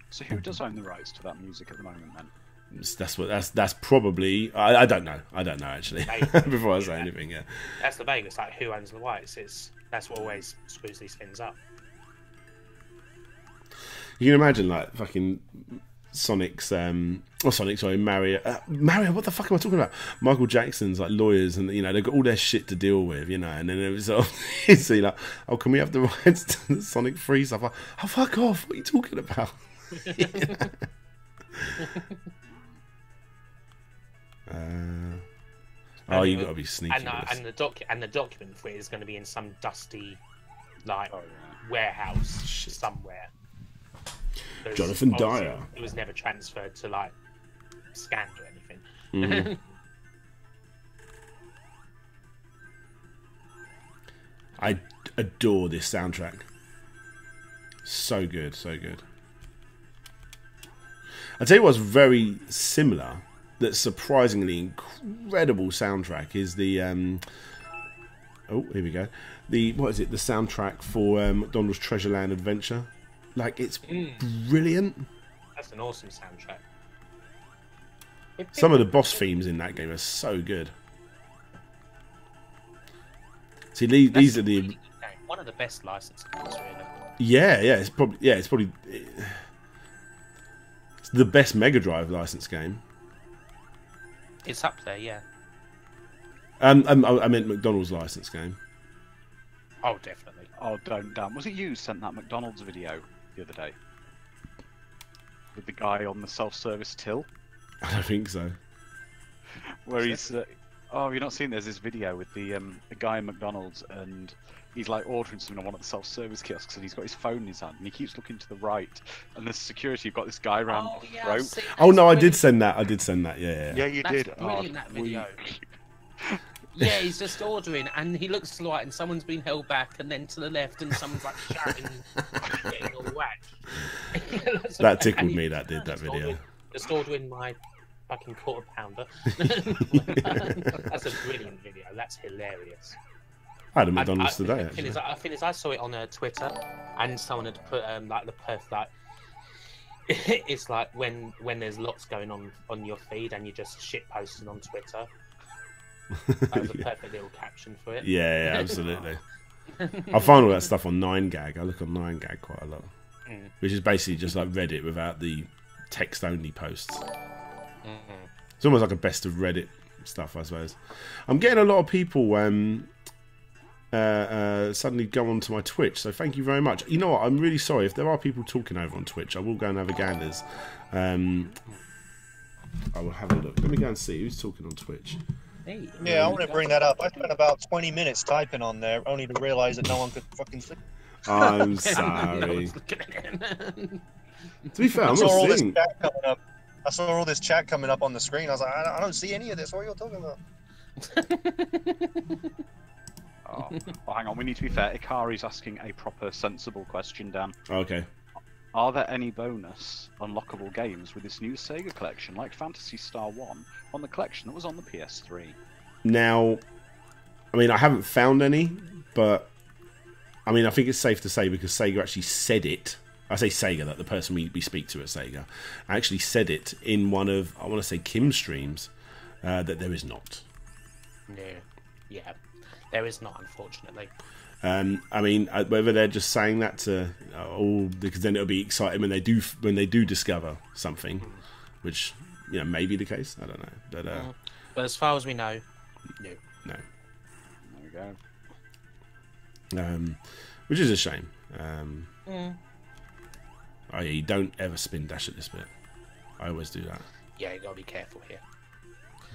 So who does own the rights to that music at the moment then? That's probably I don't know actually. Before I say anything, yeah. That's the Vegas, like who owns the rights. That's what always screws these things up. You can imagine like fucking Sonic's Mario. What the fuck am I talking about? Michael Jackson's like lawyers, and you know they've got all their shit to deal with, you know, and then it was sort of see like, oh, can we have the rights to the Sonic 3 stuff? Like, oh, fuck off! What are you talking about? You got to be sneaky. And the document for it is going to be in some dusty, like warehouse somewhere. Jonathan Dyer. It was never transferred to like scanned or anything. Mm-hmm. I adore this soundtrack. So good, so good. I'll tell you what's very similar. That's surprisingly incredible soundtrack is the oh, here we go. The what is it? The soundtrack for McDonald's Treasureland Adventure. Like, it's brilliant. That's an awesome soundtrack. Some of the boss themes in that game are so good. See, these are the... Really good game. One of the best licensed games, really. Yeah, it's probably it's the best Mega Drive licensed game. It's up there, yeah. I meant McDonald's licensed game. Oh, definitely. Oh, don't damn. Was it you who sent that McDonald's video the other day? With the guy on the self-service till? I don't think so. Where he's... oh, have you not seen? There's this video with the guy in McDonald's, and he's like ordering something on one of the self-service kiosks, and he's got his phone in his hand, and he keeps looking to the right, and the security have got this guy around the throat. Oh no, I did send that. Yeah. Yeah, you That's did. brilliant, that video. Yeah, he's just ordering, and he looks to the right, and someone's been held back, and then to the left, and someone's like shouting, getting all whacked. That tickled me. That video. Just ordering my fucking quarter pounder. That's a brilliant video. That's hilarious. I had a McDonald's today. I think I saw it on Twitter, and someone had put like the perfect like. It's like when there's lots going on your feed, and you're just shit posting on Twitter. That was a perfect little caption for it. Yeah, absolutely. I find all that stuff on 9gag. I look on 9gag quite a lot, which is basically just like Reddit without the text-only posts. It's almost like a best of Reddit stuff, I suppose. I'm getting a lot of people suddenly go onto my Twitch, so thank you very much. You know what? I'm really sorry if there are people talking over on Twitch. I will go and have a ganders. I will have a look. Let me go and see who's talking on Twitch. Hey. Yeah, I want to bring that up. I spent about 20 minutes typing on there, only to realise that no one could fucking see. I'm sorry. To be fair, I'm not seeing. I saw all this chat coming up on the screen. I was like, I don't see any of this. What are you talking about? Oh, well, hang on. We need to be fair. Ikari's asking a proper, sensible question, Dan. Okay. Are there any bonus unlockable games with this new Sega collection, like Phantasy Star 1, on the collection that was on the PS3? Now, I mean, I haven't found any, but I mean, I think it's safe to say, because Sega actually said it. I say Sega, that the person we speak to at Sega actually said it in one of, I want to say, Kim's streams, that there is not. No. Yeah. There is not, unfortunately. I mean, whether they're just saying that to, because then it'll be exciting when they do discover something, which may be the case. I don't know, but as far as we know, no. There we go. Which is a shame. Oh yeah, you don't ever spin dash at this bit. I always do that. Yeah, you gotta be careful here.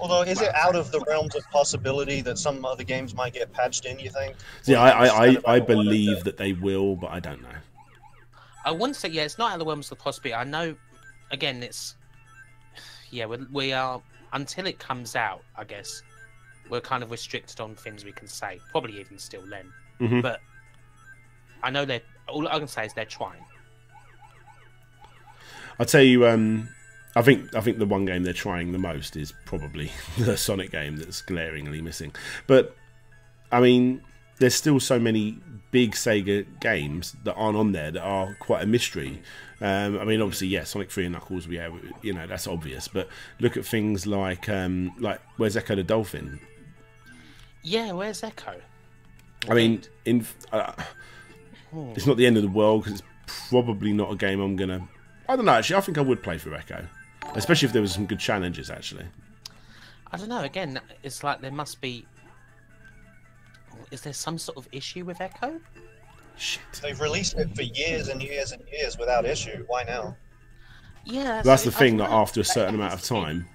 Although, is it out of the realms of possibility that some other games might get patched in, you think? See, I believe that they will, but I don't know. I wouldn't say, it's not out of the realms of possibility. I know, again, it's... Yeah, we are... Until it comes out, I guess, we're kind of restricted on things we can say. Probably even still then. Mm-hmm. But I know that... All I can say is they're trying. I'll tell you... I think the one game they're trying the most is probably the Sonic game that's glaringly missing. But, I mean, there's still so many big Sega games that aren't on there that are quite a mystery. I mean, obviously, Sonic 3 and Knuckles, that's obvious. But look at things like Where's Echo the Dolphin? Yeah, where's Echo? I mean, it's not the end of the world, because it's probably not a game I'm going to... I don't know, actually. I think I would play for Echo. Especially if there was some good challenges, actually. I don't know. Again, it's like there must be... Is there some sort of issue with Echo? Shit. They've released it for years and years and years without issue. Why now? Yeah, that's the thing, that after a certain amount of time...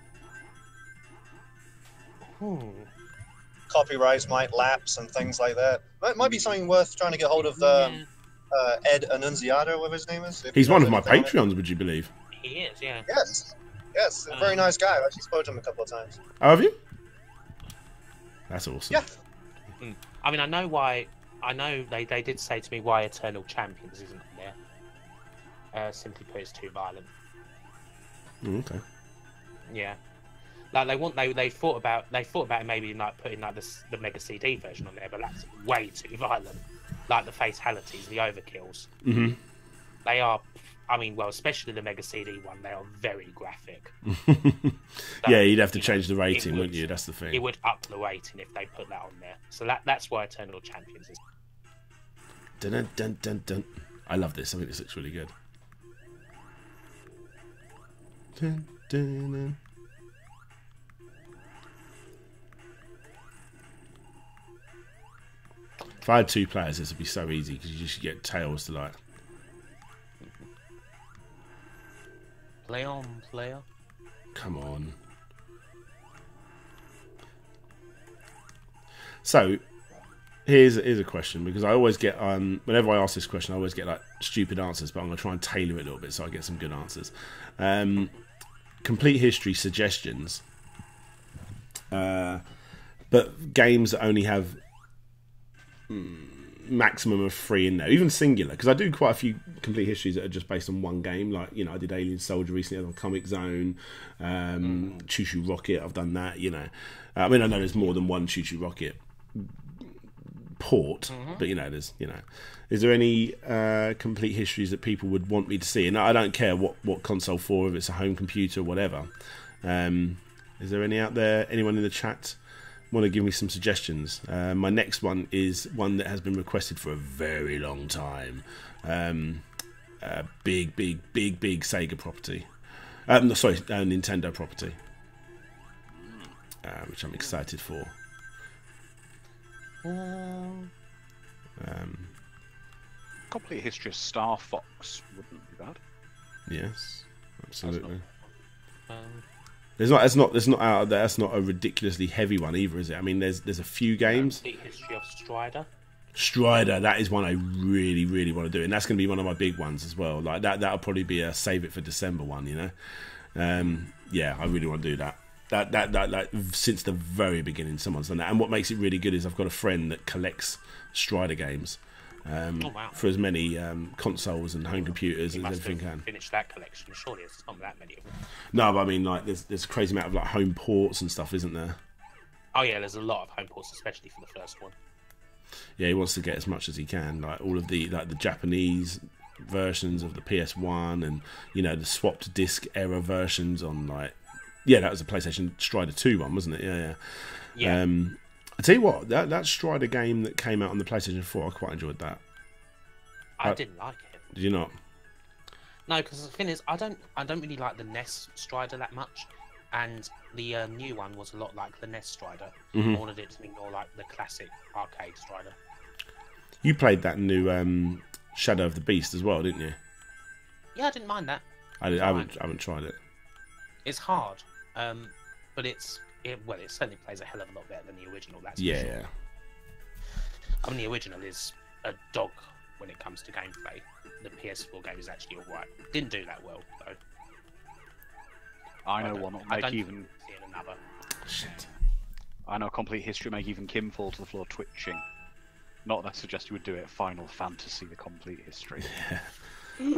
Copyrights might lapse and things like that. That might be something worth trying to get hold of Ed Annunziato, whatever his name is. He's one of my Patreons, would you believe? He is, yeah. Yes, a very nice guy. I've actually spoken to him a couple of times. Oh, have you? That's awesome. Yeah. I mean, I know why. I know they did say to me why Eternal Champions isn't there. Simply put, it's too violent. Okay. Yeah. Like they thought about maybe like putting like the Mega CD version on there, but that's way too violent. Like the fatalities, the overkills. Mm-hmm. They are. I mean, well, especially the Mega CD one, they are very graphic. Yeah, you'd have to change the it rating, would- wouldn't you? That's the It thing. would up the rating if they put that on there. So that's why Eternal Champions is. Dun, dun, dun, dun, dun. I love this. I think this looks really good. Dun, dun, dun. If I had 2 players, this would be so easy because you just get Tails to like. Play on, player. Come on. So, here's a question, because I always get whenever I ask this question, I always get like stupid answers, but I'm going to try and tailor it a little bit so I get some good answers. Complete history suggestions, but games that only have maximum of 3 in there, even singular, because I do quite a few complete histories that are just based on one game. Like, you know, I did Alien Soldier recently, I was on Comic Zone, Choo Choo Rocket, I've done that, you know. I mean, I know there's more than one Choo Choo Rocket port, but you know, is there any complete histories that people would want me to see? And I don't care what console for, if it's a home computer or whatever. Is there any out there, anyone in the chat want to give me some suggestions? My next one is one that has been requested for a very long time. Big Sega property. Nintendo property, which I'm excited for. Complete history of Star Fox wouldn't be bad. Yes, absolutely. Um, There's not out there. That's not a ridiculously heavy one either, is it? I mean, there's a few games. Complete history of Strider. Strider, that is one I really, really want to do, and that's going to be one of my big ones as well. Like that'll probably be a save it for December one, you know. Yeah, I really want to do that. That since the very beginning, someone's done that. And what makes it really good is I've got a friend that collects Strider games Wow. for as many consoles and home computers You as must everything have can. finished that collection. Surely there's not that many of them. No, but I mean, like there's a crazy amount of like home ports and stuff, isn't there? Oh yeah, there's a lot of home ports, especially for the first one. Yeah, he wants to get as much as he can, like all of the Japanese versions of the PS1, and you know, the swapped disc era versions on like, yeah, that was a PlayStation Strider 2 one, wasn't it? Yeah. Yeah. I tell you what, that Strider game that came out on the PlayStation 4, I quite enjoyed that. I didn't like it. Did you not? No, because the thing is, I don't really like the NES Strider that much, and the new one was a lot like the NES Strider. Mhm. I wanted it to be more like the classic arcade Strider. You played that new Shadow of the Beast as well, didn't you? Yeah, I didn't mind that. I haven't tried it. It's hard, but it certainly plays a hell of a lot better than the original. That's for Yeah, sure. yeah. I mean, the original is a dog when it comes to gameplay. The PS4 game is actually alright. Didn't do that well though. I know don't- one. I Make don't even. see another. Shit. I know complete history make even Kim fall to the floor twitching. Not that I suggest you would do it. Final Fantasy: The Complete History.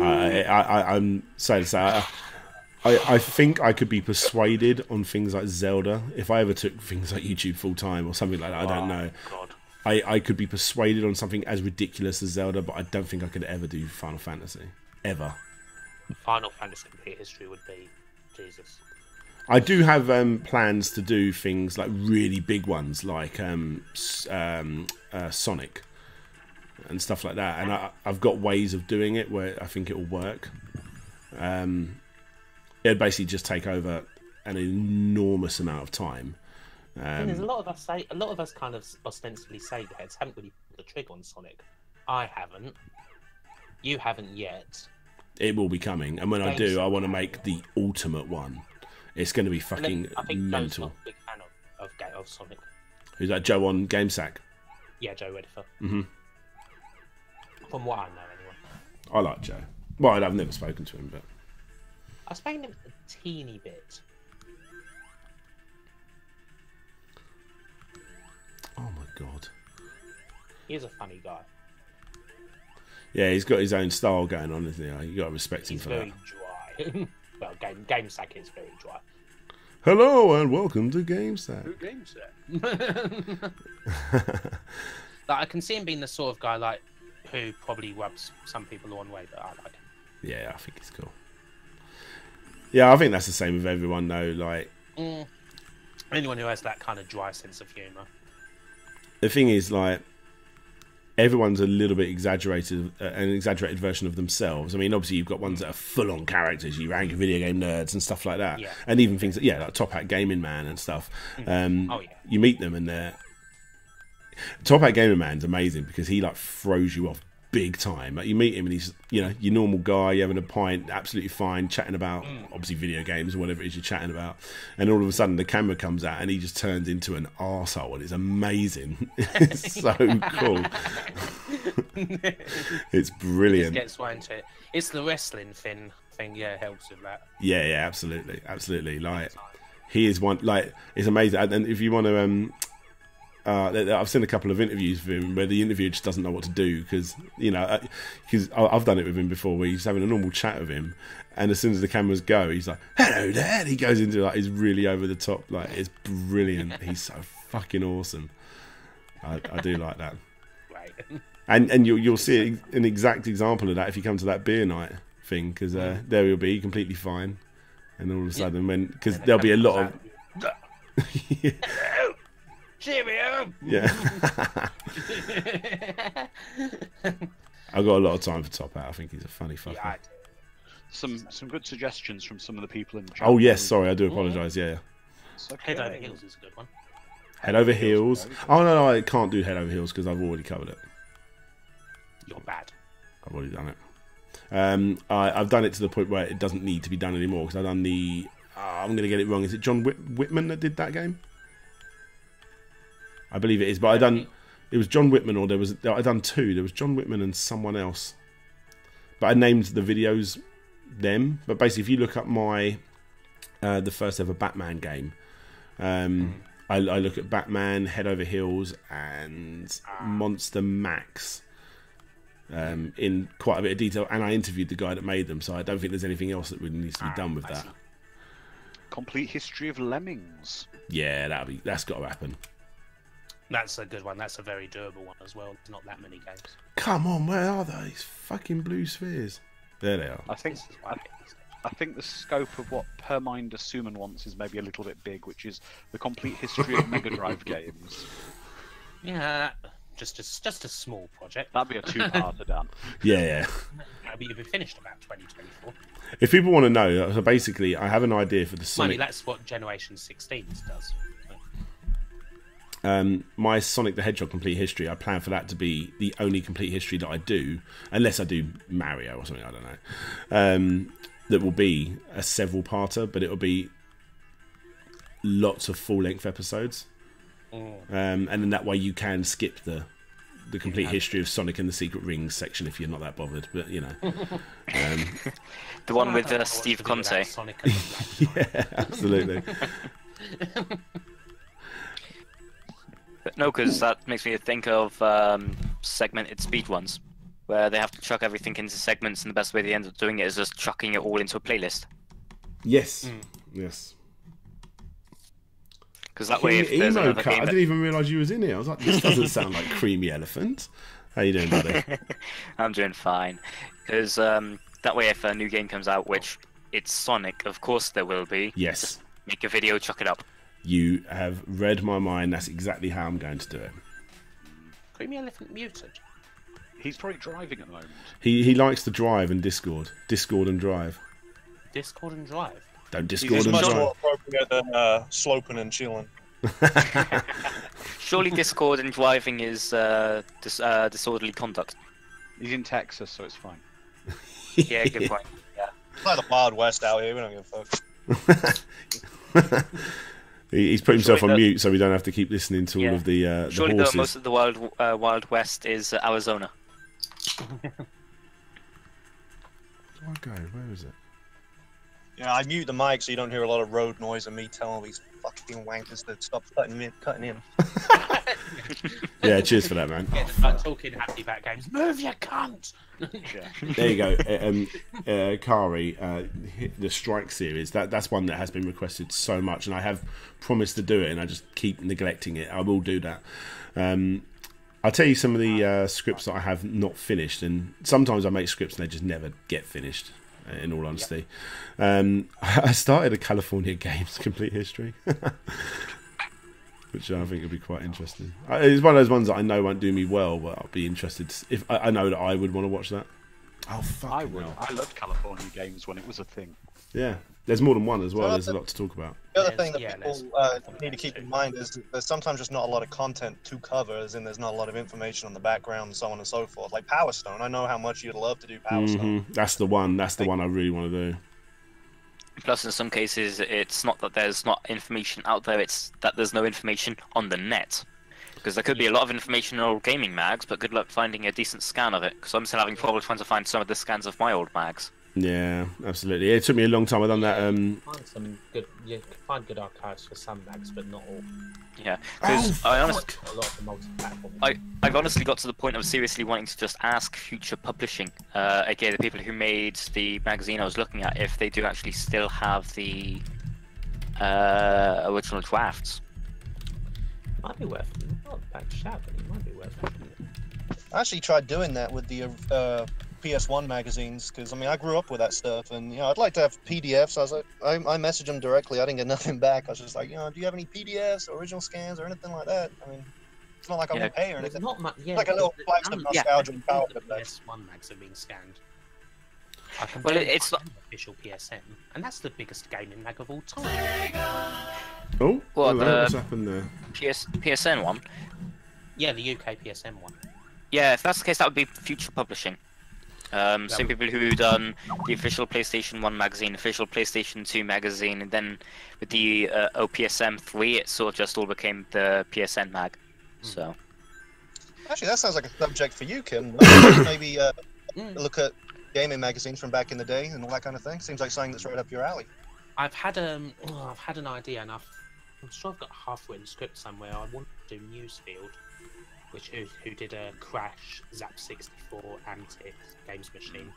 I'm sad to say. I think I could be persuaded on things like Zelda if I ever took things like YouTube full time or something like that. I don't know. God. I could be persuaded on something as ridiculous as Zelda, but I don't think I could ever do Final Fantasy ever. Final Fantasy Complete History would be Jesus. I do have plans to do things like really big ones, like Sonic and stuff like that, and I've got ways of doing it where I think it will work. It'd basically just take over an enormous amount of time. There's a lot of us kind of ostensibly Sega heads haven't really pulled the trigger on Sonic. I haven't. You haven't yet. It will be coming, and when I do, I want to make the ultimate one. It's going to be And fucking then I think Joe's mental. not a big fan of Sonic. Who's that? Joe on GameSack? Yeah, Joe Redfer. Mm-hmm. From what I know, anyway. I like Joe. Well, I've never spoken to him, but I was playing him a teeny bit. oh my god. He's a funny guy. Yeah, he's got his own style going on, isn't he? You got to respect him He's for very that. dry. Well, GameSack is very dry. Hello and welcome to GameSack. Like, I can see him being the sort of guy like who probably rubs some people the wrong way, but I like him. Yeah, I think it's cool. Yeah, I think that's the same with everyone though. Like, anyone who has that kind of dry sense of humour. the thing is, like, everyone's a little bit exaggerated, an exaggerated version of themselves. I mean, obviously you've got ones that are full-on characters, you angry video game nerds and stuff like that, and even things that, like Top Hat Gaming Man and stuff. You meet them and they're Top Hat Gaming Man's amazing because he like throws you off big time. Like, you meet him and he's, you know, your normal guy, you're having a pint, absolutely fine, chatting about obviously video games or whatever it is you're chatting about, and all of a sudden the camera comes out and he just turns into an arsehole, and it's amazing. It's so cool. It's brilliant. It gets right into it. It's the wrestling thing, yeah, helps with that. Yeah, absolutely. Like, he is one, like, it's amazing. And if you want to I've seen a couple of interviews with him where the interviewer just doesn't know what to do because, you know, because I've done it with him before where he's having a normal chat with him, and as soon as the cameras go, he's like, "Hello there," and he goes into, like, he's really over the top, like, it's brilliant. He's so fucking awesome. I do like that. Right. And you'll see an exact example of that if you come to that beer night thing, because there he'll be completely fine, and all of a sudden because there'll be a lot of Cheerio! Yeah. I've got a lot of time for Top Hat. I think he's a funny fucker. Yeah, Some good suggestions from some of the people in the chat. Oh yes, sorry, I do apologise. Yeah. It's okay. Head Over Heels is a good one. Head Over Heels. Oh no, I can't do Head Over Heels because I've already covered it. You're bad. I've already done it. I've done it to the point where it doesn't need to be done anymore because I've done the. I'm going to get it wrong. Is it John Whitman that did that game? I believe it is, but it was John Whitman, or I done two. There was John Whitman and someone else, but I named the videos them. But basically, if you look up my the first ever Batman game, I look at Batman, Head Over Heels, and Monster Max in quite a bit of detail, and I interviewed the guy that made them. So I don't think there's anything else that really needs to be done with that. Complete history of Lemmings. Yeah, that's got to happen. That's a good one. That's a very durable one as well. Not that many games. Come on, where are these fucking blue spheres? There they are. I think the scope of what Perminder Suman wants is maybe a little bit big, which is the complete history of Mega Drive games. Yeah, just a small project. That'd be a two-parter, Dan. Yeah. But you'll be finished about 2024. If people want to know, so basically, I have an idea for the Sonic. That's what Generation 16 does. My Sonic the Hedgehog complete history, I plan for that to be the only complete history that I do, unless I do Mario or something, I don't know. That will be a several-parter, but it'll be lots of full-length episodes. And then that way you can skip the complete history of Sonic and the Secret Rings section if you're not that bothered, but, you know. The one with Steve Conte. Yeah, absolutely. But no, because that makes me think of segmented speed ones, where they have to chuck everything into segments, and the best way they end up doing it is just chucking it all into a playlist. Yes. Yes. Because that way, if there's another game I didn't even realise you was in here. I was like, this doesn't sound like Creamy Elephant. How you doing, buddy? I'm doing fine. Because that way, if a new game comes out, which it's Sonic, of course there will be. Yes. Just make a video, chuck it up. You have read my mind. That's exactly how I'm going to do it. Creamy Elephant muted. He's probably driving at the moment. He likes to drive and Discord. Discord and drive. Discord and drive. Don't Discord It's and much drive. more appropriate than sloping and chilling. Surely Discord and driving is disorderly conduct. He's in Texas, so it's fine. Yeah, good point. Yeah. It's like the Wild West out here. We don't give a fuck. He's put himself Surely on mute, so we don't have to keep listening to all of the Surely horses. most of the Wild West is Arizona. Where do I go? Where is it? Yeah, I mute the mic so you don't hear a lot of road noise and me telling these fucking wankers to stop cutting in. Yeah, cheers for that, man. Start talking happy about games. Move, you cunt! There you go. Kari, the Strike series. That's one that has been requested so much, and I have promised to do it, and I just keep neglecting it. I will do that. I'll tell you some of the scripts that I have not finished, and sometimes I make scripts and they just never get finished. In all honesty, I started a California Games complete history, which I think would be quite interesting. It's one of those ones that I know won't do me well, but I'll be interested if I know that I would want to watch that. Oh fuck! I would. I loved California Games when it was a thing. Yeah, there's more than one as well. There's a lot to talk about. The other thing that people need to keep in mind is there's sometimes just not a lot of content to cover, as in there's not a lot of information on the background and so on and so forth. Like Power Stone, I know how much you'd love to do Power Stone. That's the one. That's the one I really want to do. Plus, in some cases, it's not that there's not information out there; it's that there's no information on the net. Because there could be a lot of information in old gaming mags, but good luck finding a decent scan of it. Because I'm still having trouble trying to find some of the scans of my old mags. Yeah, absolutely. It took me a long time. I've done that. Find some good. You can find good archives for some mags, but not all. Yeah, because a lot of the multi-platform. I've honestly got to the point of seriously wanting to just ask Future Publishing, again, the people who made the magazine I was looking at, if they do actually still have the original drafts. Might be worth it. Not a bad shout, but it might be worth it. I actually tried doing that with the PS1 magazines, because I mean I grew up with that stuff, and you know I'd like to have PDFs. I was like, I messaged them directly. I didn't get nothing back. I was just like, you know, do you have any PDFs, or original scans, or anything like that? I mean, it's not like I won't pay or anything. Not much. Yeah, like a little flash of nostalgia and power. The PS1 mags have been scanned. Well, it's not official PSN, and that's the biggest gaming mag of all time. Oh, well, hello, what's happened there? PSN one. Yeah, the UK PSN one. Yeah, if that's the case, that would be Future Publishing. Same people who done the official PlayStation 1 magazine, official PlayStation 2 magazine, and then with the OPSM 3, it sort of just all became the PSN mag. So. Actually, that sounds like a subject for you, Kim. Maybe look at gaming magazines from back in the day and all that kind of thing. Seems like something that's right up your alley. I've had an idea, and I'm sure I've got a half-written script somewhere. I want to do Newsfield, who did a Crash, Zap 64, Antics, Games Machine.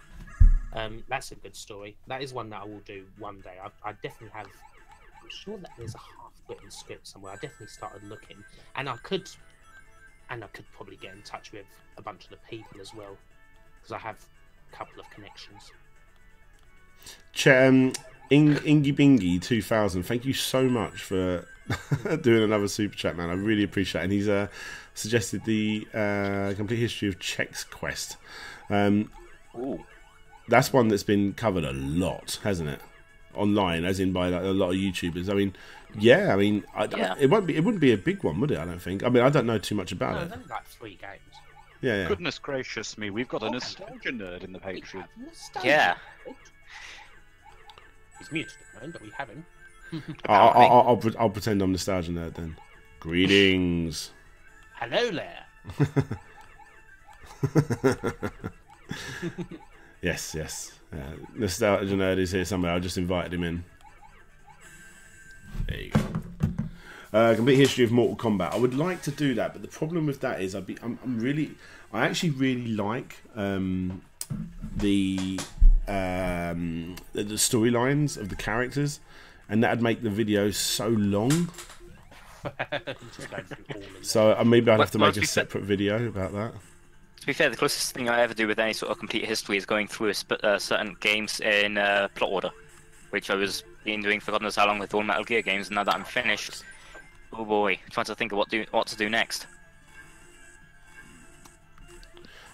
That's a good story. That is one that I will do one day. I definitely have. I'm sure that there's a half-written script somewhere. I definitely started looking, and I could probably get in touch with a bunch of the people as well, because I have a couple of connections. Ingy Bingy 2000, thank you so much for doing another super chat, man. I really appreciate it. And he's suggested the complete history of Chex Quest. That's one that's been covered a lot, hasn't it? Online, as in by like, a lot of YouTubers. I mean, yeah, I mean, it wouldn't be a big one, would it? I don't think. I mean, I don't know too much about it. There's only like 3 games. Yeah. Goodness gracious me, we've got a nostalgia nerd in the Patreon. Yeah. He's muted at the moment, but we have him. I'll pretend I'm nostalgia nerd then. Greetings. Hello there. Yes. Nostalgia nerd is here somewhere. I just invited him in. There you go. Complete history of Mortal Kombat. I would like to do that, but the problem with that is I actually really like the storylines of the characters, and that'd make the video so long. So maybe I'd have to make a separate video about that. To be fair, the closest thing I ever do with any sort of complete history is going through certain games in plot order, which I was doing for God knows how long with all Metal Gear games, and now that I'm finished, oh boy, trying to think of what to do next.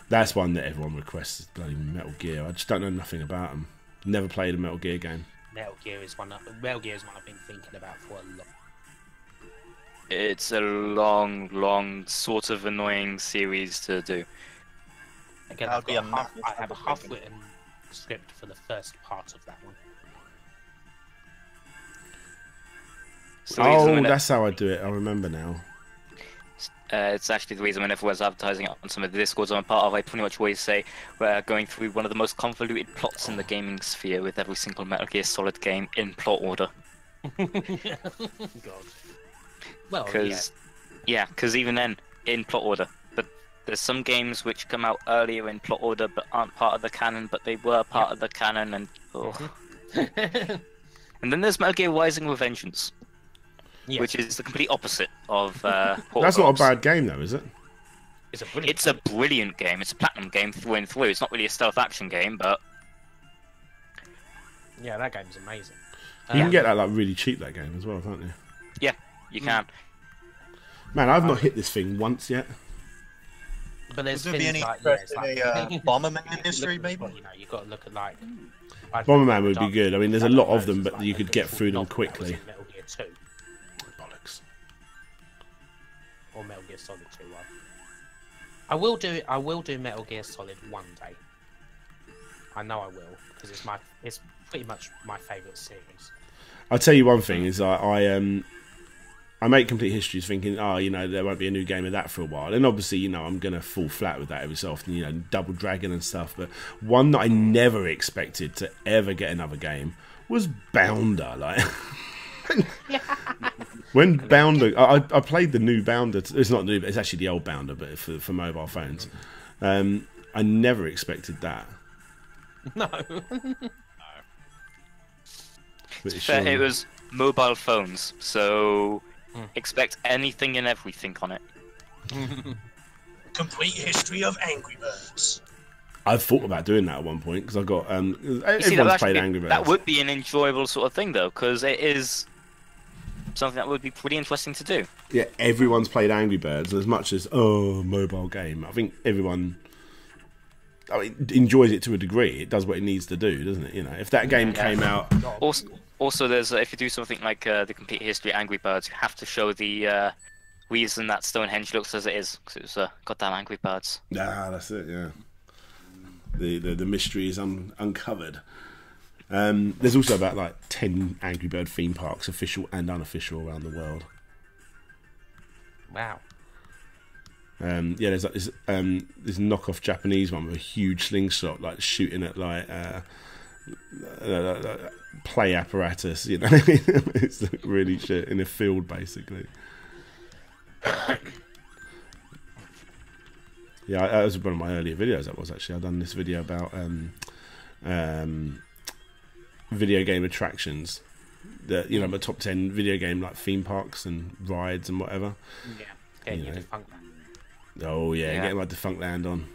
That's one that everyone requests, is bloody Metal Gear. I just don't know nothing about them. Never played a Metal Gear game. Metal Gear is one I've been thinking about for a long. It's a long, sort of annoying series to do. Again, I have a half-written script for the first part of that one. So that's how I do it. I remember now. It's actually the reason whenever I was advertising it on some of the Discords I'm a part of, I pretty much always say we're going through one of the most convoluted plots in the gaming sphere with every single Metal Gear Solid game in plot order. God. Well, because even then, in plot order. But there's some games which come out earlier in plot order but aren't part of the canon, but they were part of the canon, and and then there's Metal Gear Rising: Revengeance, which is the complete opposite of. That's not a bad game, though, is it? It's a brilliant. It's a brilliant game. It's a platinum game through and through. It's not really a stealth action game, but Yeah, that game's amazing. You can get that like really cheap, that game as well, can't you? you can. Man, I've not hit this thing once yet. But Would there's there be things any like, interest yeah, in it's like a Bomberman history, maybe? You know, you've got to look at like. Bomberman would be good. I mean, there's a lot of them, It's but like you the could get full through them novel that was quickly. in Metal Gear 2 Bollocks. or Metal Gear Solid 2 one. I will do Metal Gear Solid one day. I know I will because it's pretty much my favourite series. I'll tell you one thing is I make complete histories thinking, oh, you know, there won't be a new game of that for a while, and obviously, you know, I'm gonna fall flat with that every so often, you know, Double Dragon and stuff. But one that I never expected to ever get another game was Bounder. Like, when Bounder, I played the new Bounder. It's not new, but it's actually the old Bounder, but for mobile phones. I never expected that. No. But it's Fair, showing- it was mobile phones, so expect anything and everything on it. Complete history of Angry Birds. I've thought about doing that at one point because I got You see, everyone's actually played Angry Birds. that would be an enjoyable sort of thing, though, because it is something that would be pretty interesting to do. Yeah, everyone's played Angry Birds. As much as mobile game, I think everyone, enjoys it to a degree. It does what it needs to do, doesn't it? You know, if that game came out, Also, there's if you do something like the complete history of Angry Birds, you have to show the reason that Stonehenge looks as it is, because it was goddamn Angry Birds. that's it. Yeah, the mystery is uncovered. There's also about like 10 Angry Bird theme parks, official and unofficial, around the world. Wow. Yeah, there's like this knockoff Japanese one with a huge slingshot, like shooting at like play apparatus. You know, it's like really shit in a field, basically. Yeah, that was one of my earlier videos. That was actually, I've done this video about video game attractions. That, you know, my top 10 video game like theme parks and rides and whatever. Yeah. Getting You you know. defunct. Oh yeah, Yeah. getting my Defunct Land on.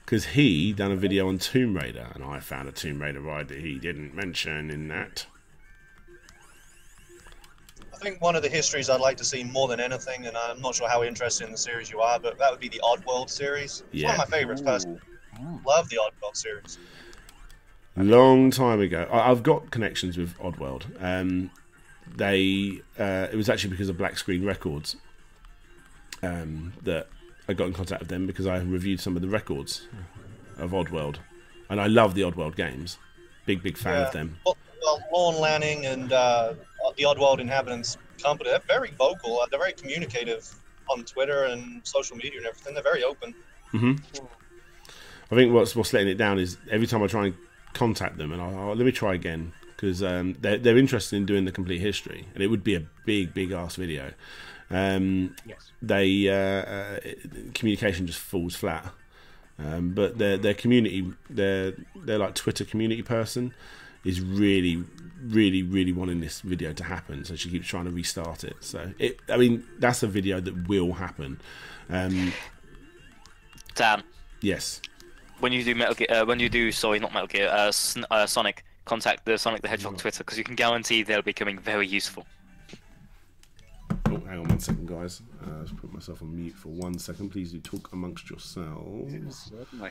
Because he done a video on Tomb Raider, and I found a Tomb Raider ride that he didn't mention in that. I think one of the histories I'd like to see more than anything, and I'm not sure how interested in the series you are, but that would be the Oddworld series. It's one of my favorites, personally. Love the Oddworld series. Long time ago, I've got connections with Oddworld. It was actually because of Black Screen Records that I got in contact with them, because I reviewed some of the records of Oddworld, and I love the Oddworld games. Big fan of them. Well, Lorne Lanning and the Oddworld Inhabitants Company, they're very vocal. They're very communicative on Twitter and social media and everything. They're very open. I think what's letting it down is every time I try and contact them, and let me try again, because they're interested in doing the complete history, and it would be a big ass video. Yes. Communication just falls flat. But their community, their like Twitter community person is really wanting this video to happen. So she keeps trying to restart it. So that's a video that will happen. Dan, Yes. when you do Sonic, contact the Sonic the Hedgehog Twitter, because you can guarantee they'll be becoming very useful. Oh, hang on 1 second, guys. Let's put myself on mute for 1 second. Please do talk amongst yourselves. Certainly.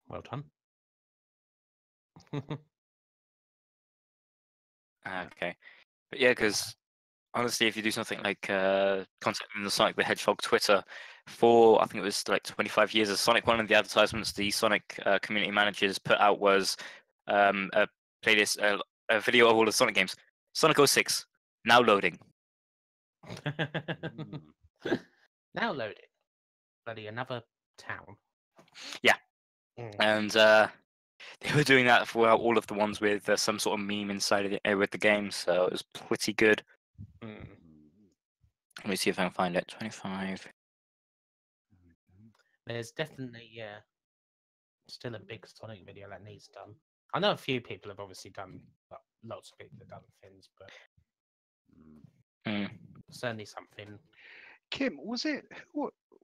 Well done. Okay, but yeah, because honestly, if you do something like contacting the Sonic the Hedgehog Twitter for, I think it was like 25 years of Sonic, one of the advertisements the Sonic community managers put out was a playlist, a video of all the Sonic games. Sonic 06, now loading. Now loaded. Bloody another town. Yeah. Mm. And they were doing that for all of the ones with some sort of meme inside of it with the game, so it was pretty good. Mm. Let me see if I can find it. 25. There's definitely still a big Sonic video that needs done. I know a few people have obviously done, lots of people have done things, but Mm. Certainly something. Kim, was it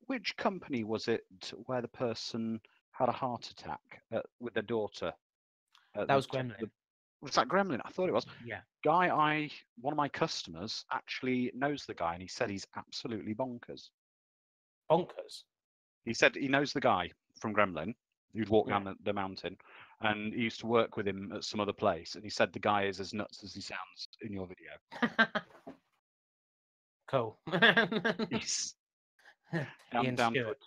which company was it where the person had a heart attack with their daughter? That was Gremlin. Was that Gremlin? I thought it was. Yeah. One of my customers actually knows the guy, and he said he's absolutely bonkers. Bonkers. He said he knows the guy from Gremlin who'd walk down the mountain, and he used to work with him at some other place, and he said the guy is as nuts as he sounds in your video. Cool. He's Ian down Stewart.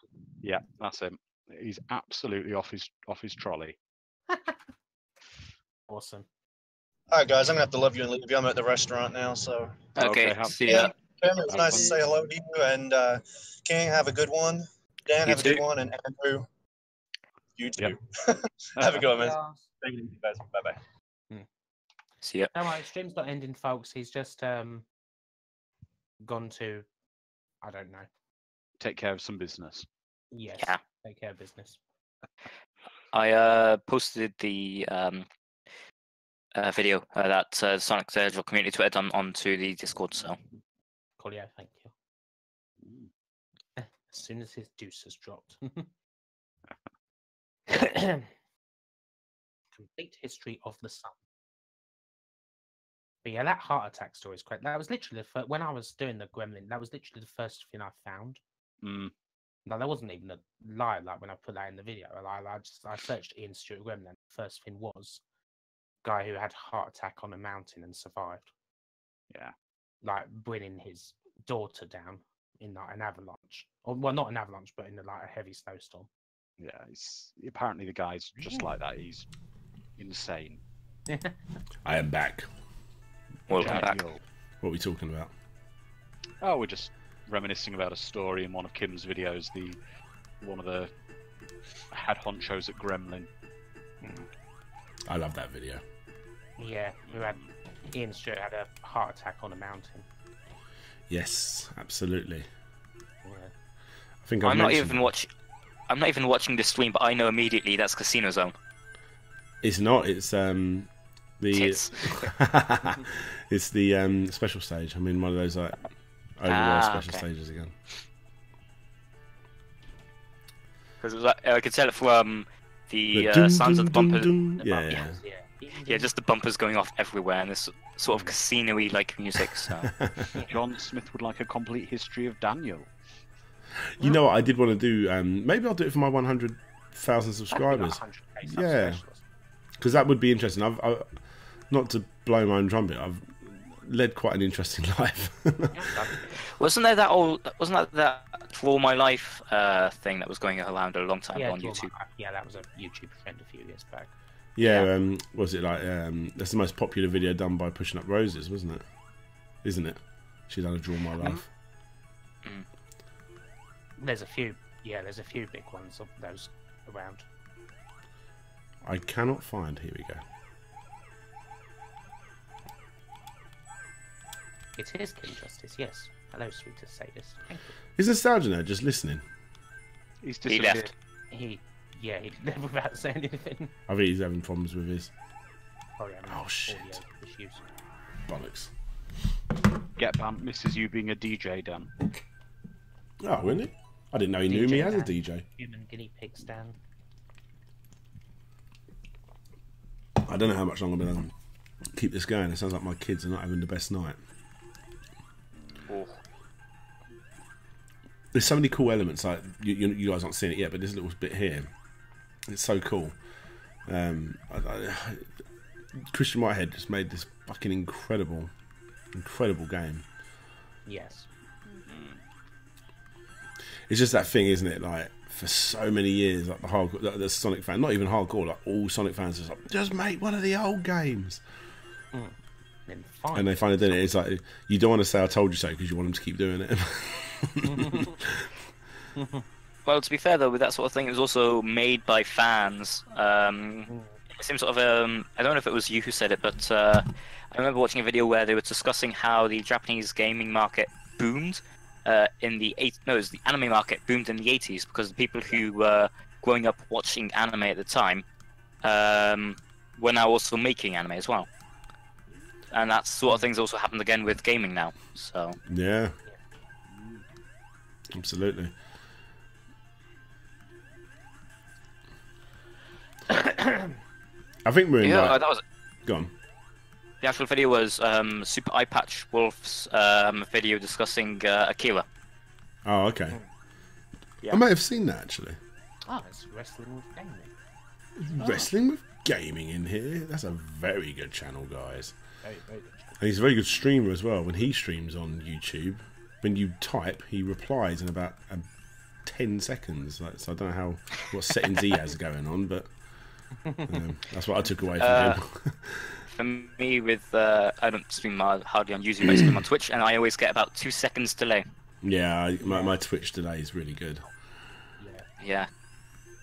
yeah, that's him. He's absolutely off his trolley. Awesome. All right, guys, I'm gonna have to love you and leave you. I'm at the restaurant now, so. Okay, have- see ya. Kim, it was Have nice fun. to say hello to you, and King, have a good one. Dan, You have a good too. one, and Andrew, you too. Yep. Have a good one, man. Yeah. Take it easy, guys. Bye bye. See ya. No, my stream's not ending, folks. He's just gone to, I don't know. Take care of some business. Yes. Yeah. Take care of business. I posted the video that Sonic the Hedgehog community Twitter done onto the Discord, so Coolio, thank you. As soon as his deuce has dropped. Complete history of the sun. But yeah, that heart attack story is great. That was literally the first, when I was doing the Gremlin, that was literally the first thing I found. Mm. No, that wasn't even a lie. Like when I put that in the video, I searched Ian Stewart Gremlin. The first thing was guy who had a heart attack on a mountain and survived. Yeah. Like bringing his daughter down in like an avalanche, or well, not an avalanche, but in like a heavy snowstorm. Yeah, apparently the guy's just like that. He's insane. I am back. welcome back. Daniel. What are we talking about? Oh, we're just reminiscing about a story in one of Kim's videos. One of the head honchos at Gremlin. I love that video. Yeah, who had Ian Stewart had a heart attack on a mountain. Yes, absolutely. Yeah. I think I'm not even watching the stream, but I know immediately that's Casino Zone. It's not. It's the. Tits. It's the special stage. I mean, one of those like overworld special okay. stages again. Because I could tell it from the dun, sounds of the dun, bumpers. dun, dun. The Yeah, bumpers, yeah. Yeah, just the bumpers going off everywhere, and this sort of casino-y like music. So John Smith would like a complete history of Daniel. You know what I did want to do? Maybe I'll do it for my 100,000 subscribers. Yeah. Because that would be interesting. I've not to blow my own trumpet. I've led quite an interesting life. wasn't that For All My Life thing that was going around a long time ago on YouTube? Yeah, that was a YouTube trend a few years back. Yeah, was it like that's the most popular video done by Pushing Up Roses, wasn't it? Isn't it? She's done a Draw My Life. There's a few big ones of those around. I cannot find. Here we go. It is King Justice, yes. Hello, sweetest sadist. Thank you. Is Nostalgia there just listening? He's He disappeared. left. He left without saying anything. I think he's having problems with his Probably having Oh, shit. audio issues. bollocks. Get Band misses you being a DJ, Dan. Oh, really? I didn't know he knew DJ me as a Dan. DJ. Human guinea pig stand. I don't know how much longer I'm going to keep this going. It sounds like my kids are not having the best night. Oh. There's so many cool elements. Like you guys aren't seeing it yet, but this little bit here, it's so cool. Christian Whitehead just made this fucking incredible game. Yes. It's just that thing, isn't it? Like for so many years, like the Sonic fan, not even hardcore, like all Sonic fans, just like just make one of the old games. Then fine. And they finally did it. It's like you don't want to say "I told you so" because you want them to keep doing it. Well, to be fair though, with that sort of thing, it was also made by fans. It seems sort of I don't know if it was you who said it, but I remember watching a video where they were discussing how the Japanese gaming market boomed in the it was the anime market boomed in the 80s because the people who were growing up watching anime at the time were now also making anime as well. and that sort of things also happened again with gaming now. So Yeah. Absolutely. I think we're in like... that was Go on. the actual video was Super Eye Patch Wolf's video discussing Akira. Oh, okay. Yeah. I might have seen that, actually. Oh, it's wrestling with gaming. Wrestling with gaming in here. That's a very good channel, guys. Very, very good. And he's a very good streamer as well. When he streams on YouTube, when you type, he replies in about 10 seconds. Like, so I don't know what settings he has going on, but that's what I took away from him. For me, with I don't stream hardly on YouTube, I stream on Twitch, and I always get about 2 seconds delay. Yeah, my Twitch delay is really good. Yeah,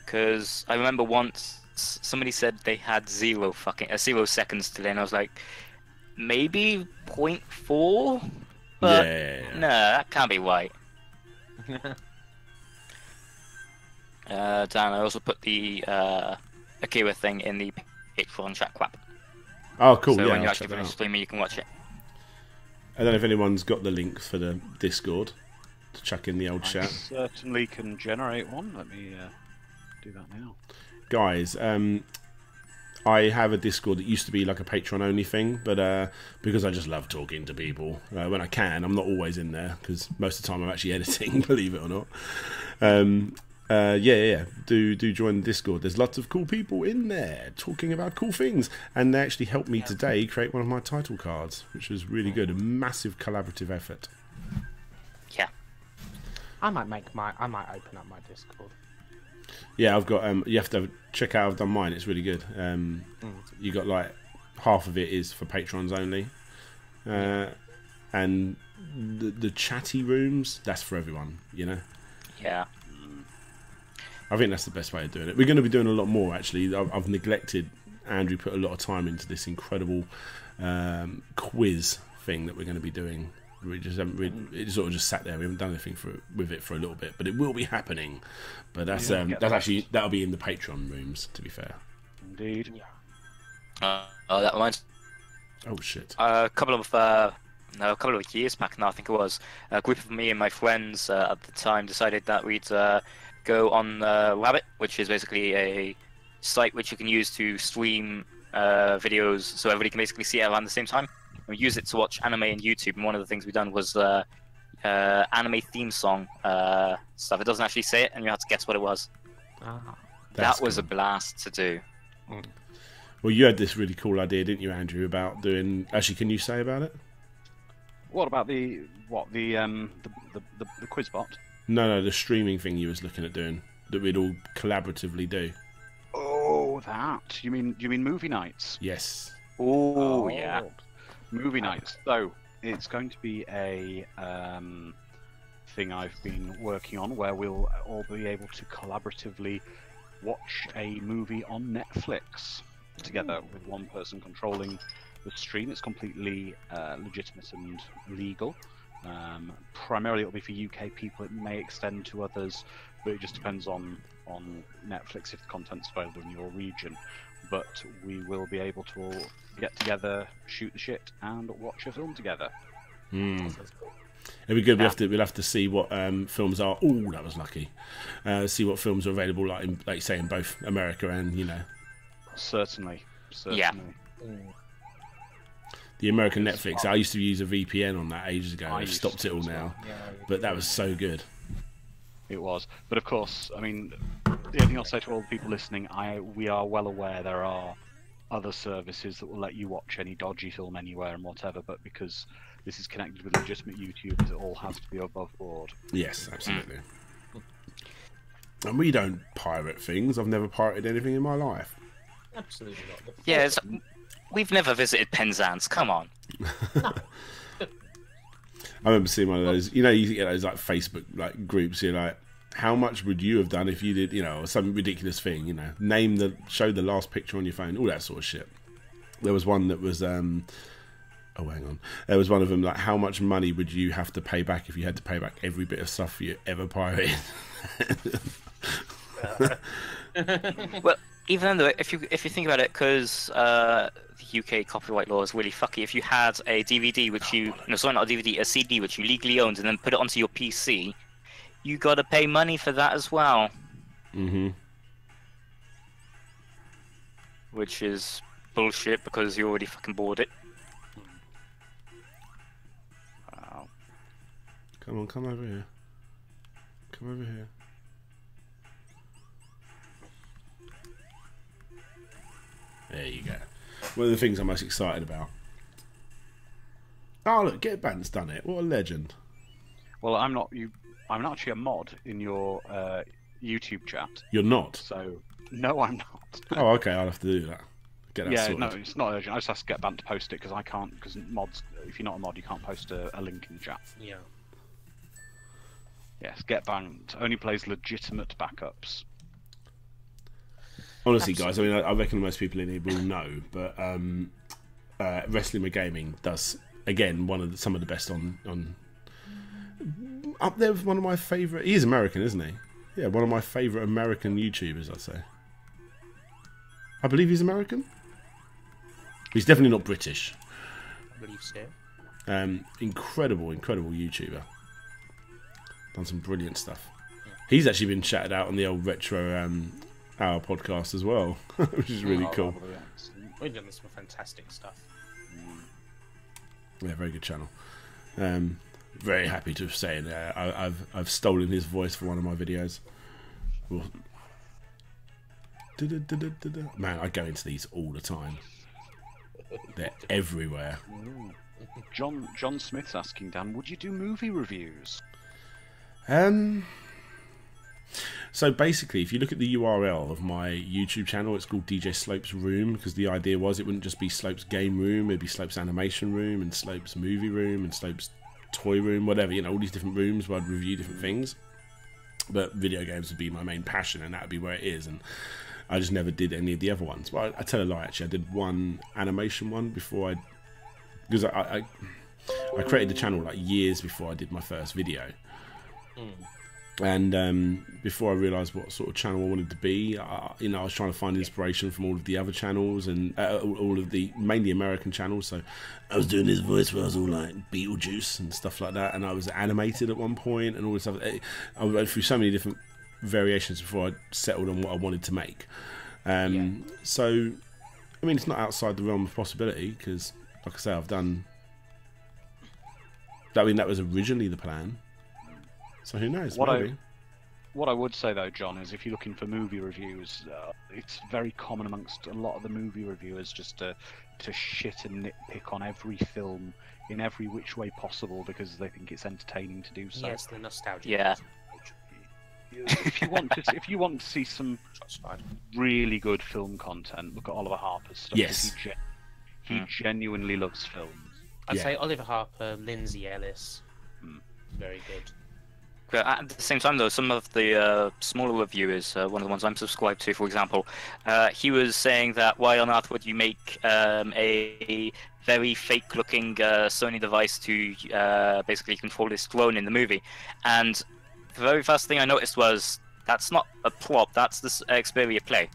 because I remember once somebody said they had 0 seconds delay, and I was like, maybe 0.4, but Yeah. no, that can't be right. Dan, I also put the Akira thing in the Patreon chat crap. Oh, cool. So Yeah, when you I'll actually check that finish out. streaming, you can watch it. I don't know if anyone's got the link for the Discord to chuck in the old I chat. certainly can generate one. Let me do that now. Guys, I have a Discord that used to be like a Patreon only thing, but because I just love talking to people when I can, I'm not always in there because most of the time I'm actually editing, believe it or not. Yeah. Do join the Discord. There's lots of cool people in there talking about cool things, and they actually helped me today create one of my title cards, which was really good. A massive collaborative effort. Yeah. I might open up my Discord. Yeah, I've got. You have to check out. I've done mine. It's really good. You got like half of it is for patrons only, and the chatty rooms, that's for everyone. You know. Yeah. I think that's the best way of doing it. We're going to be doing a lot more, actually. I've neglected. Andrew put a lot of time into this incredible quiz thing that we're going to be doing. We just haven't. It sort of just sat there. We haven't done anything with it for a little bit, but it will be happening. But that's that'll be in the Patreon rooms. To be fair. Indeed. Yeah. That reminds. Oh shit. A couple of years back now, I think it was, a group of me and my friends at the time decided that we'd go on Rabbit, which is basically a site which you can use to stream videos so everybody can basically see it around the same time. And we use it to watch anime on YouTube, and one of the things we've done was anime theme song stuff. It doesn't actually say it, and you have to guess what it was. That's that was cool. a blast to do. Well, you had this really cool idea, didn't you, Andrew, about doing... Actually, can you say about it? What about the quiz bot? No, the streaming thing you was looking at doing, that we'd all collaboratively do. Oh, that. You mean movie nights? Yes. Oh, yeah. Movie nights. So it's going to be a thing I've been working on where we'll all be able to collaboratively watch a movie on Netflix together with one person controlling the stream. It's completely legitimate and legal. Primarily it'll be for UK people. It may extend to others, but it just depends on Netflix if the content's available in your region. But we will be able to all get together, shoot the shit, and watch a film together. It'd be good. We'll have to see what films are. Oh, that was lucky. See what films are available, like say in both America and Certainly. Yeah. The American Netflix. I used to use a VPN on that ages ago. I've used stopped to it all as now, well. but that was so good. It was. But of course, I mean, the only thing I'll say to all the people listening, we are well aware there are other services that will let you watch any dodgy film anywhere and whatever, but because this is connected with legitimate YouTubers, it all has to be above board. Yes, absolutely. And we don't pirate things. I've never pirated anything in my life. Absolutely not. Yeah, we've never visited Penzance. Come on. I remember seeing one of those. You get those like Facebook like groups. You're like, how much would you have done if you did, some ridiculous thing? Show the last picture on your phone, all that sort of shit. There was one that was, oh, hang on. There was one of them like, how much money would you have to pay back if you had to pay back every bit of stuff you ever pirated? even though if you think about it, because the UK copyright law is really fucky. If you had a DVD which you, no, sorry, not a DVD, a CD which you legally owned, and then put it onto your PC, you got to pay money for that as well. Mm-hmm. Which is bullshit because you already fucking bought it. Wow. Come on, come over here. Come over here. There you go. One of the things I'm most excited about. Oh look, Get Bant's done it. What a legend. Well, I'm not actually a mod in your YouTube chat. You're not? So no, I'm not. Oh, okay, I'll have to do that. Get that Yeah, sorted. no, it's not urgent. I just have to get Bant to post it because I can't. Because mods, if you're not a mod, you can't post a link in the chat. Yeah. Yes, Get Bant only plays legitimate backups. Honestly, guys, I mean, I reckon most people in here will know, but Wrestling with Gaming does, again, some of the best on up there with one of my favourite. He is American, isn't he? Yeah, one of my favourite American YouTubers, I'd say. I believe he's American. He's definitely not British. I believe so. Incredible YouTuber. Done some brilliant stuff. He's actually been shouted out on the old Retro Hour podcast as well, which is really cool. We've done some fantastic stuff. Yeah, very good channel. Very happy to say I've stolen his voice for one of my videos. Well, man, I go into these all the time. They're everywhere. John Smith's asking, Dan, would you do movie reviews? So basically, if you look at the URL of my YouTube channel, it's called DJ Slopes Room, because the idea was it wouldn't just be Slopes Game Room, it'd be Slopes Animation Room, and Slopes Movie Room, and Slopes Toy Room, whatever, all these different rooms where I'd review different things. But video games would be my main passion, and that would be where it is, and I just never did any of the other ones. Well, I tell a lie, actually. I did one animation one before because I created the channel like years before I did my first video. And before I realised what sort of channel I wanted to be, I was trying to find inspiration from all of the other channels and all of the mainly American channels. So I was doing this voice where I was all like Beetlejuice and stuff like that, and I was animated at one point and all this stuff. I went through so many different variations before I settled on what I wanted to make. So, I mean, it's not outside the realm of possibility because, like I say, I've done. I mean, that was originally the plan. So who knows? Maybe. What I would say though, John, is if you're looking for movie reviews, it's very common amongst a lot of the movie reviewers just to shit and nitpick on every film in every which way possible because they think it's entertaining to do so. Yes, the nostalgia. Yeah. If you want to see some really good film content, look at Oliver Harper's stuff. Yes. He genuinely loves films. I'd say Oliver Harper, Lindsay Ellis. Very good. But at the same time, though, some of the smaller reviewers, one of the ones I'm subscribed to, for example, he was saying that why on earth would you make a very fake-looking Sony device to basically control this drone in the movie? And the very first thing I noticed was that's not a prop, that's the Xperia Play.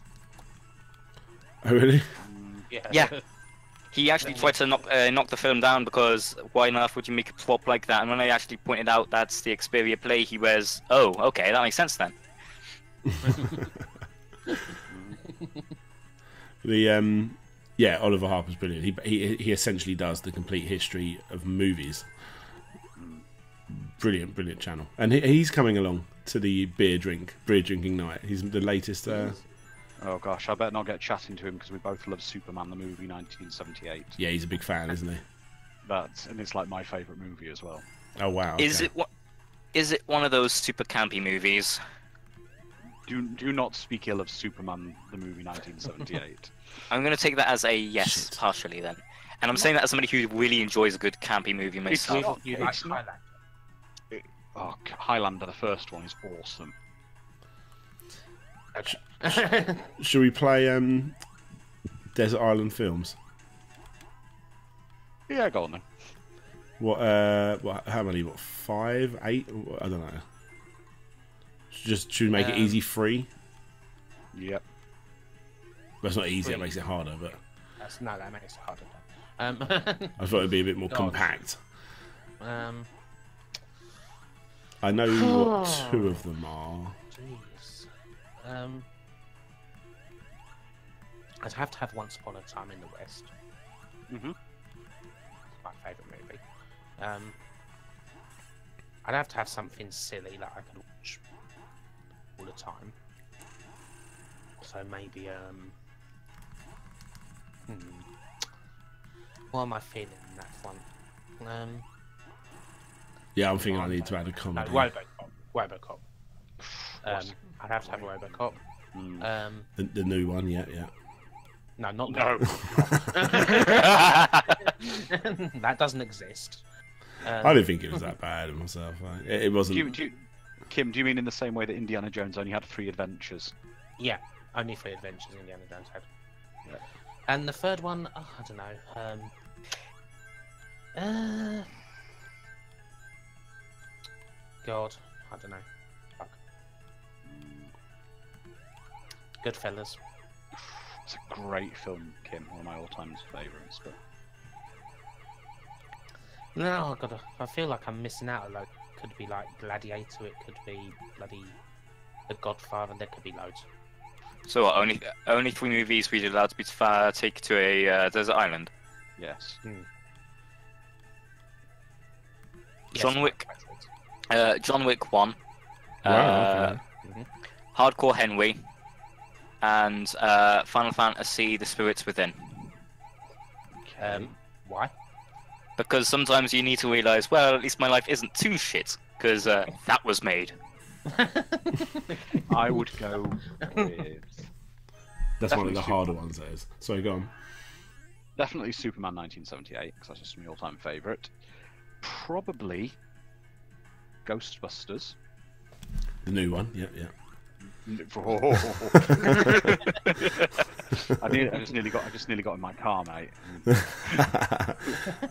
Oh, really? Yeah. He actually tried to knock the film down because why on earth would you make a prop like that? And when I actually pointed out that's the Xperia Play, he was, oh, okay, that makes sense then. Oliver Harper's brilliant. He essentially does the complete history of movies. Brilliant channel, and he's coming along to the beer drinking night. He's the latest. Oh gosh, I better not get chatting to him because we both love Superman the movie 1978. Yeah, he's a big fan, isn't he? And it's like my favourite movie as well. Oh wow! Okay. Is it one of those super campy movies? Do not speak ill of Superman the movie 1978. I'm going to take that as a yes, partially then. And I'm saying that as somebody who really enjoys a good campy movie myself. Highlander, the first one, is awesome. Should we play Desert Island Films? Yeah, go on then. What? How many? 5, 8? I don't know. Should we make it easy free? Yep. That's not easy. That makes it harder, but that makes it harder. I thought it'd be a bit more God. compact. Um, I know what 2 of them are. jeez. I'd have to have Once Upon a Time in the West. Mhm. My favourite movie. I'd have to have something silly that I could watch all the time. So maybe what am I feeling in that one? Yeah, I'm thinking I need to add a No, comedy. Robocop. I'd have to have Robocop. The new one, yeah. No, not No. that doesn't exist. I didn't think it was that bad myself. It wasn't. Kim, do you mean in the same way that Indiana Jones only had 3 adventures? Yeah, only 3 adventures Indiana Jones had. Yeah. And the third one, I don't know. God, I don't know. Fuck. Goodfellas. It's a great film, Kim. One of my all-time favourites. But No, I feel like I'm missing out a lot. Could be like Gladiator. It could be bloody The Godfather. There could be loads. So what, only 3 movies we're allowed to be take to a desert island. yes, John Wick. John Wick 1. Wow, okay. Hardcore Henry. And Final Fantasy: The Spirits Within. Why? Because sometimes you need to realise, well, at least my life isn't too shit, because that was made. I would go with That's one of the Definitely harder ones, that is. Sorry, go on. definitely Superman 1978 because that's just my all-time favourite. Probably Ghostbusters. The new one, yeah. I just nearly got in my car, mate.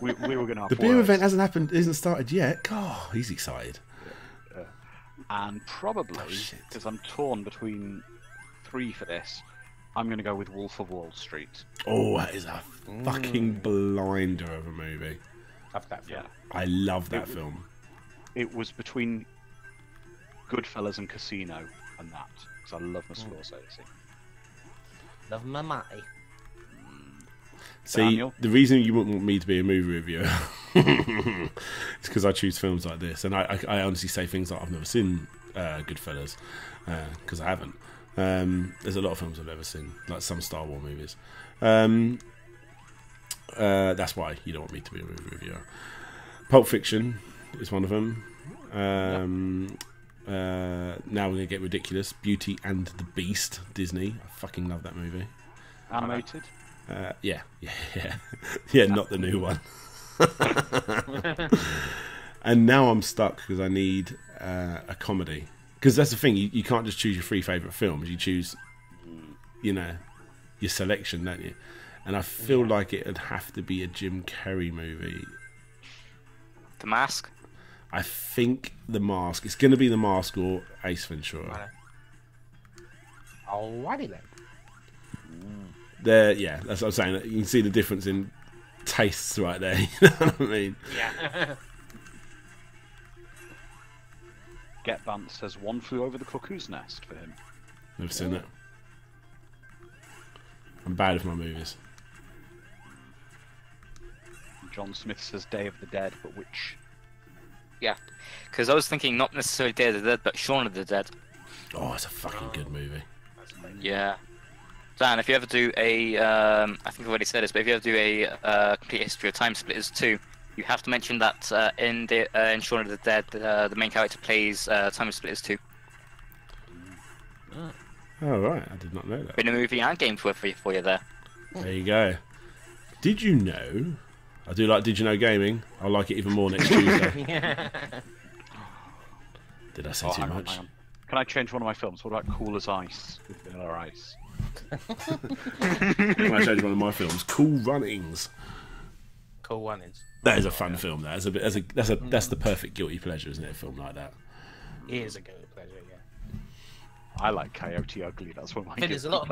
we were going to have The beer words. event isn't started yet. God, he's excited. And probably shit. because I'm torn between 3 for this, I'm going to go with Wolf of Wall Street. Oh, that is a fucking blinder of a movie. Love that film. Yeah, I love that film. it was between Goodfellas and Casino and that because I love my Scorsese. Love my matey. See, Daniel? the reason you wouldn't want me to be a movie reviewer is because I choose films like this, and I honestly say things like I've never seen Goodfellas because I haven't. There's a lot of films I've never seen, like some Star Wars movies. That's why you don't want me to be a movie reviewer. Pulp Fiction is one of them. Now we're gonna get ridiculous. Beauty and the Beast, Disney. I fucking love that movie. Animated. Yeah, not the new one. And now I'm stuck because I need a comedy. Because that's the thing, you can't just choose your 3 favourite films. You choose, your selection, don't you? And I feel like it would have to be a Jim Carrey movie. The Mask. I think The Mask. It's going to be The Mask or Ace Ventura. Alrighty then. Yeah, that's what I'm saying. You can see the difference in tastes right there. You know what I mean? Yeah. Get Bant says One Flew Over the Cuckoo's Nest for him. Never seen it. I'm bad with my movies. John Smith says Day of the Dead, but which? Yeah, because I was thinking not necessarily Day of the Dead, but Shaun of the Dead. Oh, it's a fucking good movie. Yeah. Dan, if you ever do a, I think I've already said this, but if you ever do a complete history of Time Splitters 2, you have to mention that in Shaun of the Dead, the main character plays Time Splitters 2. Oh, right. I did not know that. Been a movie and game for you there. There you go. Did you know? I do like Did You Know Gaming. I'll like it even more next Tuesday. Did I say too hang on, much? hang on. Can I change one of my films? What about Cool as Ice with Vanilla Ice? Can I change one of my films? Cool Runnings. Cool one is. That is a fun film. That's the perfect guilty pleasure, isn't it? A film like that. It is a good pleasure, yeah. I like Coyote Ugly. That's one of my. I think there's a lot of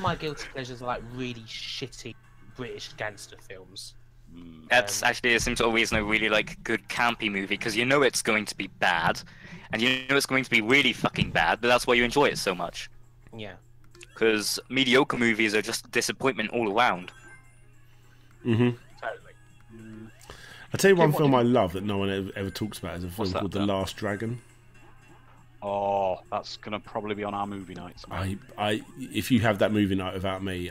my guilty pleasures are like really shitty British gangster films. That's actually the same sort of reason I really like a good campy movie, because you know it's going to be bad, and you know it's going to be really fucking bad, but that's why you enjoy it so much. Yeah. Because mediocre movies are just disappointment all around. Totally. I'll tell you one film I love that no one ever talks about is a film called The Last Dragon. Oh, that's gonna probably be on our movie nights. If you have that movie night without me,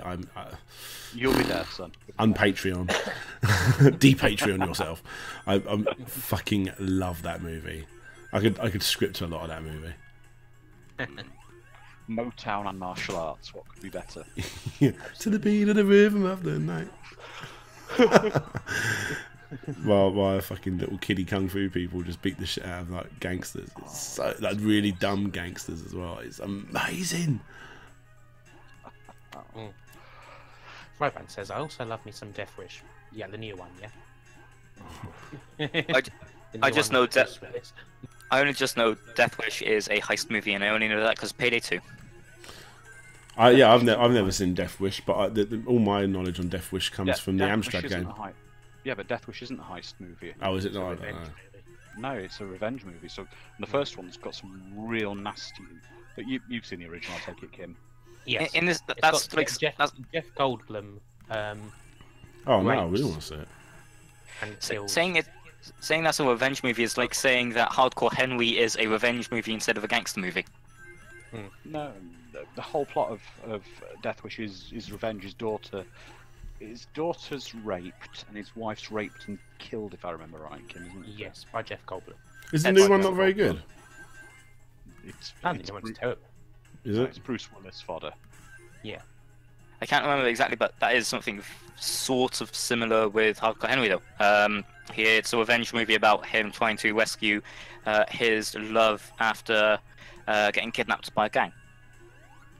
You'll be there, son. Unpatreon, de-Patreon yourself. I fucking love that movie. I could script a lot of that movie. Motown and martial arts. What could be better? To the beat of the rhythm of the night. While fucking little kiddie kung fu people just beat the shit out of like gangsters. It's so like really dumb gangsters as well. It's amazing. Roban says, I also love me some Death Wish. Yeah, the new one, yeah. I just know I only just know Death Wish is a heist movie, and I only know that because Payday 2. I've never seen Death Wish, but all my knowledge on Death Wish comes from the Amstrad game. Yeah, but Death Wish isn't a heist movie. Oh, is it not? I don't know. No, it's a revenge movie. So the first one's got some real nasty. But you've seen the original, I take it, Kim. Yes. In this, It's that's got like Jeff Goldblum. Oh no, I rapes really want to see it. and kills. saying that's a revenge movie is like saying that Hardcore Henry is a revenge movie instead of a gangster movie. No, the whole plot of Death Wish is revenge. His daughter's raped, and his wife's raped and killed, if I remember right, Kim, isn't it? Yes, by Jeff Goldblum. Is the new one not very good? I think the one's terrible. Is It's it? Bruce Willis fodder. Yeah. I can't remember exactly, but that is something sort of similar with Hardcore Henry, though. Here, it's a revenge movie about him trying to rescue his love after getting kidnapped by a gang.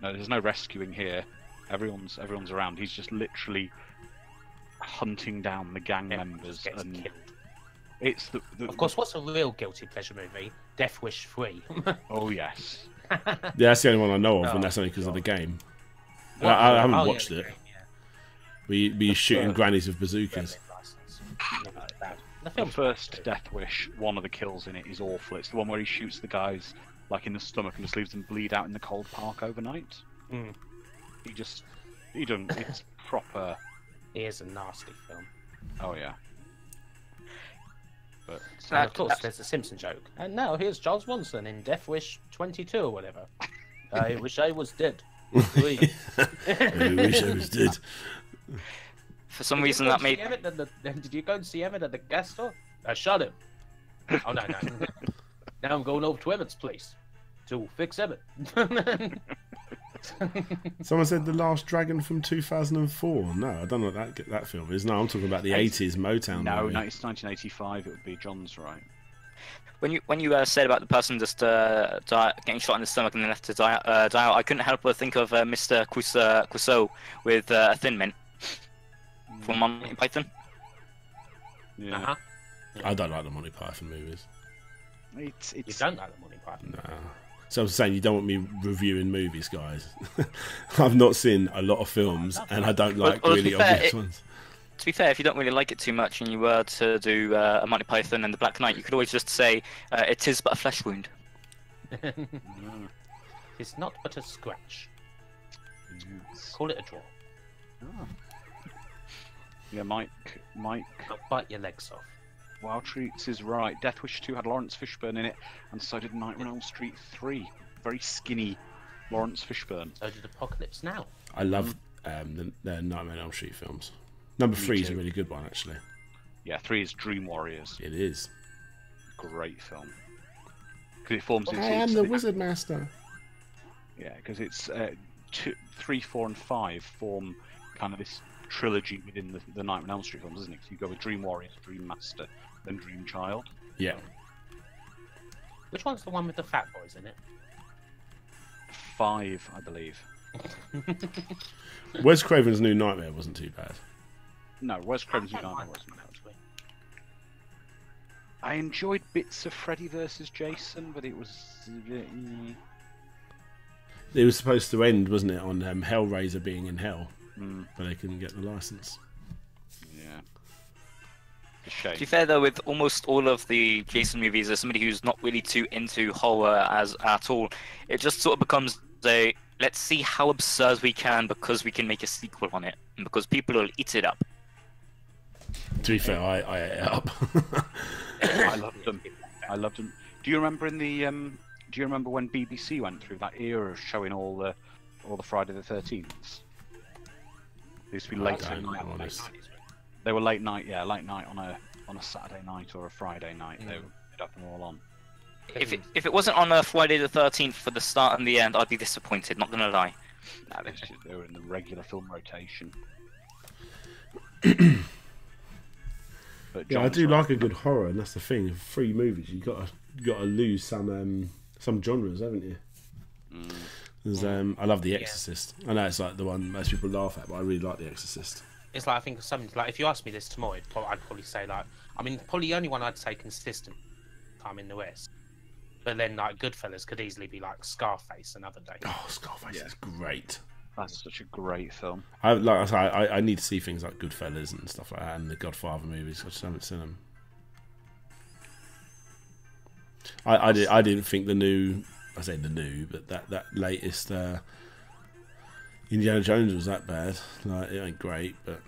No, there's no rescuing here. Everyone's around. He's just literally hunting down the gang members, Gets and killed. it's the Of course, what's a real guilty pleasure movie? Death Wish 3. Oh yes. Yeah, that's the only one I know of, Oh, and that's only because of the game. Well, I haven't oh, yeah, watched the it. game, yeah. Were you shooting grannies with bazookas? Never like that. The The film's first Death Wish, one of the kills in it is awful. It's the one where he shoots the guys like in the stomach and just leaves them bleed out in the cold park overnight. Mm. He doesn't. It's proper. It is a nasty film. Oh yeah. But And of course, there's the Simpson joke. And now here's Charles Bronson in Death Wish 22 or whatever. I wish I was dead. I wish I was dead. For some reason, that made Did you go and see Emmett at the gas store? I shot him. Oh no. Now I'm going over to Emmett's place to fix Emmett. Someone said The Last Dragon from 2004. No, I don't know what that film is. No, I'm talking about the 80s Motown no, movie. it's 1985. It would be. John's right. when you said about the person just getting shot in the stomach and then left to die out, I couldn't help but think of Mr. Crusoe with a Thin Mint from Monty Python. Yeah. Uh-huh. I don't like the Monty Python movies. It's You don't like the Monty Python? Nah. So I'm saying you don't want me reviewing movies, guys. I've not seen a lot of films, and I don't like Well, to be really fair, obvious ones. To be fair, if you don't really like it too much and you were to do a Monty Python and the Black Knight, you could always just say, it is but a flesh wound. It's not but a scratch. Yes. Call it a draw. Oh. Yeah, Mike. I'll bite your legs off. Wild Treats is right. Death Wish 2 had Lawrence Fishburne in it, and so did Nightmare on Elm Street 3. Very skinny Lawrence Fishburne. So did Apocalypse Now. I love the Nightmare on Elm Street films. Number 3 is a too. really good one, actually. Yeah, 3 is Dream Warriors. It is. Great film. Because it forms. I am the Wizard Master. Yeah, because it's 3, 4, and 5 form kind of this trilogy within the Nightmare on Elm Street films, isn't it? So you go with Dream Warriors, Dream Master, then Dream Child. Yeah. Which one's the one with the fat boys in it? 5, I believe. Wes Craven's New Nightmare wasn't too bad. No, Wes Craven's New I Nightmare like wasn't. that, actually. I enjoyed bits of Freddy versus Jason, but it was. It was supposed to end, wasn't it, on Hellraiser being in hell, Mm, but they couldn't get the license. yeah. A shame. To be fair though, with almost all of the Jason movies, as somebody who's not really too into horror as at all, it just sort of becomes a let's see how absurd we can because we can make a sequel on it and because people will eat it up. To be fair, I ate it up. I loved them. I loved them. Do you remember in the? Do you remember when BBC went through that era of showing all the Friday the 13th? They used to be late don't night. know, honest. They were late night, yeah, late night on a Saturday night or a Friday night. They'd have them all on. If it wasn't on a Friday the 13th for the start and the end, I'd be disappointed. Not gonna lie. Nah, they were in the regular film rotation. But Yeah, I John's do right. like a good horror, and that's the thing. Of 3 movies, you got to lose some genres, haven't you? Mm. There's, I love The Exorcist. I know it's like the one most people laugh at, but I really like The Exorcist. It's like I think something like if you asked me this tomorrow, I'd probably say like probably the only one I'd say consistent time in the West. But then like Goodfellas could easily be like Scarface another day. Oh, Scarface is great. That's such a great film. I need to see things like Goodfellas and stuff like that, and the Godfather movies. I just haven't seen them. I didn't think the new, I say the new, but that latest Indiana Jones was that bad. Like, it ain't great, but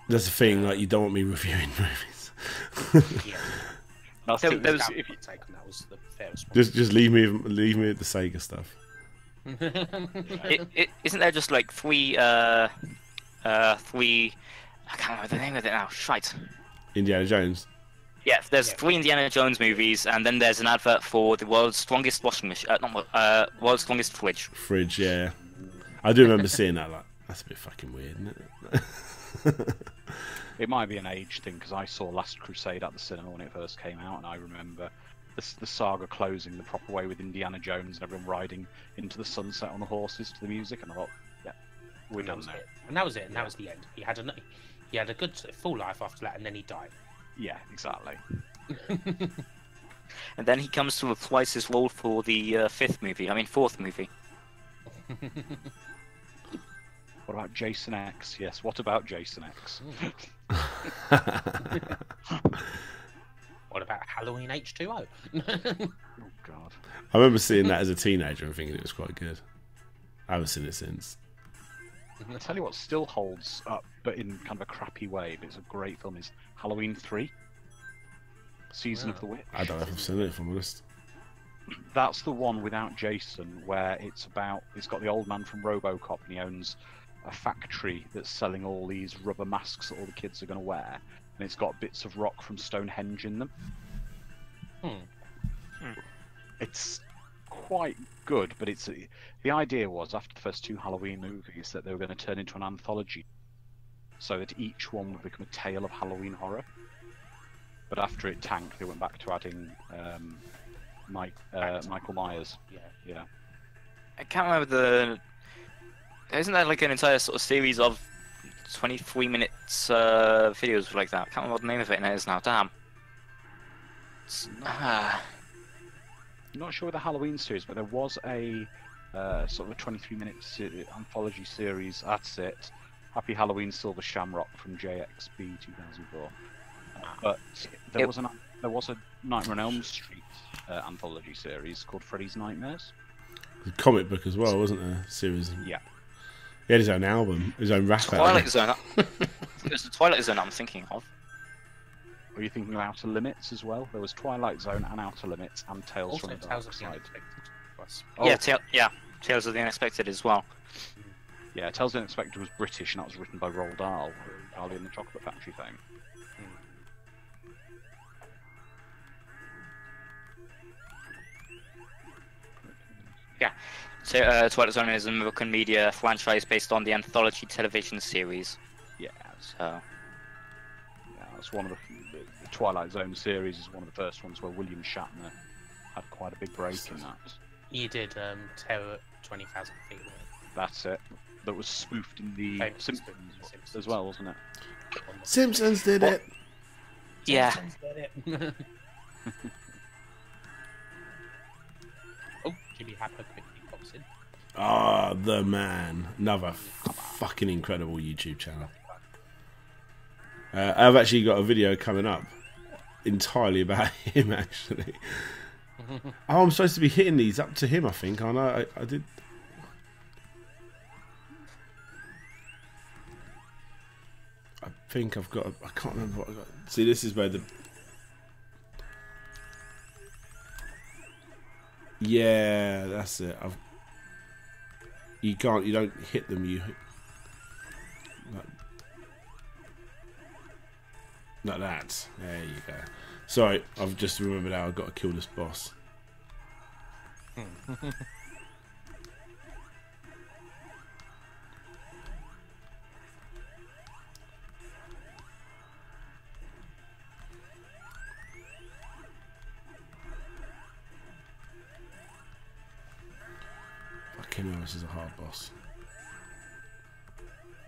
that's the thing. Like, you don't want me reviewing movies. Yeah. That's There- the- there was- If you take on that was the fairest one. just leave me with the Sega stuff. Isn't there just like three? I can't remember the name of it now. Shite. Indiana Jones. Yeah, there's Yeah. 3 Indiana Jones movies, and then there's an advert for the world's strongest washing machine. World's strongest fridge. Fridge, yeah. I do remember seeing that. Like, that's a bit fucking weird, isn't it? It might be an age thing because I saw Last Crusade at the cinema when it first came out, and I remember the saga closing the proper way with Indiana Jones and everyone riding into the sunset on the horses to the music, and I thought, yeah, we're And that done was now. it. And that was it. And that was the end. He had a good full life after that, and then he died. Yeah, exactly. And then he comes to reprise his role for the 4th movie. What about Jason X? Yes, what about Jason X? What about Halloween H2O? Oh God. I remember seeing that as a teenager and thinking it was quite good. I haven't seen it since. I tell you what still holds up, but in kind of a crappy way, but it's a great film, is Halloween 3. Season of the Witch. I don't know if I've seen it, if I'm honest. That's the one without Jason, where it's got the old man from RoboCop, and he owns a factory that's selling all these rubber masks that all the kids are going to wear, and it's got bits of rock from Stonehenge in them. It's quite good, but the idea was after the first 2 Halloween movies that they were going to turn into an anthology, so that each one would become a tale of Halloween horror. But after it tanked, they went back to adding Michael Myers. Yeah. I can't remember Isn't there like an entire sort of series of 23 minutes videos like that? I can't remember what the name of it is now. Damn. I'm not sure with the Halloween series, but there was a sort of a 23-minute anthology series. That's it. Happy Halloween Silver Shamrock from JXB 2004. But there was a Nightmare on Elm Street anthology series called Freddy's Nightmares. The comic book as well, wasn't there? Series. Yeah. He had his own album, his own rap Twilight album. Zone. I think it was the Twilight Zone I'm thinking of. Were you thinking of Outer Limits as well? There was Twilight Zone and Outer Limits and Tales Also, from the Tales Dark of the Side. Unexpected was. Oh, Tales of the Unexpected as well. Yeah, Tales of the Unexpected was British, and that was written by Roald Dahl, Charlie and the Chocolate Factory fame. So, Twilight Zone is an American media franchise based on the anthology television series. Yeah, So, that's one of the Twilight Zone series is one of the first ones where William Shatner had quite a big break in that. You did Terror at 20,000 Feet Away. That's it. That was spoofed in the Famous Simpsons Simpsons. as well, wasn't it? Simpsons did it. yeah. Simpsons did it. Oh, Jimmy Happer quickly pops in. Ah, the man. Another fucking incredible YouTube channel. I've actually got a video coming up entirely about him, actually. Oh, I'm supposed to be hitting these up to him, I think. I know, I did. I think I've got. I can't remember what I got. See, this is where the. Yeah, that's it. You can't. You don't hit them. You. Like that. There you go. Sorry, I've just remembered how I've got to kill this boss. Fucking hell, this is a hard boss.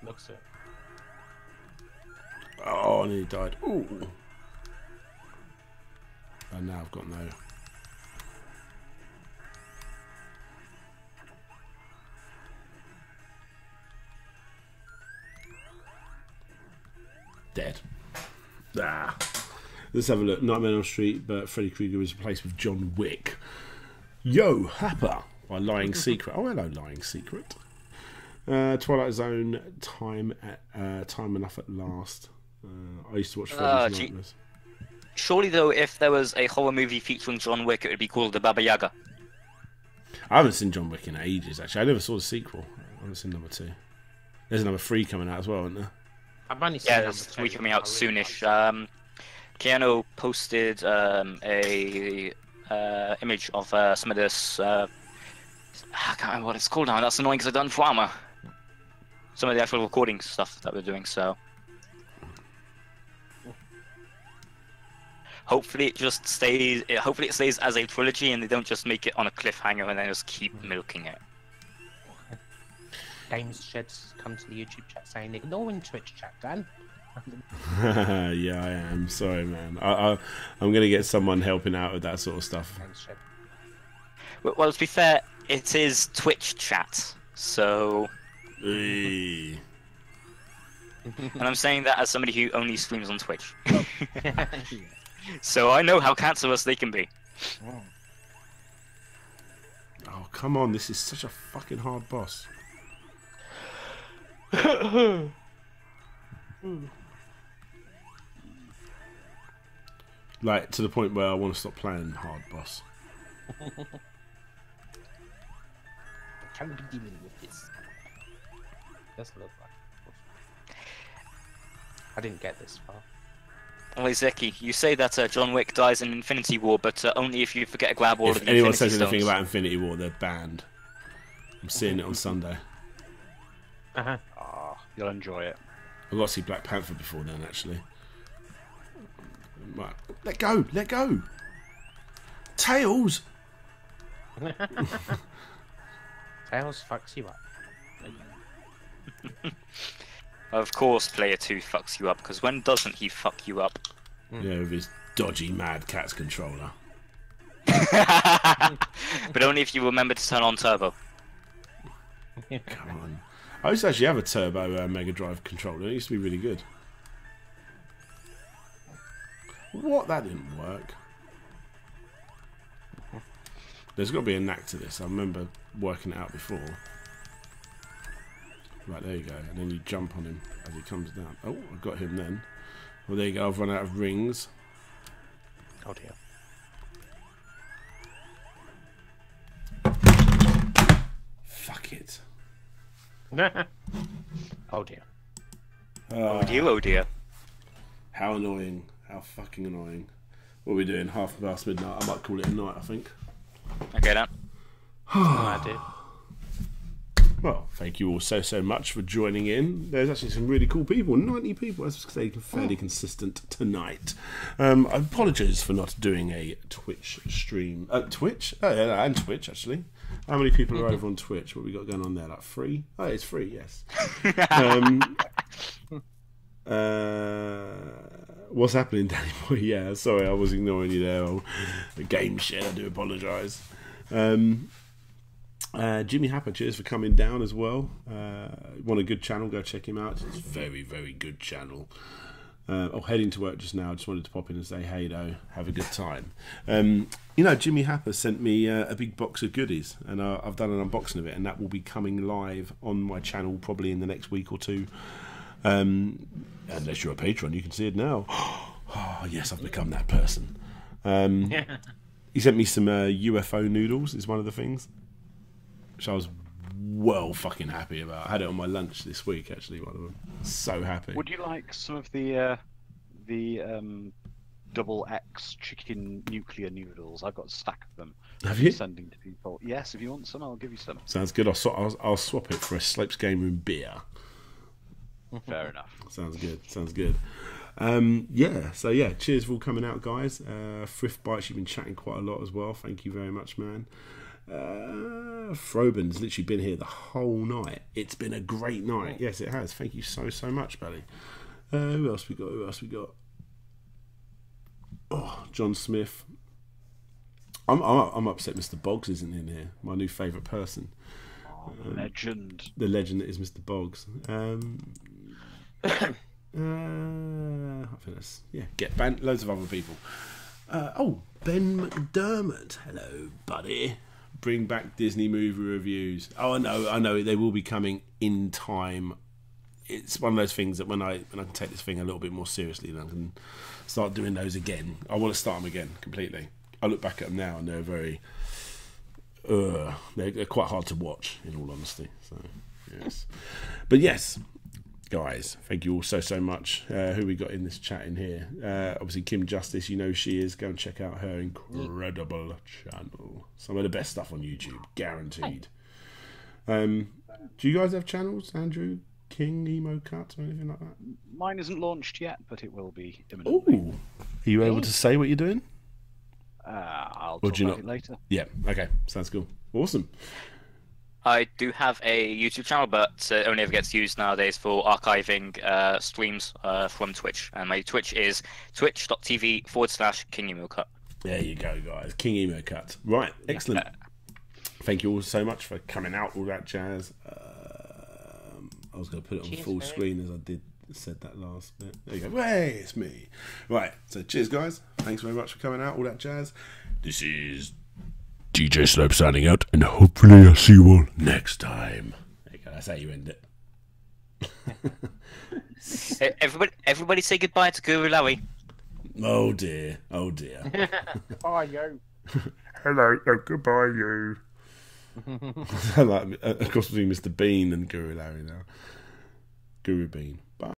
Looks it. Oh, I nearly died. Ooh. And now I've got no. Dead. Ah. Let's have a look. Nightmare on Elm Street, but Freddy Krueger is replaced with John Wick. Yo, Happer by Lying Secret. Oh, hello, Lying Secret. Twilight Zone, time enough at last. I used to watch Freddy's Nightmares. Surely, though, if there was a horror movie featuring John Wick, it would be called The Baba Yaga. I haven't seen John Wick in ages, actually. I never saw the sequel. I haven't seen number 2. There's number 3 coming out as well, isn't there? I've only seen there's 3 coming out soonish. Keanu posted a image of some of this. I can't remember what it's called now. That's annoying because I've done Frama. Some of the actual recording stuff that we're doing, so. Hopefully it just stays. Hopefully it stays as a trilogy, and they don't just make it on a cliffhanger and then just keep milking it. Games Shed's come to the YouTube chat saying, ignoring Twitch chat, Dan. Yeah, I am. Sorry, man. I'm gonna get someone helping out with that sort of stuff. Games Shed. Well, to be fair, it is Twitch chat, so. Eee. And I'm saying that as somebody who only streams on Twitch. So I know how cancerous they can be. Oh, come on. This is such a fucking hard boss. Like, to the point where I want to stop playing hard boss. Can we be dealing with this? Doesn't look like. I didn't get this far. Well, Zeki, you say that John Wick dies in Infinity War, but only if you forget to grab all of the If anyone Infinity says anything Stones. about Infinity War, they're banned. I'm seeing it on Sunday. Uh-huh. Ah, you'll enjoy it. I've got to see Black Panther before then, actually. Right. Let go! Let go! Tails! Tails fucks you up. Of course, Player 2 fucks you up, because when doesn't he fuck you up? Yeah, with his dodgy Mad Catz controller. But only if you remember to turn on turbo. Come on. I used to actually have a Turbo Mega Drive controller. It used to be really good. What? That didn't work. There's got to be a knack to this. I remember working it out before. Right, there you go. And then you jump on him as he comes down. Oh, I got him then. Well, there you go. I've run out of rings. Oh dear. Fuck it. Oh dear. Oh dear, oh dear. How annoying. How fucking annoying. What are we doing? Half past midnight. I might call it a night, I think. Okay, then. No idea. Well, thank you all so much for joining in. There's actually some really cool people. 90 people, as I say, fairly consistent tonight. I apologise for not doing a Twitch stream. Twitch? Oh, yeah, and Twitch, actually. How many people are over on Twitch? What we got going on there? Like 3? Oh, it's free, yes. What's happening, Danny Boy? Yeah, sorry, I was ignoring you there. Oh, the game shit, I do apologise. Jimmy Happer, cheers for coming down as well. Want a good channel, go check him out. It's a very, very good channel. Heading to work just now. Just wanted to pop in and say hey though. Have a good time. Jimmy Happer sent me a big box of goodies, and I've done an unboxing of it, and that will be coming live on my channel probably in the next week or two. Unless you're a patron, you can see it now. Oh yes, I've become that person. He sent me some UFO noodles. Is one of the things, which I was well fucking happy about. I had it on my lunch this week, actually. One of them. So happy. Would you like some of the double X chicken nuclear noodles? I've got a stack of them. Have you? Sending to people. Yes, if you want some, I'll give you some. Sounds good. I'll swap it for a Slopes Game Room beer. Fair enough. Sounds good. Cheers for all coming out, guys. Thrift Bites, you've been chatting quite a lot as well. Thank you very much, man. Froben's literally been here the whole night. It's been a great night. Yes, it has. Thank you so much, Belly. Who else we got? Oh, John Smith. I'm upset Mr. Boggs isn't in here. My new favourite person. Legend. The legend that is Mr. Boggs. I think that's get banned. Loads of other people. Ben McDermott. Hello, buddy. Bring back Disney movie reviews. Oh, I know. They will be coming in time. It's one of those things that when I can take this thing a little bit more seriously, then I can start doing those again. I want to start them again completely. I look back at them now and they're very, they're quite hard to watch, in all honesty. So yes, but yes. Guys, thank you all so much. Who we got in this chat in here? Obviously, Kim Justice, you know she is. Go and check out her incredible channel. Some of the best stuff on YouTube, guaranteed. Do you guys have channels, Andrew, King, Emo Cut, or anything like that? Mine isn't launched yet, but it will be imminently. Ooh. Are you able to say what you're doing? I'll talk about it later. Yeah, okay, sounds cool. Awesome. I do have a YouTube channel, but it only ever gets used nowadays for archiving streams from Twitch. And my Twitch is twitch.tv/King Emo Cut. There you go, guys. King Emo Cut. Right, excellent. Thank you all so much for coming out, all that jazz. I was going to put it on full screen as I said that last bit. There you go. Hey, it's me. Right, so cheers, guys. Thanks very much for coming out, all that jazz. This is DJ Slope signing out, and hopefully I'll see you all next time. There you go, that's how you end it. Everybody say goodbye to Guru Lowy. Oh dear. Bye, yo. Hello, goodbye, you. I like a cross between Mr. Bean and Guru Larry now. Guru Bean.